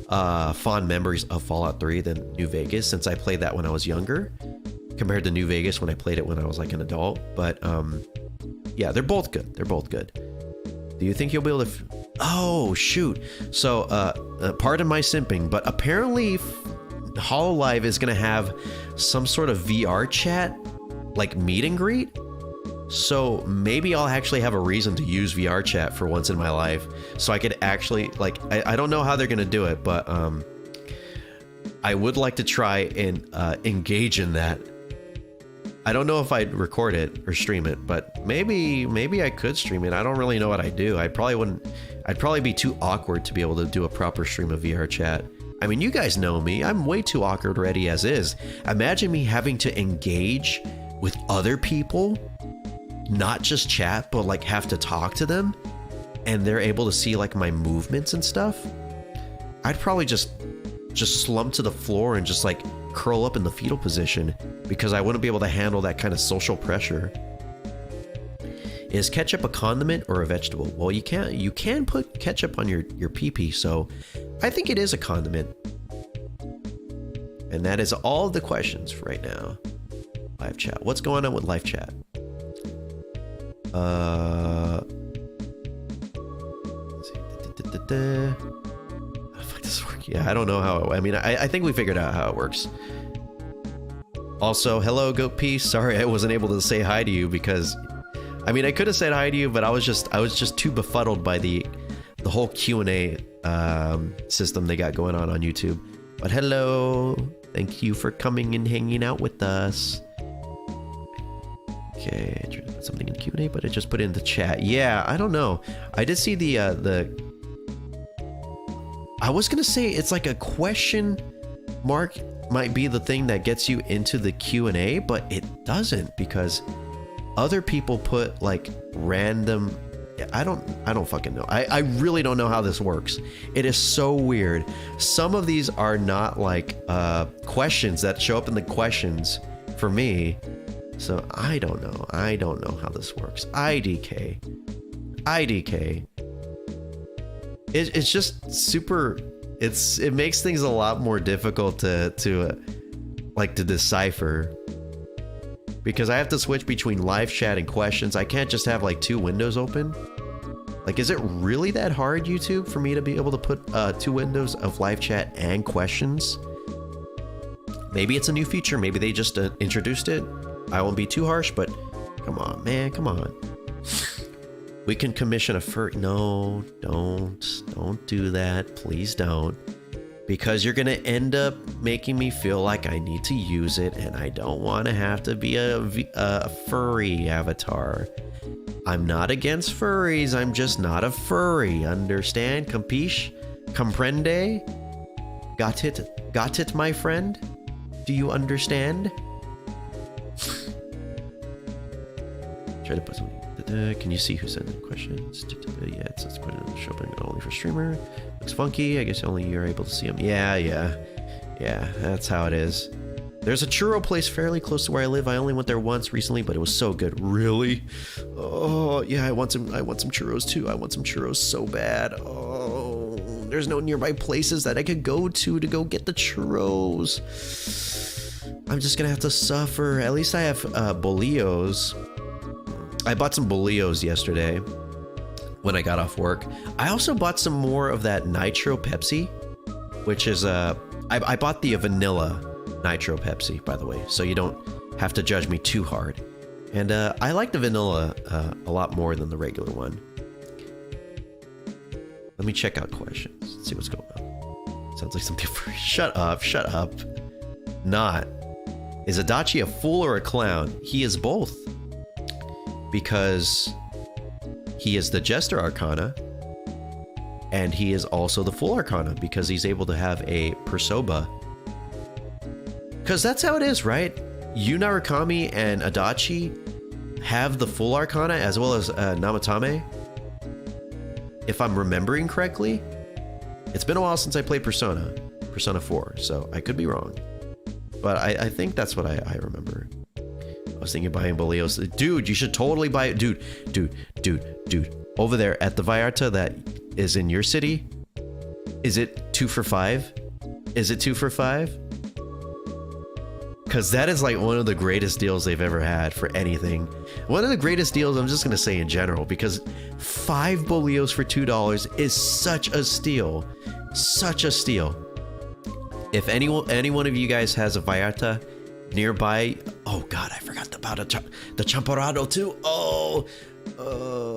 fond memories of Fallout 3 than New Vegas, since I played that when I was younger compared to New Vegas when I played it when I was like an adult. But yeah, they're both good. They're both good. Do you think you'll be able to... Oh, shoot. So, pardon my simping, but apparently HoloLive is going to have some sort of VR chat, like meet and greet. So maybe I'll actually have a reason to use VR chat for once in my life. So I could actually, like, I don't know how they're going to do it, but I would like to try and engage in that. I don't know if I'd record it or stream it, but maybe I could stream it. I don't really know what I do. I'd probably be too awkward to be able to do a proper stream of VR chat. I mean, you guys know me. I'm way too awkward already as is. Imagine me having to engage with other people, not just chat, but like have to talk to them, and they're able to see like my movements and stuff. I'd probably just slump to the floor and just like curl up in the fetal position because I wouldn't be able to handle that kind of social pressure. Is ketchup a condiment or a vegetable? Well, you can put ketchup on your pee-pee, so I think it is a condiment. And that is all the questions for right now. Live chat. What's going on with live chat? Let's see. How the fuck does this work? Yeah, I don't know how. I mean, I think we figured out how it works. Also, hello, Goat Piece. Sorry, I wasn't able to say hi to you because, I mean, I could have said hi to you, but I was just too befuddled by the whole Q&A system they got going on YouTube. But hello, thank you for coming and hanging out with us. Okay, I tried to put something in Q&A, but I just put it in the chat. Yeah, I don't know. I did see the I was gonna say it's like a question mark might be the thing that gets you into the Q&A, but it doesn't, because other people put like random, I don't fucking know. I really don't know how this works. It is so weird. Some of these are not like questions that show up in the questions for me. So I don't know. I don't know how this works. IDK. It's just super. It makes things a lot more difficult to decipher, because I have to switch between live chat and questions. I can't just have like 2 windows open. Like, is it really that hard, YouTube, for me to be able to put 2 windows of live chat and questions? Maybe it's a new feature. Maybe they just introduced it. I won't be too harsh, but come on, man, come on. We can commission a fur. No, don't do that. Please don't. Because you're going to end up making me feel like I need to use it, and I don't want to have to be a furry avatar. I'm not against furries. I'm just not a furry. Understand? Capiche? Comprende? Got it, my friend? Do you understand? Try to put some. Can you see who sent in questions? Yeah, it says put it in the show, but only for streamer. Looks funky. I guess only you're able to see them. Yeah. That's how it is. There's a churro place fairly close to where I live. I only went there once recently, but it was so good. Really? Oh yeah, I want some churros too. I want some churros so bad. Oh, there's no nearby places that I could go to go get the churros. I'm just gonna have to suffer. At least I have bolillos. I bought some bolillos yesterday when I got off work. I also bought some more of that Nitro Pepsi, which is I bought the vanilla Nitro Pepsi, by the way, so you don't have to judge me too hard. And I like the vanilla a lot more than the regular one. Let me check out questions. Let's see what's going on. Sounds like something for shut up. Not. Is Adachi a fool or a clown? He is both. Because he is the Jester Arcana, and he is also the Full Arcana, because he's able to have a Persoba. Because that's how it is, right? Yu Narukami and Adachi have the Full Arcana as well as Namatame. If I'm remembering correctly. It's been a while since I played Persona 4, so I could be wrong. But I think that's what I remember. I was thinking of buying bolillos. Dude, you should totally buy it. Dude. Over there at the Vallarta that is in your city, is it 2 for $5? Is it 2 for $5? Because that is like one of the greatest deals they've ever had for anything. One of the greatest deals, I'm just going to say in general, because 5 bolillos for $2 is such a steal. Such a steal. If any one of you guys has a Vallarta nearby, oh god, I forgot about the champorado too. Oh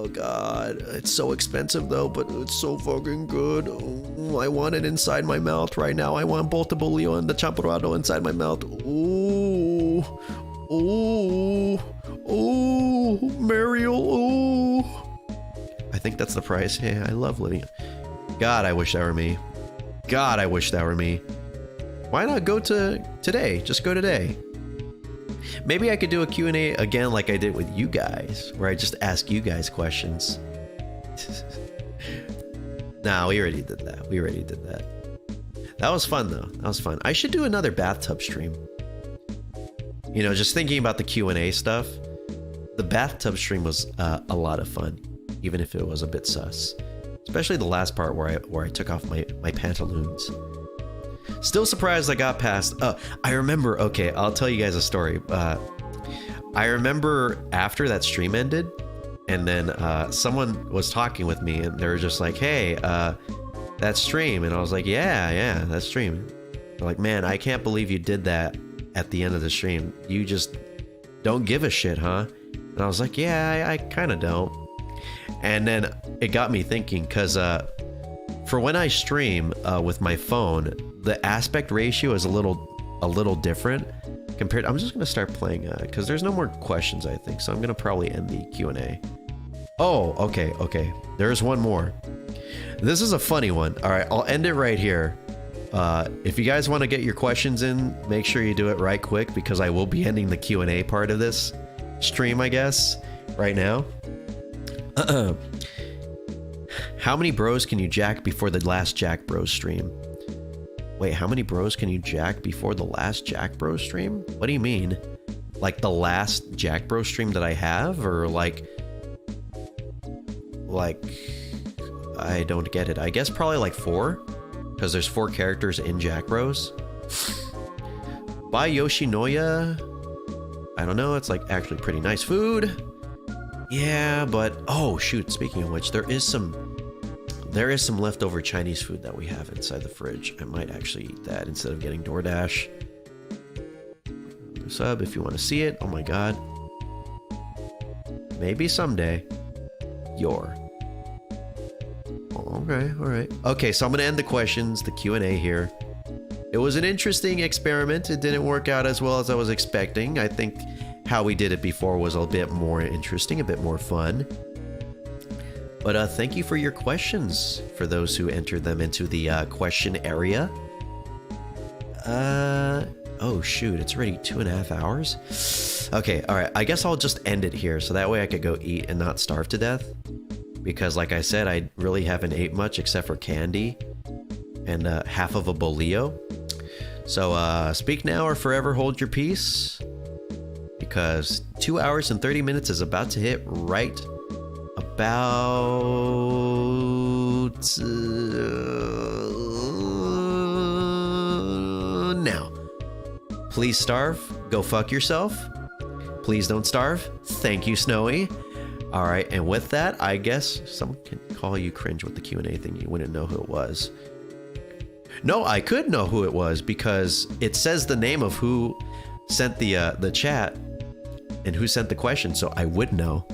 god, it's so expensive though, but it's so fucking good. Oh, I want it inside my mouth right now. I want both the bolillo and the champorado inside my mouth. Ooh, Mario. Ooh. I think that's the price. Yeah, I love living. God, I wish that were me. God, I wish that were me. Why not go to today? Just go today. Maybe I could do a Q&A again like I did with you guys, where I just ask you guys questions. Nah, we already did that. That was fun though. That was fun. I should do another bathtub stream. You know, just thinking about the Q&A stuff. The bathtub stream was a lot of fun, even if it was a bit sus. Especially the last part where I took off my pantaloons. Still surprised I got past. I remember. Okay, I'll tell you guys a story. I remember after that stream ended, and then someone was talking with me, and they were just like, "Hey, that stream," and I was like, "Yeah, that stream." They're like, "Man, I can't believe you did that at the end of the stream. You just don't give a shit, huh?" And I was like, "Yeah, I kind of don't." And then it got me thinking, because for when I stream with my phone, the aspect ratio is a little different compared. I'm just gonna start playing because there's no more questions, I think, so I'm gonna probably end the Q&A. Oh, okay. There's one more. This is a funny one. All right, I'll end it right here. If you guys want to get your questions in, make sure you do it right quick because I will be ending the Q&A part of this stream, I guess, right now. How many bros can you jack before the last Jack Bros stream? Wait, how many bros can you jack before the last Jack Bros stream? What do you mean? Like the last Jack Bros stream that I have, or like I don't get it. I guess probably like 4, because there's 4 characters in Jack Bros. Buy Yoshinoya. I don't know. It's like actually pretty nice food. Yeah, but oh shoot. Speaking of which, there is some leftover Chinese food that we have inside the fridge. I might actually eat that instead of getting DoorDash. Sub if you want to see it. Oh my god. Maybe someday. Okay, all right. Okay, so I'm gonna end the questions, the Q&A here. It was an interesting experiment. It didn't work out as well as I was expecting. I think how we did it before was a bit more interesting, a bit more fun. But thank you for your questions, for those who entered them into the question area. Oh shoot, it's already 2.5 hours? Okay, alright, I guess I'll just end it here, so that way I could go eat and not starve to death. Because like I said, I really haven't ate much except for candy and half of a bolillo. So speak now or forever hold your peace, because 2 hours and 30 minutes is about to hit right about now. Please starve, go fuck yourself. Please don't starve. Thank you, Snowy. All right, and with that, I guess someone can call you cringe with the Q&A thing. You wouldn't know who it was. No, I could know who it was because it says the name of who sent the chat and who sent the question, so I would know.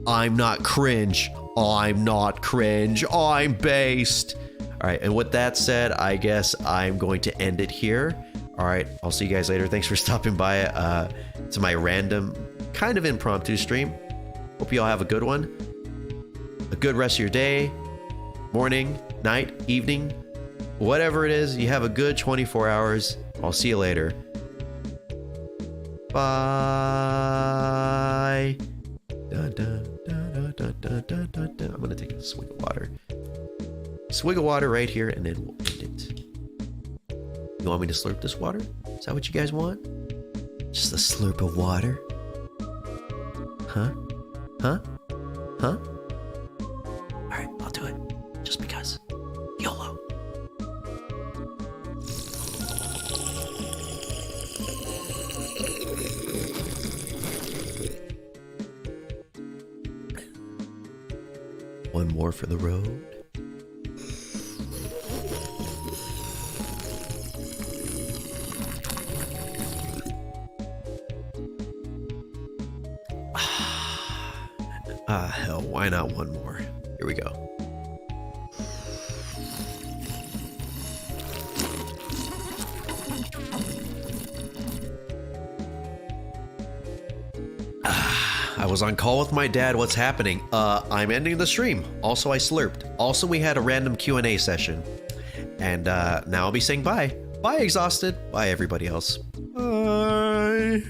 I'm not cringe. I'm not cringe. I'm based. All right, and with that said, I guess I'm going to end it here. All right, I'll see you guys later. Thanks for stopping by to my random, kind of impromptu stream. Hope you all have a good one. A good rest of your day, morning, night, evening, whatever it is. You have a good 24 hours. I'll see you later. Bye. Dun, dun, dun, dun, dun, dun, dun, dun. I'm gonna take a swig of water. Swig of water right here, and then we'll end it. You want me to slurp this water? Is that what you guys want? Just a slurp of water? Huh? Huh? Huh? Alright, I'll do it. Just because. YOLO. One more for the road. Hell, why not one more? Here we go. I was on call with my dad. What's happening? I'm ending the stream. Also, I slurped. Also, we had a random Q&A session. And now I'll be saying bye. Bye, Exhausted. Bye, everybody else. Bye.